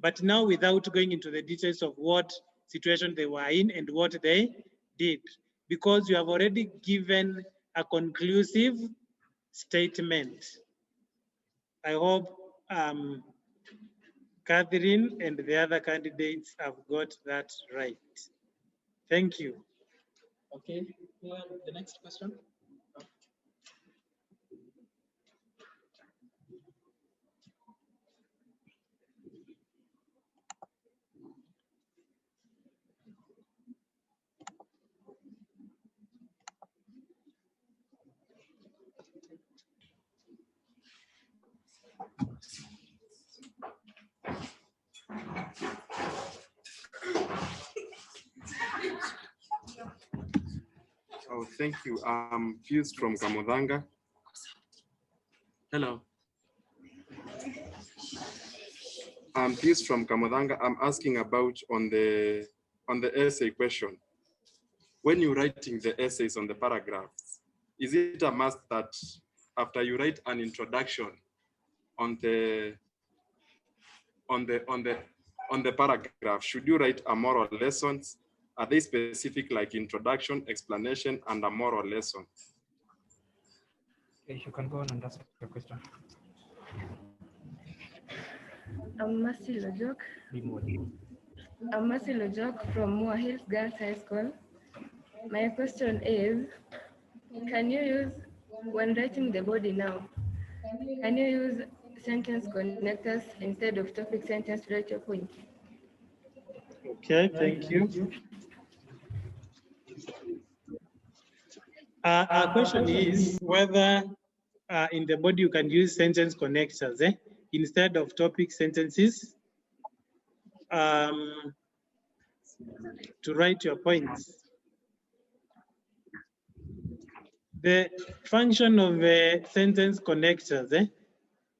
But now without going into the details of what situation they were in and what they did, because you have already given a conclusive statement. I hope Catherine and the other candidates have got that right. Thank you. Okay, the next question. Oh, thank you. Pius from Kamodanga. Hello. I'm Pius from Kamodanga. I'm asking about on the essay question. When you're writing the essays on the paragraphs, is it a must that after you write an introduction on the paragraph, should you write a moral lessons? Are they specific like introduction, explanation, and a moral lesson? Okay, you can go on and ask your question. I'm Mercy Lojok. I'm Mercy Lojok from Moore Hills Girls High School. My question is, can you use, when writing the body now, can you use sentence connectors instead of topic sentence to write your point? Okay, thank you. Our question is whether in the body you can use sentence connectors instead of topic sentences to write your points. The function of sentence connectors,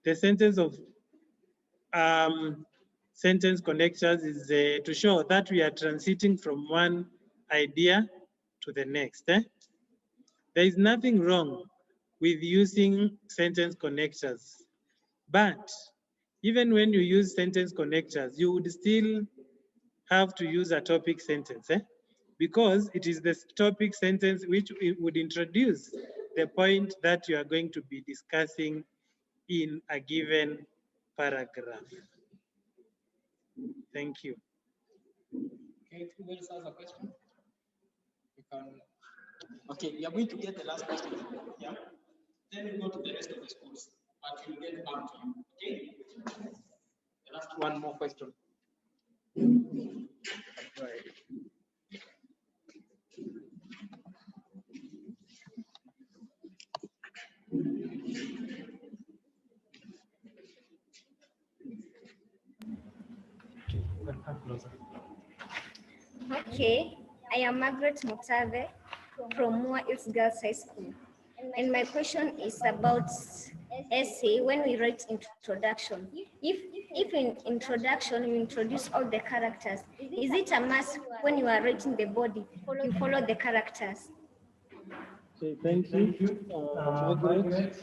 the sentence of sentence connectors is to show that we are transiting from one idea to the next. There is nothing wrong with using sentence connectors, but even when you use sentence connectors, you would still have to use a topic sentence, because it is the topic sentence which would introduce the point that you are going to be discussing in a given paragraph. Thank you. Okay, who else has a question? You can. Okay, we are going to get the last question. Yeah. Then we go to the rest of the schools, but we'll get back to you. Okay. The last one more question. Right. Okay, I am Margaret Mutave from Moa Hills Girls High School. And my question is about essay when we write introduction. If in introduction you introduce all the characters, is it a must when you are writing the body, you follow the characters? Okay, thank you, Margaret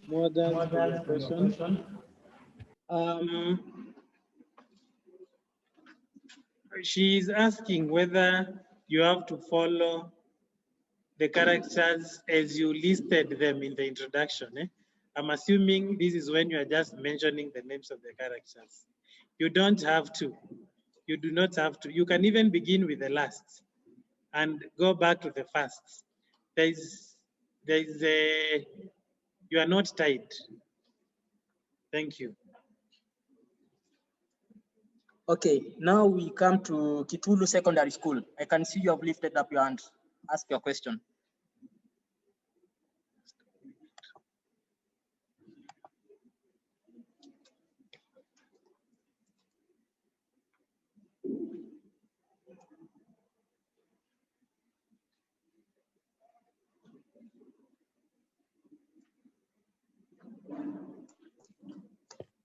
Morgan, for your question. She is asking whether you have to follow the characters as you listed them in the introduction. I'm assuming this is when you are just mentioning the names of the characters. You don't have to. You do not have to. You can even begin with the last and go back to the first. You are not tied. Thank you. Okay, now we come to Kitulu Secondary School. I can see you have lifted up your hand. Ask your question.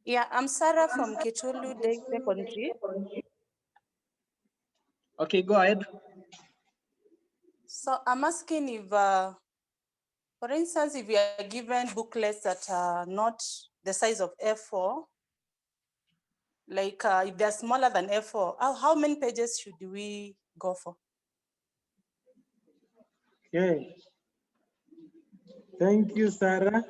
Yeah, I'm Sarah from Kitulu Day Secondary. Okay, go ahead. So I'm asking if, for instance, if you are given booklets that are not the size of A4, like if they're smaller than A4, how many pages should we go for? Okay. Thank you, Sarah.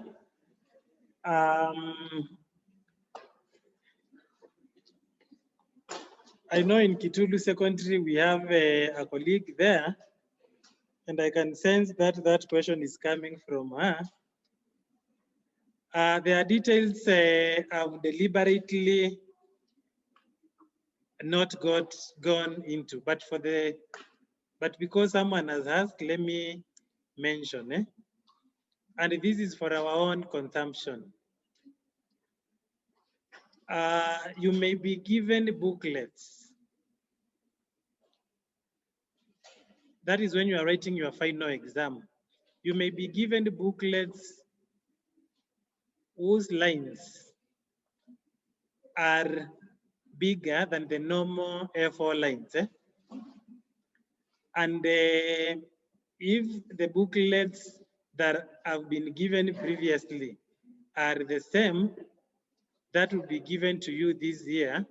I know in Kitulu Secondary we have a colleague there, and I can sense that that question is coming from her. There are details I've deliberately not gone into, but because someone has asked, let me mention. And this is for our own consumption. You may be given booklets. That is when you are writing your final exam. You may be given booklets whose lines are bigger than the normal A4 lines. And if the booklets that have been given previously are the same that will be given to you this year,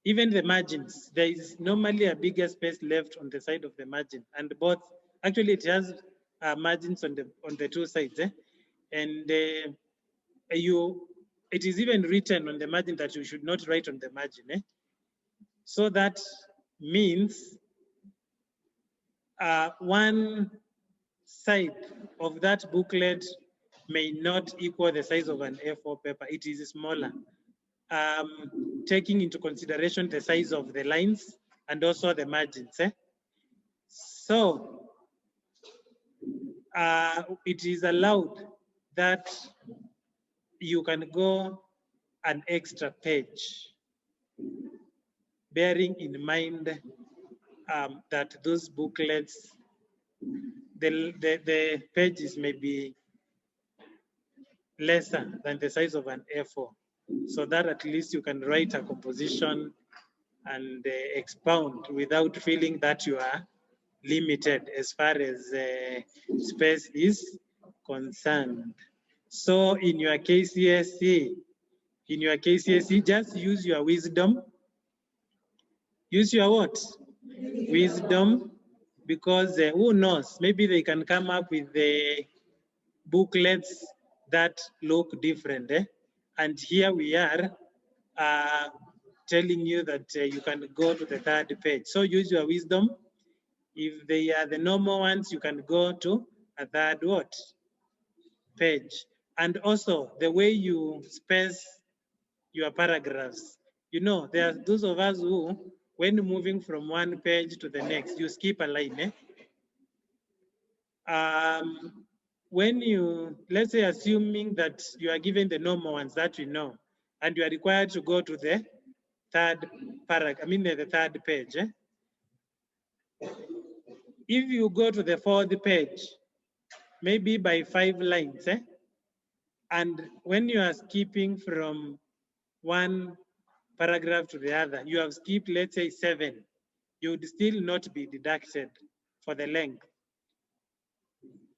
even the margins, there is normally a bigger space left on the side of the margin, and both, actually it has margins on the two sides, and it is even written on the margin that you should not write on the margin. So that means one side of that booklet may not equal the size of an A4 paper. It is smaller, taking into consideration the size of the lines and also the margins. So it is allowed that you can go an extra page, bearing in mind that those booklets, the pages may be lesser than the size of an A4. so that at least you can write a composition and expound without feeling that you are limited as far as space is concerned. So in your KCSE, just use your wisdom. Use your what? Wisdom, because who knows, maybe they can come up with the booklets that look different. And here we are telling you that you can go to the 3rd page. So use your wisdom. If they are the normal ones, you can go to a 3rd what? Page. And also the way you space your paragraphs. You know, there are those of us who, when moving from one page to the next, you skip a line. When you, let's say, assuming that you are given the normal ones that we know, and you are required to go to the 3rd paragraph, the 3rd page. If you go to the 4th page, maybe by 5 lines, and when you are skipping from one paragraph to the other, you have skipped, let's say 7, you would still not be deducted for the length.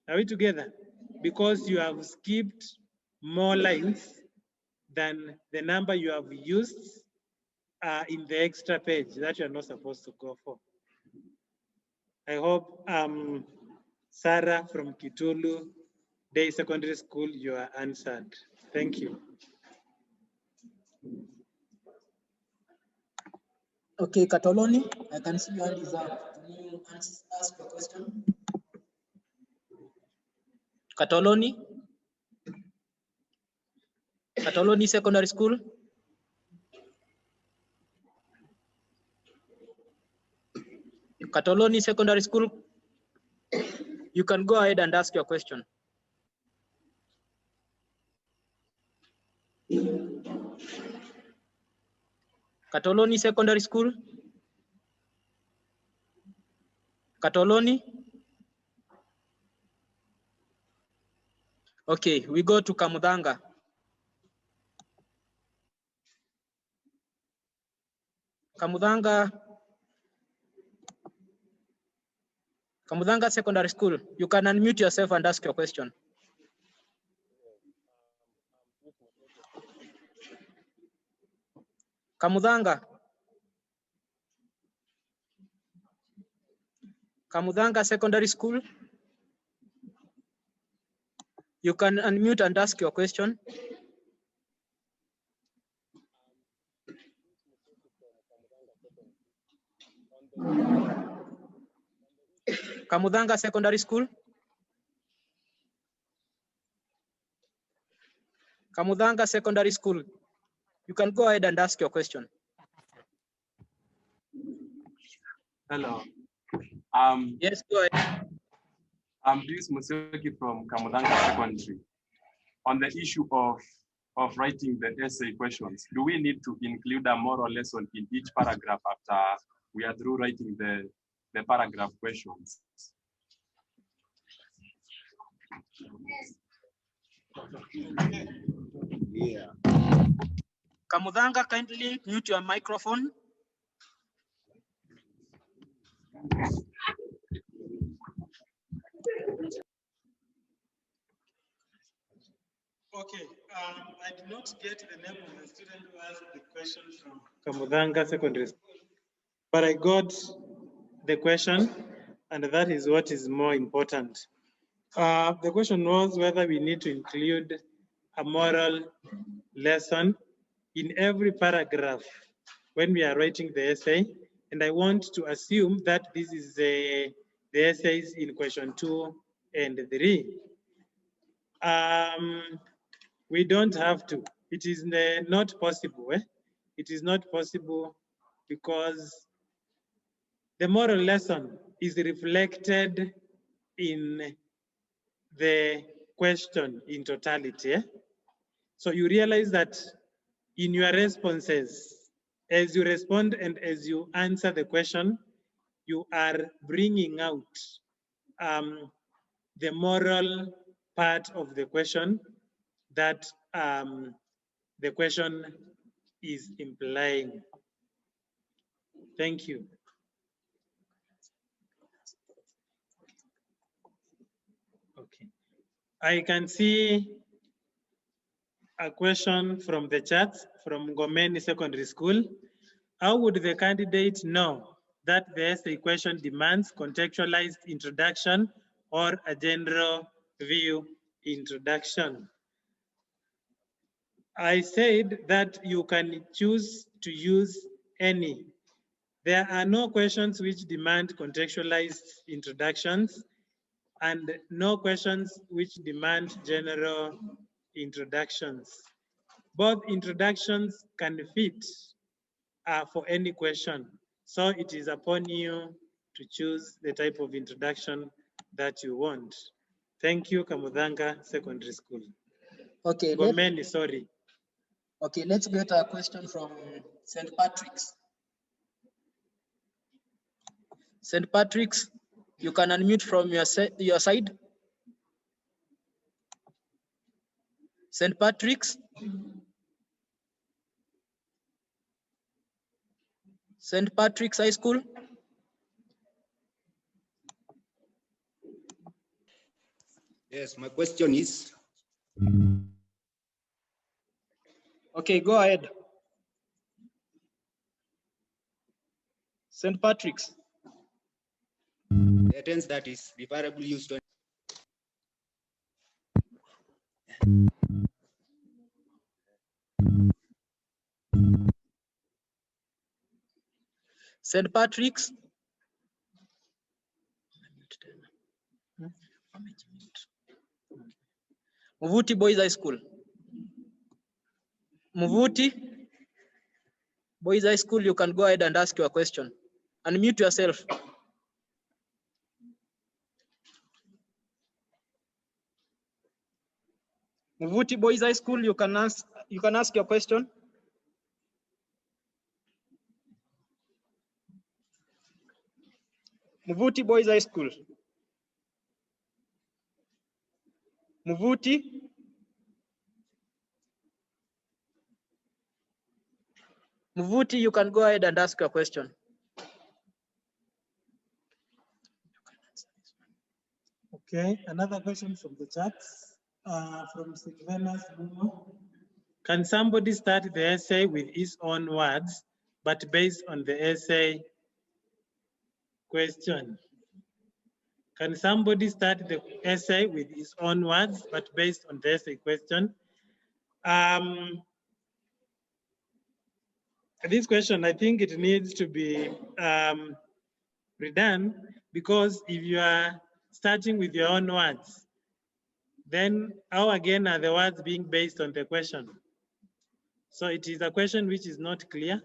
Are we together? Because you have skipped more lines than the number you have used in the extra page that you are not supposed to go for. I hope Sarah from Kitulu Day Secondary School, you are answered. Thank you. Okay, Katoloni, I can see your hand is up. Can you ask your question? Katoloni? Katoloni Secondary School? Katoloni Secondary School? You can go ahead and ask your question. Katoloni Secondary School? Katoloni? Okay, we go to Kamudanga. Kamudanga Secondary School. You can unmute yourself and ask your question. Kamudanga. Kamudanga Secondary School. You can unmute and ask your question. Kamudanga Secondary School. Kamudanga Secondary School. You can go ahead and ask your question. Hello. Yes, go ahead. I'm Luis Musioki from Kamudanga Secondary. On the issue of writing the essay questions, do we need to include a moral lesson in each paragraph after we are through writing the paragraph questions? Yeah. Kamudanga, kindly mute your microphone. Okay, I did not get the name of the student who asked the question from Kamudanga Secondary School, but I got the question, and that is what is more important. The question was whether we need to include a moral lesson in every paragraph when we are writing the essay, and I want to assume that this is the essays in question 2 and 3. We don't have to. It is not possible. It is not possible because the moral lesson is reflected in the question in totality. So you realize that in your responses, as you respond and as you answer the question, you are bringing out the moral part of the question that the question is implying. Thank you. Okay. I can see a question from the chat from Gomeni Secondary School. How would the candidate know that the essay question demands contextualized introduction or a general view introduction? I said that you can choose to use any. There are no questions which demand contextualized introductions and no questions which demand general introductions. Both introductions can fit for any question. So it is upon you to choose the type of introduction that you want. Thank you, Kamudanga Secondary School. Okay, Gomeni, sorry. Okay, let's get a question from St. Patrick's. St. Patrick's, you can unmute from your side. St. Patrick's. St. Patrick's High School. Yes, my question is. Okay, go ahead. St. Patrick's. The tense that is preferably used to. St. Patrick's. Muvuti Boys High School. Muvuti Boys High School, you can go ahead and ask your question. Unmute yourself. Muvuti Boys High School, you can ask your question. Muvuti Boys High School. Muvuti. Muvuti, you can go ahead and ask your question. Okay, another question from the chat, from Sylvanus Mumo. Can somebody start the essay with his own words, but based on the essay question? Can somebody start the essay with his own words, but based on the essay question? This question, I think it needs to be redone, because if you are starting with your own words, then how again are the words being based on the question? So it is a question which is not clear.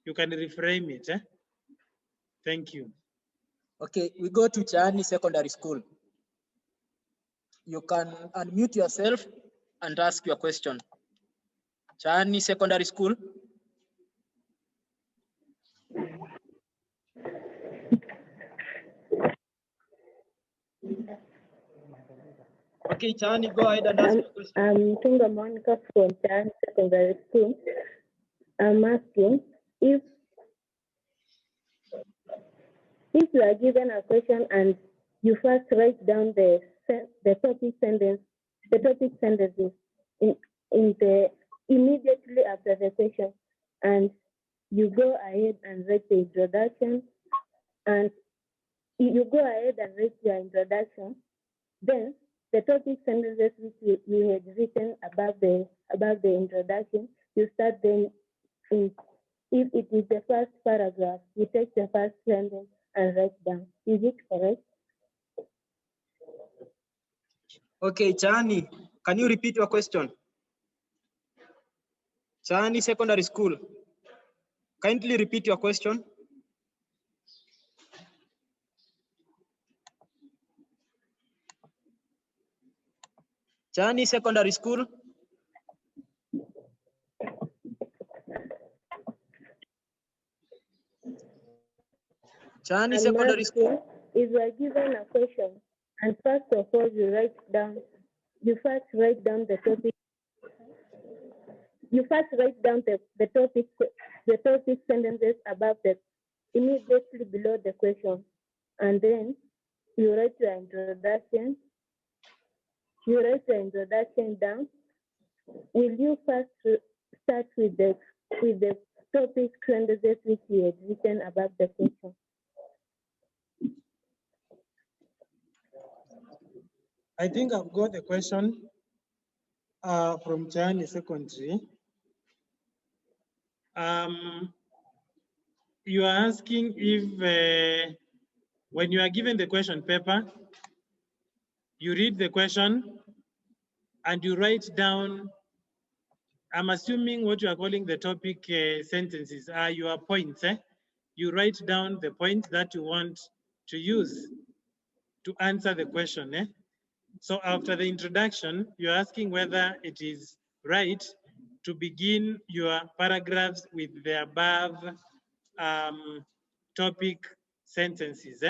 You can reframe it. Thank you. Okay, we go to Chani Secondary School. You can unmute yourself and ask your question. Chani Secondary School. Okay, Chani, go ahead and ask your question. I'm Tunga Monica from Chan Secondary School. I'm asking if you are given a question and you first write down the topic sentences in the immediately after the question, and you go ahead and write the introduction, and you go ahead and write your introduction, then the topic sentences which you had written above the introduction, you start then if it is the first paragraph, you take the first sentence and write down. Is it correct? Okay, Chani, can you repeat your question? Chani Secondary School, kindly repeat your question. Chani Secondary School. Chani Secondary School. If you are given a question, and first of all you first write down the topic. you first write down the topic sentences above the immediately below the question, and then you write your introduction. You write your introduction down. Will you first start with the topic sentences which you had written above the question? I think I've got the question from Chani Secondary. You are asking if when you are given the question paper, you read the question and you write down, I'm assuming what you are calling the topic sentences are your points. You write down the points that you want to use to answer the question. So after the introduction, you're asking whether it is right to begin your paragraphs with the above topic sentences.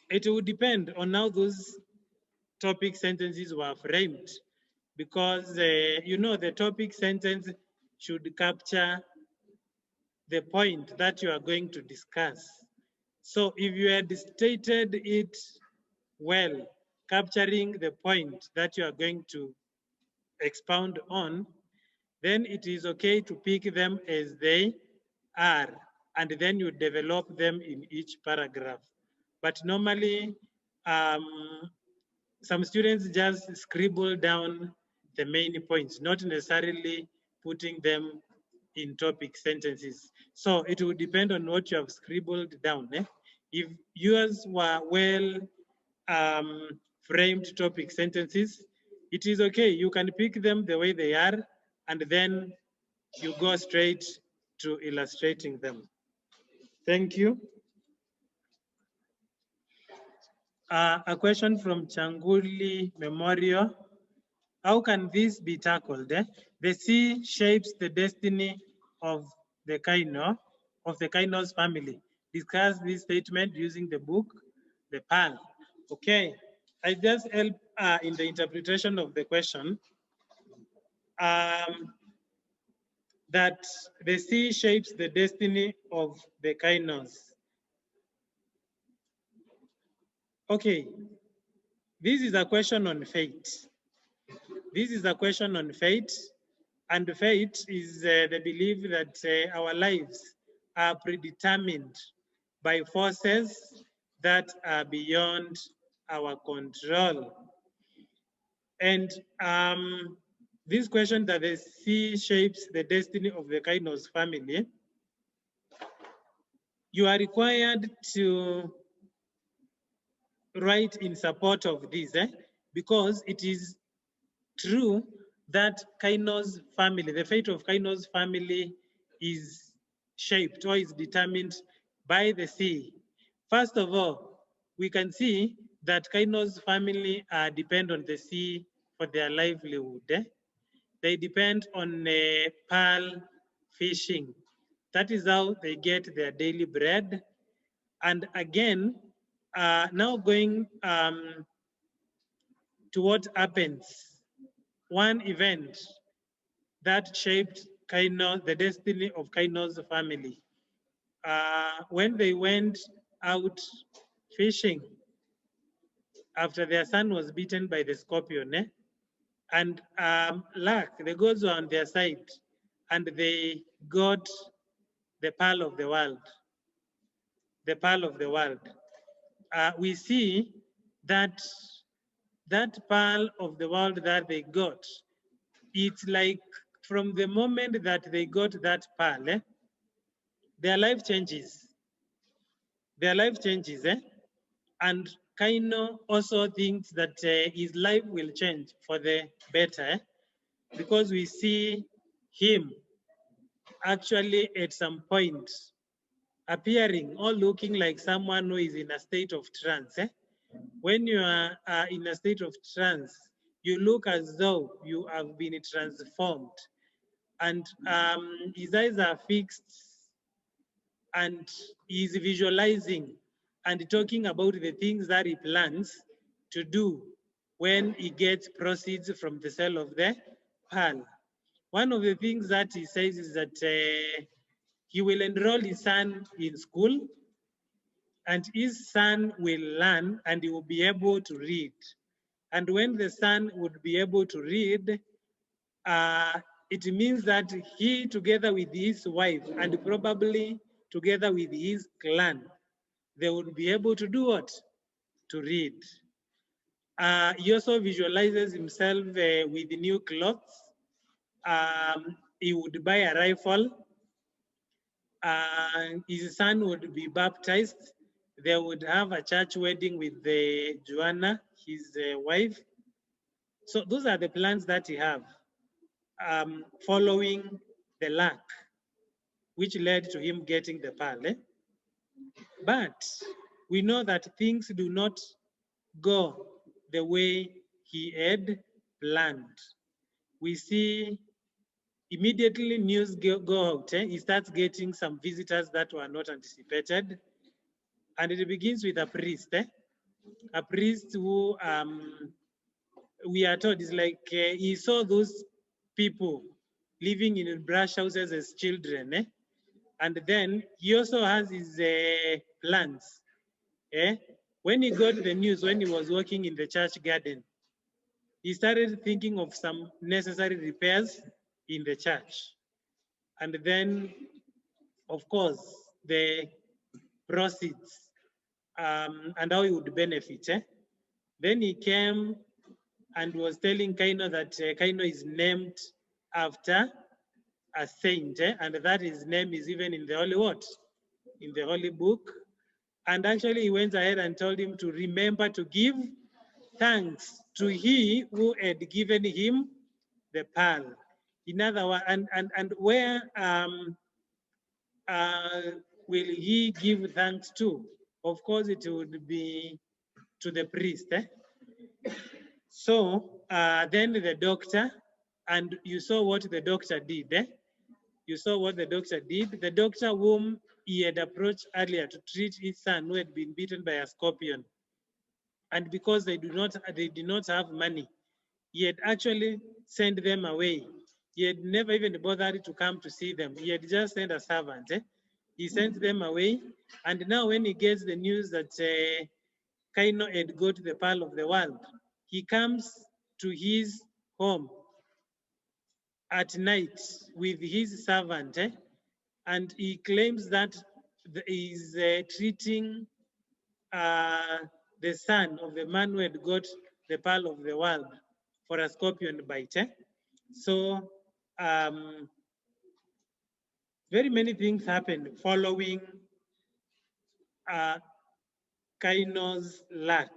It will depend on how those topic sentences were framed, because you know the topic sentence should capture the point that you are going to discuss. So if you had stated it well, capturing the point that you are going to expound on, then it is okay to pick them as they are, and then you develop them in each paragraph. But normally, some students just scribble down the main points, not necessarily putting them in topic sentences. So it will depend on what you have scribbled down. If yours were well framed topic sentences, it is okay. You can pick them the way they are, and then you go straight to illustrating them. Thank you. A question from Changuli Memorial. How can this be tackled? The sea shapes the destiny of the Kainos family. Discuss this statement using the book, The Pearl. Okay, I just help in the interpretation of the question. That the sea shapes the destiny of the Kainos. Okay, this is a question on fate. This is a question on fate, and fate is the belief that our lives are predetermined by forces that are beyond our control. And this question that the sea shapes the destiny of the Kainos family, you are required to write in support of this, because it is true that Kainos family, the fate of Kainos family is shaped or is determined by the sea. First of all, we can see that Kainos family depend on the sea for their livelihood. They depend on pearl fishing. That is how they get their daily bread. And again, now going to what happens, one event that shaped the destiny of Kainos family. When they went out fishing after their son was bitten by the scorpion, and luck, the gods were on their side, and they got the pearl of the world. The pearl of the world. We see that that pearl of the world that they got, it's like from the moment that they got that pearl, their life changes. Their life changes, and Kaino also thinks that his life will change for the better, because we see him actually at some point appearing or looking like someone who is in a state of trance. When you are in a state of trance, you look as though you have been transformed, and his eyes are fixed, and he's visualizing and talking about the things that he plans to do when he gets proceeds from the sale of the pearl. One of the things that he says is that he will enroll his son in school, and his son will learn and he will be able to read. And when the son would be able to read, it means that he, together with his wife and probably together with his clan, they would be able to do what? To read. He also visualizes himself with new clothes. He would buy a rifle. His son would be baptized. They would have a church wedding with the Joanna, his wife. So those are the plans that he have, following the luck, which led to him getting the pearl. But we know that things do not go the way he had planned. We see immediately news go out. He starts getting some visitors that were not anticipated. And it begins with a priest. A priest who we are told is like he saw those people living in brush houses as children. And then he also has his plans. When he got the news, when he was working in the church garden, he started thinking of some necessary repairs in the church. And then, of course, the proceeds and how he would benefit. Then he came and was telling Kaino that Kaino is named after a saint, and that his name is even in the holy what? In the holy book. And actually he went ahead and told him to remember to give thanks to he who had given him the pearl. In other words, and where will he give thanks to? Of course, it would be to the priest. So then the doctor, and you saw what the doctor did. You saw what the doctor did. The doctor whom he had approached earlier to treat his son who had been bitten by a scorpion. And because they did not have money, he had actually sent them away. He had never even bothered to come to see them. He had just sent a servant. He sent them away. And now when he gets the news that Kaino had got the pearl of the world, he comes to his home at night with his servant, and he claims that he is treating the son of the man who had got the pearl of the world for a scorpion bite. So very many things happened following Kaino's lack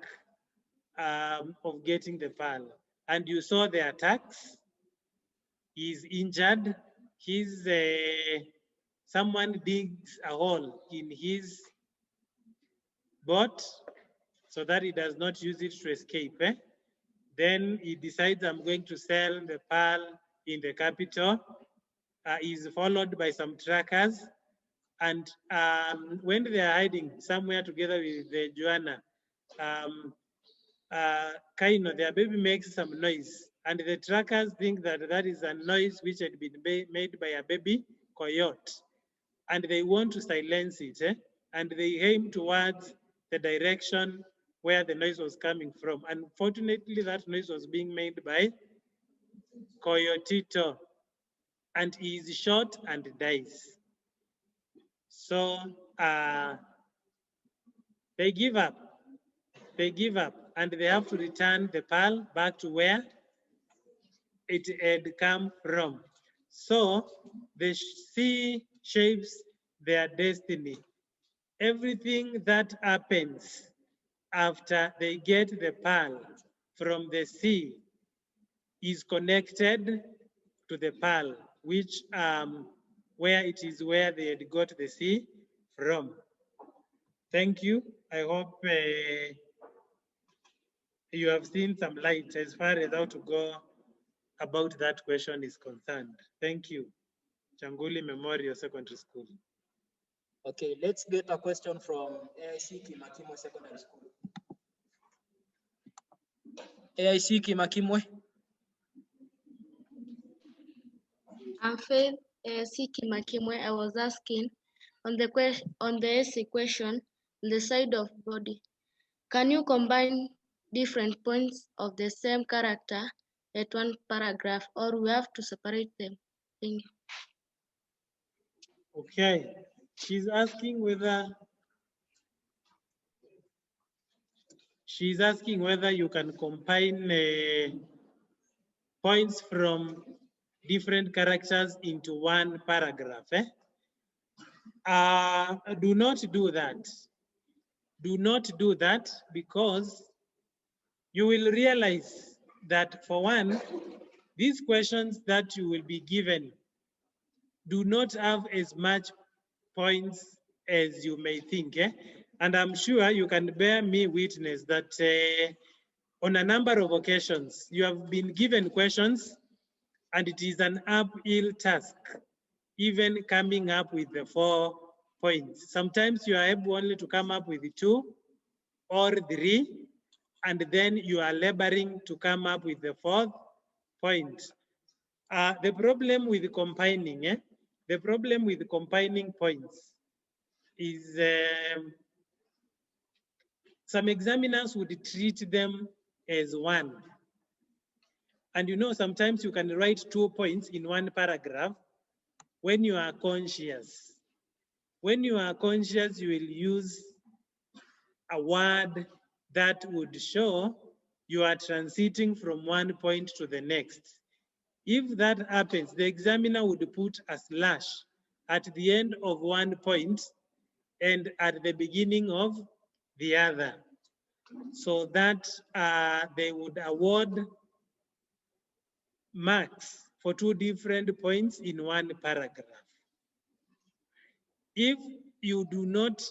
of getting the pearl. And you saw the attacks. He's injured. Someone digs a hole in his boat so that he does not use it to escape. Then he decides, I'm going to sell the pearl in the capital. He's followed by some trackers. And when they are hiding somewhere together with the Joanna, Kaino, their baby makes some noise. And the trackers think that that is a noise which had been made by a baby coyote. And they want to silence it. And they aim towards the direction where the noise was coming from. Unfortunately, that noise was being made by Coyotito, and he is shot and dies. So they give up. They give up, and they have to return the pearl back to where it had come from. So the sea shapes their destiny. Everything that happens after they get the pearl from the sea is connected to the pearl, which where it is where they had got the sea from. Thank you. I hope you have seen some light as far as how to go about that question is concerned. Thank you. Changuli Memorial Secondary School. Okay, let's get a question from AIC Kimakimwe Secondary School. AIC Kimakimwe. I'm Faith C. Kimakimwe. I was asking on the essay question, the side of body. Can you combine different points of the same character at one paragraph, or we have to separate them? Thank you. Okay, she's asking whether you can combine points from different characters into one paragraph. Do not do that. Do not do that, because you will realize that, for one, these questions that you will be given do not have as much points as you may think. And I'm sure you can bear me witness that on a number of occasions, you have been given questions and it is an uphill task, even coming up with the 4 points. Sometimes you are able only to come up with 2 or 3, and then you are laboring to come up with the 4th point. The problem with combining, points is some examiners would treat them as one. And you know, sometimes you can write 2 points in one paragraph when you are conscious. When you are conscious, you will use a word that would show you are transiting from one point to the next. If that happens, the examiner would put a slash at the end of one point and at the beginning of the other, so that they would award marks for 2 different points in one paragraph. If you do not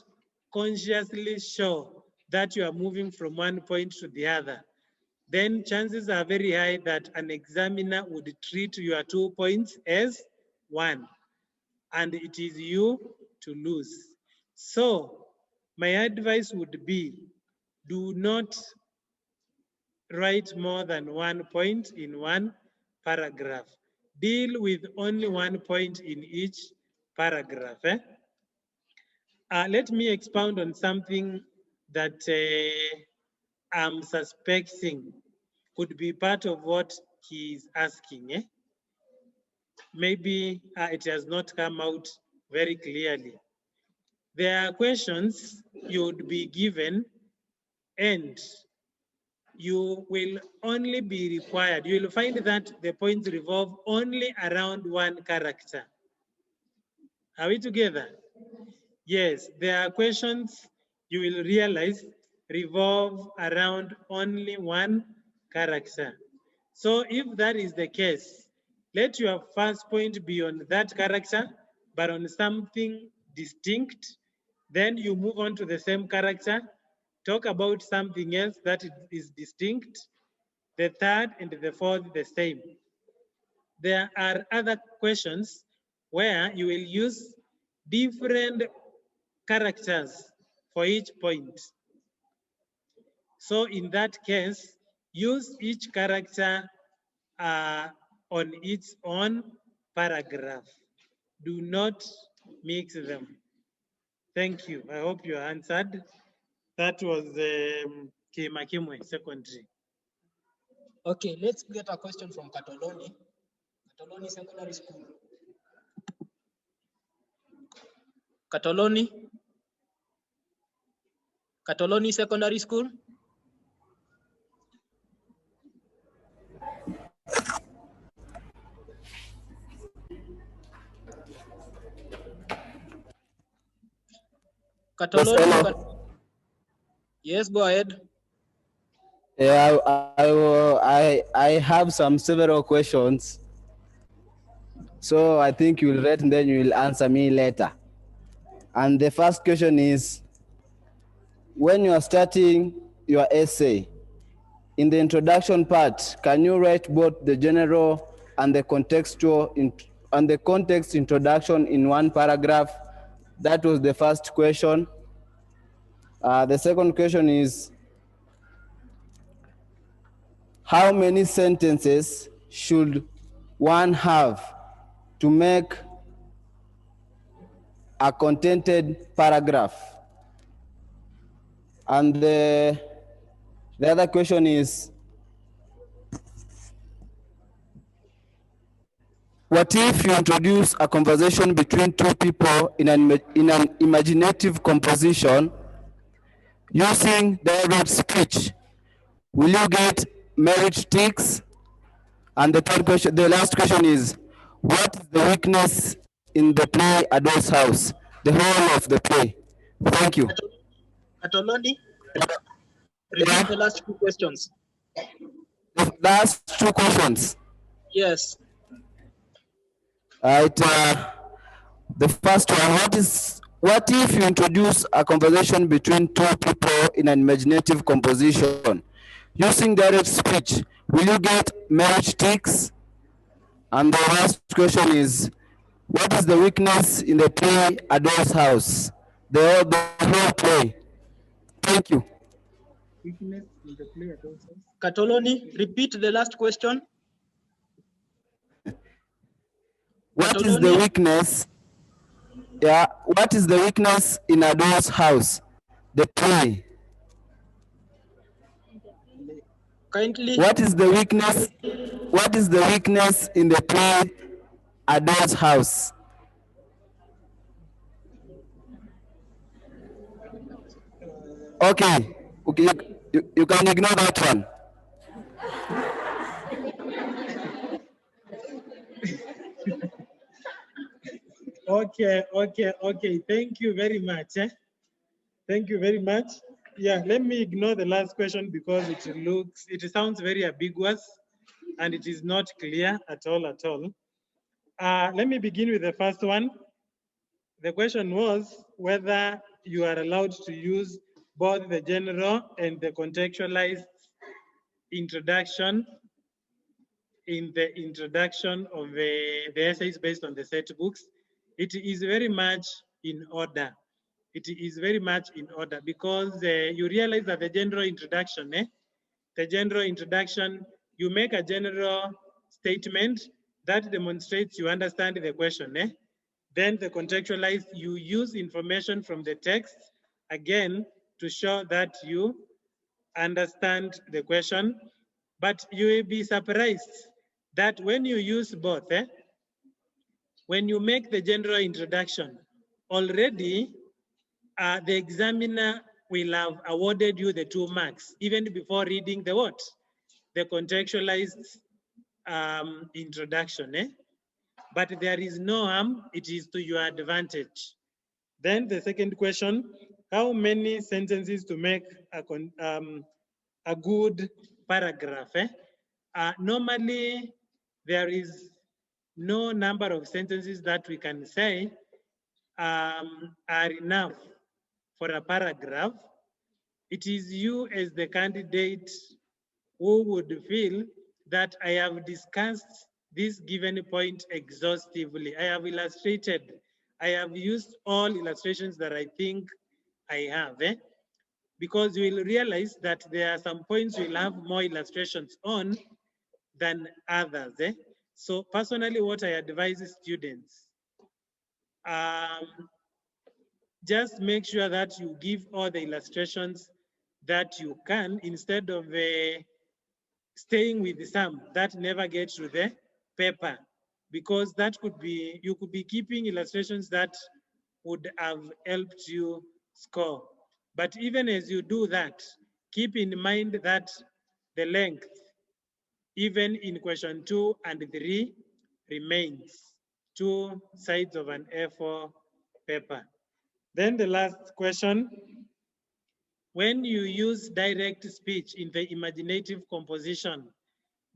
consciously show that you are moving from one point to the other, then chances are very high that an examiner would treat your 2 points as one, and it is you to lose. So my advice would be, do not write more than 1 point in one paragraph. Deal with only 1 point in each paragraph. Let me expound on something that I'm suspecting could be part of what he is asking. Maybe it has not come out very clearly. There are questions you would be given, and you will only be required, you will find that the points revolve only around one character. Are we together? Yes, there are questions you will realize revolve around only one character. So if that is the case, let your first point be on that character, but on something distinct. Then you move on to the same character, talk about something else that is distinct. The third and the fourth, the same. There are other questions where you will use different characters for each point. So in that case, use each character on its own paragraph. Do not mix them. Thank you. I hope you answered. That was Kimakimwe Secondary. Okay, let's get a question from Katoloni. Katoloni Secondary School. Katoloni. Katoloni Secondary School. Katoloni. Yes, go ahead. Yeah, I have several questions. So I think you will read and then you will answer me later. And the first question is, when you are starting your essay, in the introduction part, can you write both the general and the contextual and the context introduction in one paragraph? That was the first question. The second question is, how many sentences should one have to make a contented paragraph. And the other question is, what if you introduce a conversation between two people in an imaginative composition using direct speech? Will you get merit ticks? And the third question, the last question is, what is the weakness in the play Adolf's House? The whole of the play. Thank you. Atoloni, repeat the last two questions. The last two questions. Yes. Right. The first one, what if you introduce a conversation between two people in an imaginative composition using direct speech? Will you get merit ticks? And the last question is, what is the weakness in the play Adolf's House? The whole play. Thank you. Weakness in the play Adolf's House. Katoloni, repeat the last question. What is the weakness? Yeah, what is the weakness in Adolf's House? The play. Kindly. What is the weakness? What is the weakness in the play Adolf's House? Okay, you can ignore that one. Okay. Thank you very much. Thank you very much. Yeah, let me ignore the last question because it sounds very ambiguous and it is not clear at all. Let me begin with the first one. The question was whether you are allowed to use both the general and the contextualized introduction in the introduction of the essays based on the set books. It is very much in order. It is very much in order because you realize that the general introduction, you make a general statement that demonstrates you understand the question. Then the contextualized, you use information from the text again to show that you understand the question. But you will be surprised that when you use both, when you make the general introduction, already the examiner will have awarded you the 2 marks, even before reading the what? The contextualized introduction. But there is no harm, it is to your advantage. Then the second question, how many sentences to make a good paragraph? Normally, there is no number of sentences that we can say are enough for a paragraph. It is you as the candidate who would feel that I have discussed this given point exhaustively. I have illustrated, I have used all illustrations that I think I have. Because you will realize that there are some points you'll have more illustrations on than others. So personally, what I advise students, just make sure that you give all the illustrations that you can instead of staying with some that never get to the paper, because that could be, you could be keeping illustrations that would have helped you score. But even as you do that, keep in mind that the length, even in question 2 and 3, remains 2 sides of an A4 paper. Then the last question, when you use direct speech in the imaginative composition,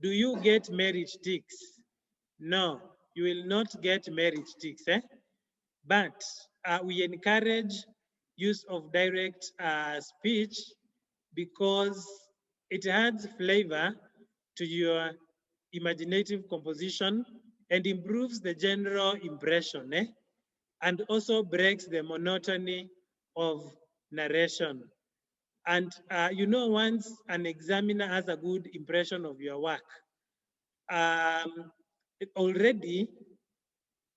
do you get merit ticks? No, you will not get merit ticks. But we encourage use of direct speech because it adds flavor to your imaginative composition and improves the general impression, and also breaks the monotony of narration. And once an examiner has a good impression of your work, already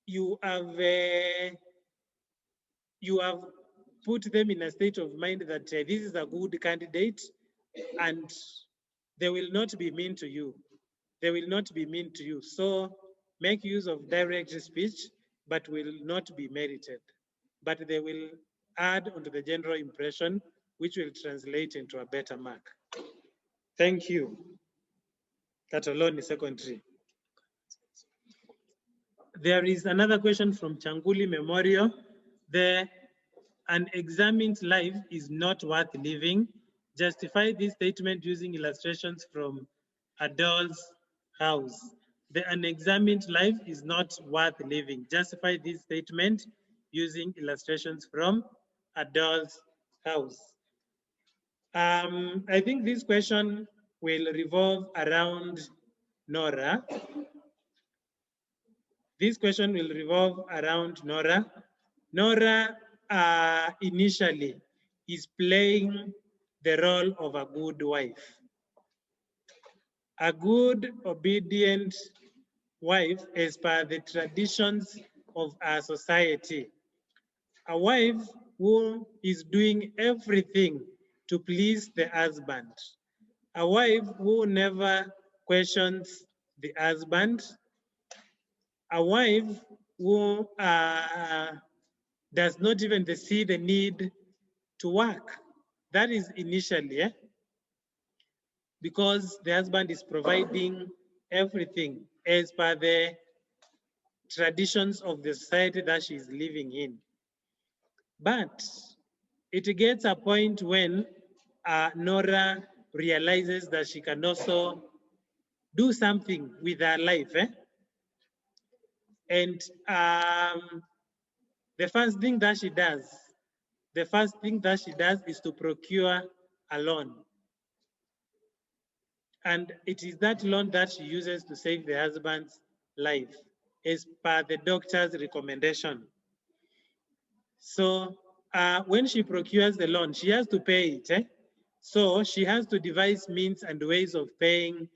you have put them in a state of mind that this is a good candidate, and they will not be mean to you. They will not be mean to you. So make use of direct speech, but will not be merited. But they will add onto the general impression, which will translate into a better mark. Thank you. That alone is secondary. There is another question from Changuli Memorial. The unexamined life is not worth living. Justify this statement using illustrations from a doll's house. The unexamined life is not worth living. Justify this statement using illustrations from a doll's house. I think this question will revolve around Nora. This question will revolve around Nora. Nora initially is playing the role of a good wife. A good, obedient wife as per the traditions of our society. A wife who is doing everything to please the husband. A wife who never questions the husband. A wife who does not even see the need to work. That is initially, because the husband is providing everything as per the traditions of the society that she is living in. But it gets a point when Nora realizes that she can also do something with her life. And the first thing that she does is to procure a loan. And it is that loan that she uses to save the husband's life as per the doctor's recommendation. So when she procures the loan, she has to pay it. So she has to devise means and ways of paying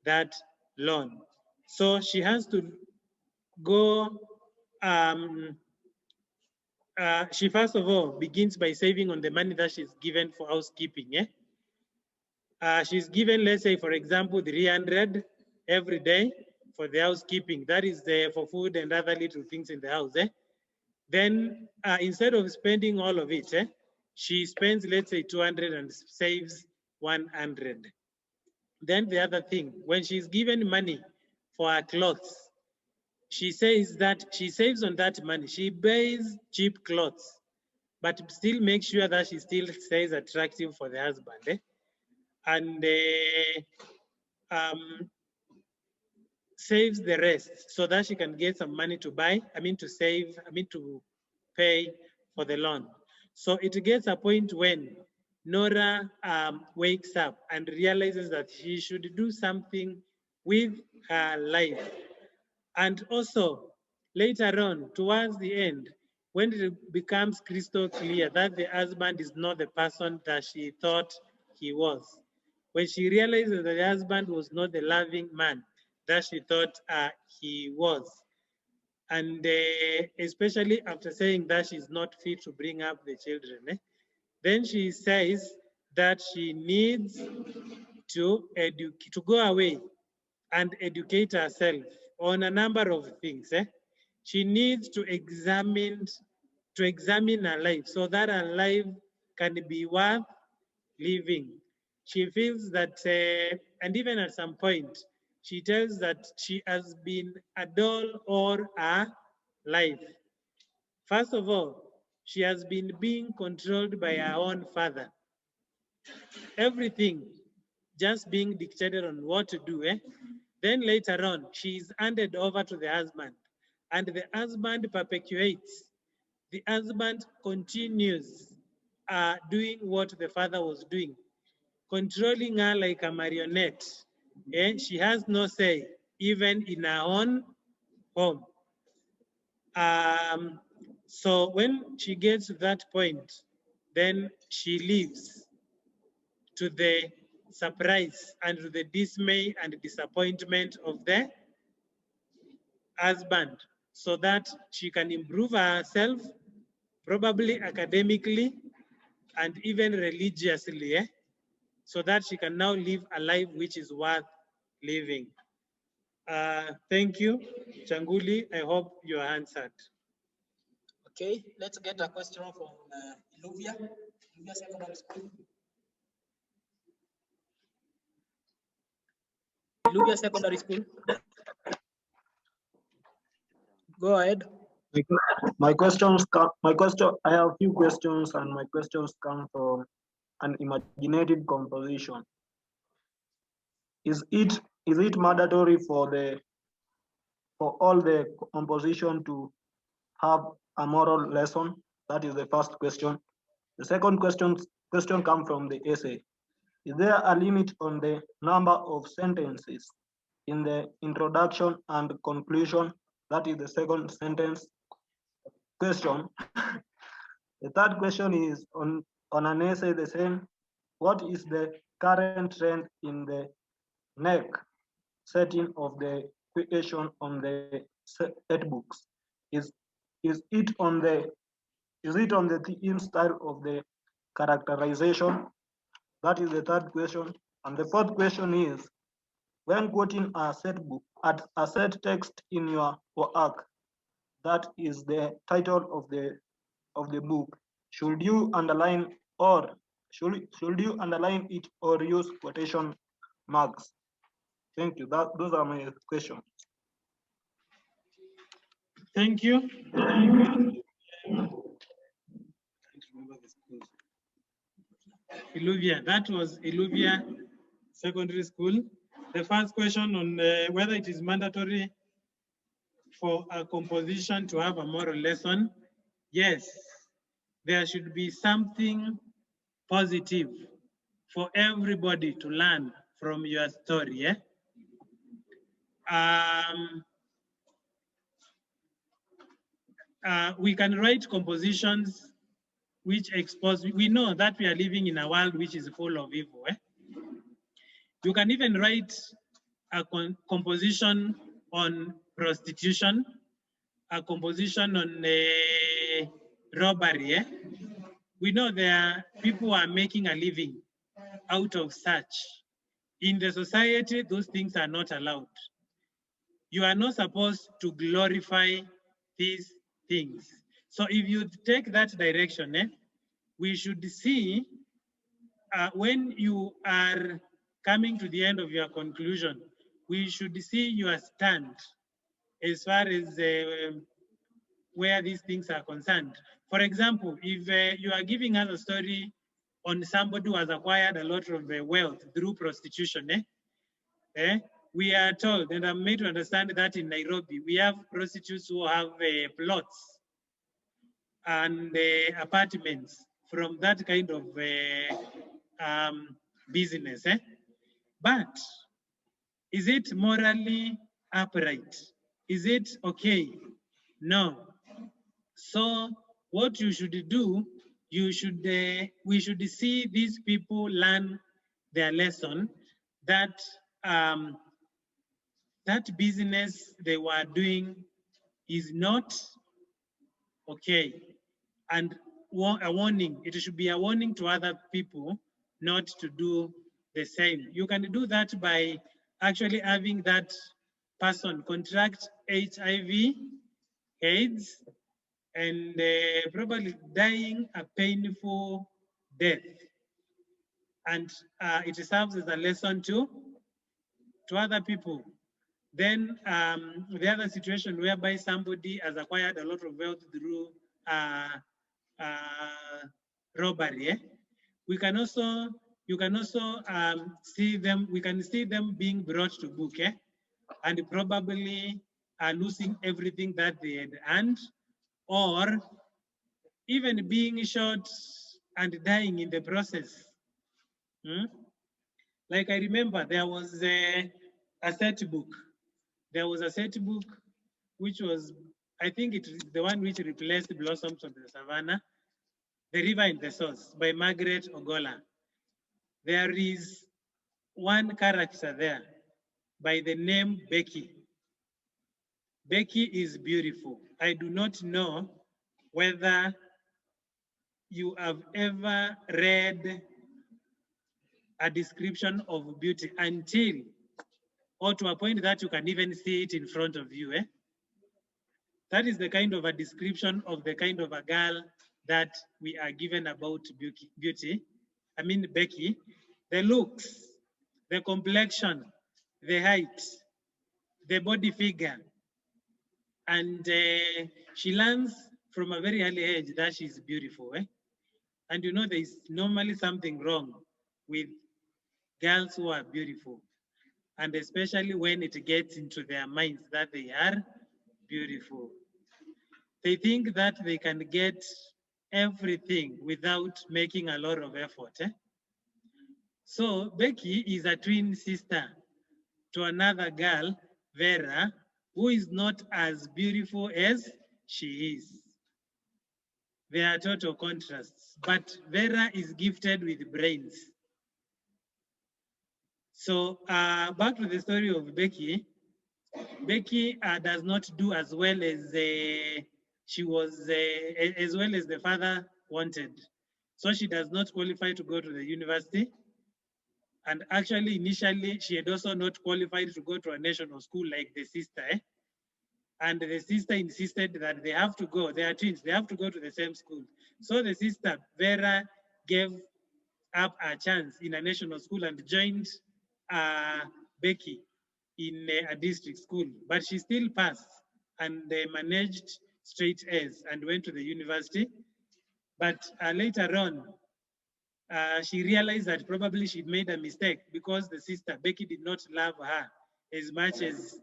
that loan. So she has to go, she first of all begins by saving on the money that she's given for housekeeping. She's given, let's say, for example, 300 every day for the housekeeping. That is for food and other little things in the house. Then instead of spending all of it, she spends, let's say, 200 and saves 100. Then the other thing, when she's given money for her clothes, she says that she saves on that money. She buys cheap clothes, but still makes sure that she still stays attractive for the husband. And saves the rest so that she can get some money to buy, to pay for the loan. So it gets a point when Nora wakes up and realizes that she should do something with her life. And also, later on, towards the end, when it becomes crystal clear that the husband is not the person that she thought he was, when she realizes that the husband was not the loving man that she thought he was, and especially after saying that she's not fit to bring up the children, then she says that she needs to go away and educate herself on a number of things. She needs to examine her life so that her life can be worth living. She feels that, and even at some point, she tells that she has been a doll all her life. First of all, she has been being controlled by her own father. Everything just being dictated on what to do. Then later on, she is handed over to the husband, and the husband perpetuates. The husband continues doing what the father was doing, controlling her like a marionette. She has no say, even in her own home. So when she gets to that point, then she leaves, to the surprise and to the dismay and disappointment of the husband. so that she can improve herself, probably academically and even religiously, so that she can now live a life which is worth living. Thank you, Changuli. I hope you are answered. Okay, let's get a question from Iluvia. Iluvia Secondary School. Iluvia Secondary School. Go ahead. My question, I have a few questions, and my questions come from an imaginative composition. Is it mandatory for all the composition to have a moral lesson? That is the first question. The second question comes from the essay. Is there a limit on the number of sentences in the introduction and conclusion? That is the second sentence question. The third question is on an essay the same. What is the current trend in the neck setting of the question on the set books? Is it on the theme style of the characterization? That is the third question. And the fourth question is, when quoting a set book at a set text in your work, that is the title of the book, should you underline it or use quotation marks? Thank you. Those are my questions. Thank you. Iluvia, that was Iluvia Secondary School. The first question on whether it is mandatory for a composition to have a moral lesson. Yes, there should be something positive for everybody to learn from your story. We can write compositions which expose, we know that we are living in a world which is full of evil. You can even write a composition on prostitution, a composition on robbery. We know there are people who are making a living out of such. In the society, those things are not allowed. You are not supposed to glorify these things. So if you take that direction, we should see when you are coming to the end of your conclusion, we should see your stand as far as where these things are concerned. For example, if you are giving us a story on somebody who has acquired a lot of wealth through prostitution, we are told, and I'm made to understand that in Nairobi, we have prostitutes who have plots and apartments from that kind of business. But is it morally upright? Is it okay? No. So what you should do, we should see these people learn their lesson that that business they were doing is not okay. And a warning, it should be a warning to other people not to do the same. You can do that by actually having that person contract HIV, AIDS, and probably dying a painful death. And it serves as a lesson to other people. Then the other situation whereby somebody has acquired a lot of wealth through robbery, we can also, you can also see them, we can see them being brought to book, and probably losing everything that they had earned, or even being shot and dying in the process. Like I remember there was a set book. There was a set book which was, I think it is the one which replaced Blossoms of the Savannah, The River and the Source by Margaret Ogola. There is one character there by the name Becky. Becky is beautiful. I do not know whether you have ever read a description of beauty until, or to a point that you can even see it in front of you. That is the kind of a description of the kind of a girl that we are given about beauty. I mean, Becky, the looks, the complexion, the height, the body figure, and she learns from a very early age that she's beautiful. And you know, there is normally something wrong with girls who are beautiful, and especially when it gets into their minds that they are beautiful. They think that they can get everything without making a lot of effort. So Becky is a twin sister to another girl, Vera, who is not as beautiful as she is. They are total contrasts, but Vera is gifted with brains. So back to the story of Becky. Becky does not do as well as she was, as well as the father wanted. So she does not qualify to go to the university. And actually, initially, she had also not qualified to go to a national school like the sister. And the sister insisted that they have to go, they are twins, they have to go to the same school. So the sister, Vera, gave up a chance in a national school and joined Becky in a district school. But she still passed and they managed straight A's and went to the university. But later on, she realized that probably she'd made a mistake because the sister, Becky, did not love her as much as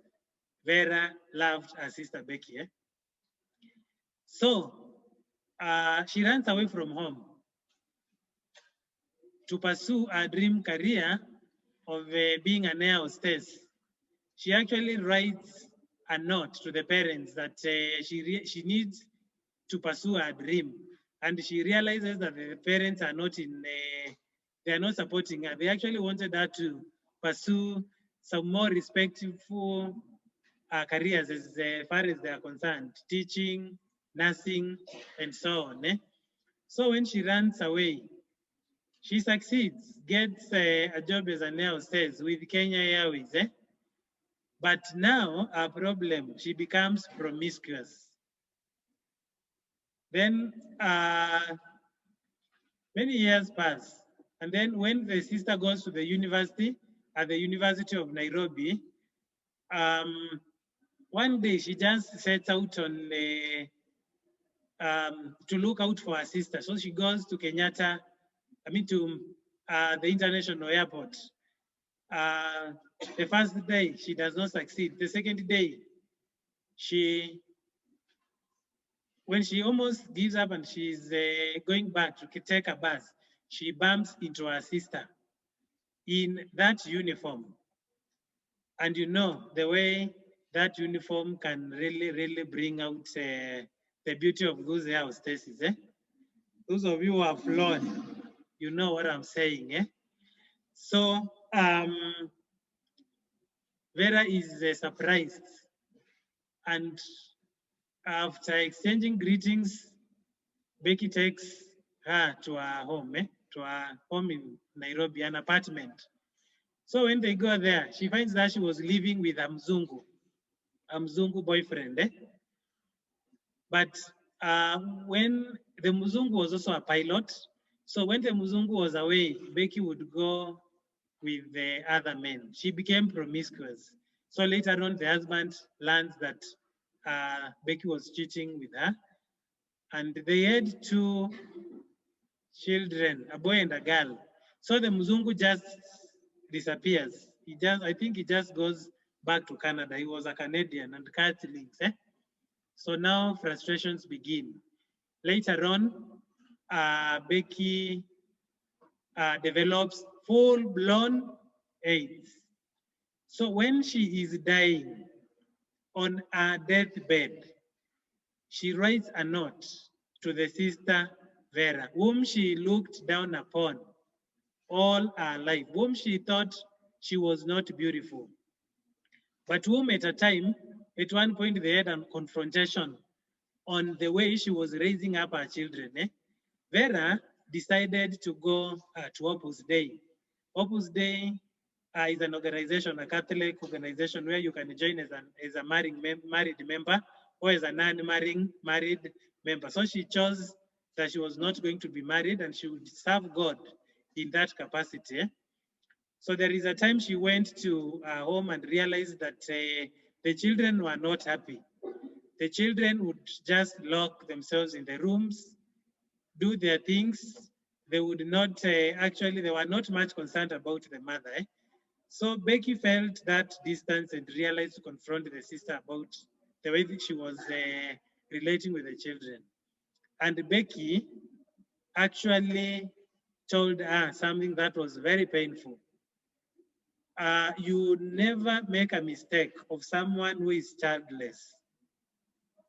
Vera loved her sister, Becky. So she runs away from home to pursue a dream career of being an air hostess. She actually writes a note to the parents that she needs to pursue her dream. And she realizes that the parents are not they are not supporting her. They actually wanted her to pursue some more respectful careers as far as they are concerned, teaching, nursing, and so on. So when she runs away, she succeeds, gets a job as an air hostess with Kenya Airways. But now her problem, she becomes promiscuous. Then many years pass. And then when the sister goes to the university, at the University of Nairobi, one day she just sets out on to look out for her sister. So she goes to Kenyatta, to the international airport. The first day, she does not succeed. The second day, when she almost gives up and she's going back to take a bus, she bumps into her sister in that uniform. And you know, the way that uniform can really, really bring out the beauty of those air hostesses. Those of you who have flown, you know what I'm saying. So Vera is surprised. And after exchanging greetings, Becky takes her to her home, to her home in Nairobi, an apartment. So when they go there, she finds that she was living with a Mzungu boyfriend. But when the Mzungu was also a pilot, so when the Mzungu was away, Becky would go with the other men. She became promiscuous. So later on, the husband learns that Becky was cheating with her. And they had 2 children, a boy and a girl. So the Mzungu just disappears. I think he just goes back to Canada. He was a Canadian and cut links. So now frustrations begin. Later on, Becky develops full-blown AIDS. So when she is dying on her deathbed, she writes a note to the sister Vera, whom she looked down upon all her life, whom she thought she was not beautiful, but whom at a time At one point, they had a confrontation on the way she was raising up her children. Vera decided to go to Opus Dei. Opus Dei is an organization, a Catholic organization where you can join as a married member or as a married member. So she chose that she was not going to be married and she would serve God in that capacity. So there is a time she went to her home and realized that the children were not happy. The children would just lock themselves in the rooms, do their things. They would not, actually, they were not much concerned about the mother. So Becky felt that distance and realized to confront the sister about the way that she was relating with the children. And Becky actually told her something that was very painful. You never make a mistake of someone who is childless.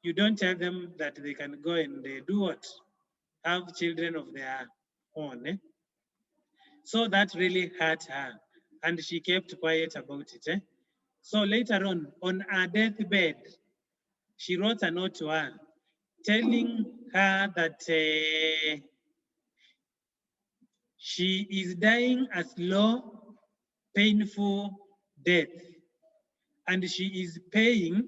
You don't tell them that they can go and do what? Have children of their own. So that really hurt her. And she kept quiet about it. So later on her deathbed, she wrote a note to her telling her that she is dying a slow, painful death. And she is paying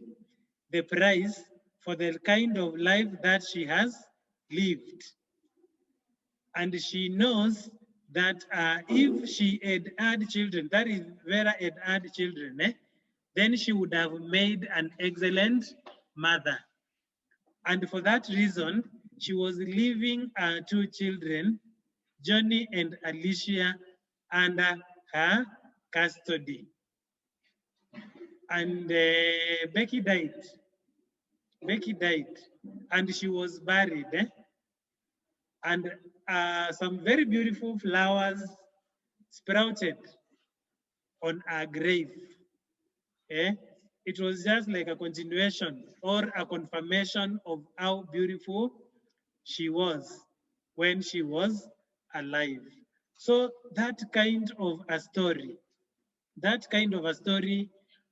the price for the kind of life that she has lived. And she knows that if she had had children, that is Vera had had children, then she would have made an excellent mother. And for that reason, she was leaving her two children, Johnny and Alicia, under her custody. And Becky died. Becky died, and she was buried. And some very beautiful flowers sprouted on her grave. It was just like a continuation or a confirmation of how beautiful she was when she was alive. So that kind of a story,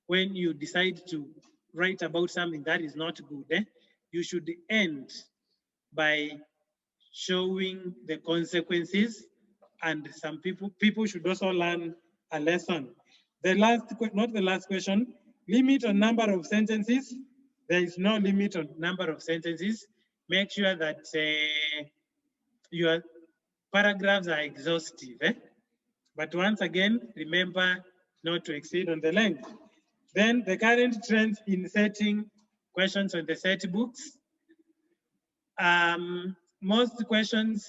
when you decide to write about something that is not good, you should end by showing the consequences, and some people should also learn a lesson. Not the last question, limit on number of sentences. There is no limit on number of sentences. Make sure that your paragraphs are exhaustive. But once again, remember not to exceed on the length. Then the current trends in setting questions on the set books. Most questions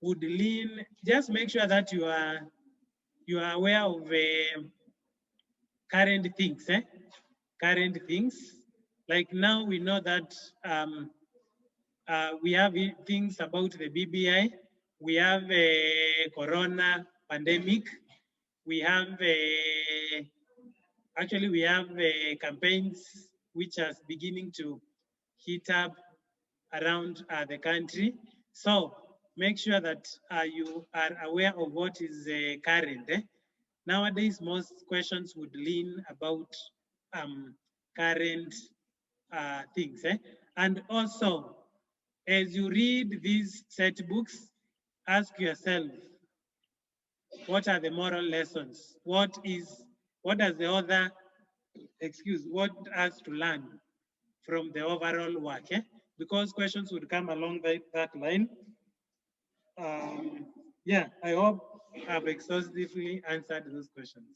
would lean, just make sure that you are aware of current things. Current things. Like now we know that we have things about the BBI. We have a corona pandemic. We have actually we have campaigns which are beginning to heat up around the country. So make sure that you are aware of what is current. Nowadays, most questions would lean about current things. And also, as you read these set books, ask yourself, what are the moral lessons? What does the author, what has to learn from the overall work? Because questions would come along that line. Yeah, I hope I've exhaustively answered those questions.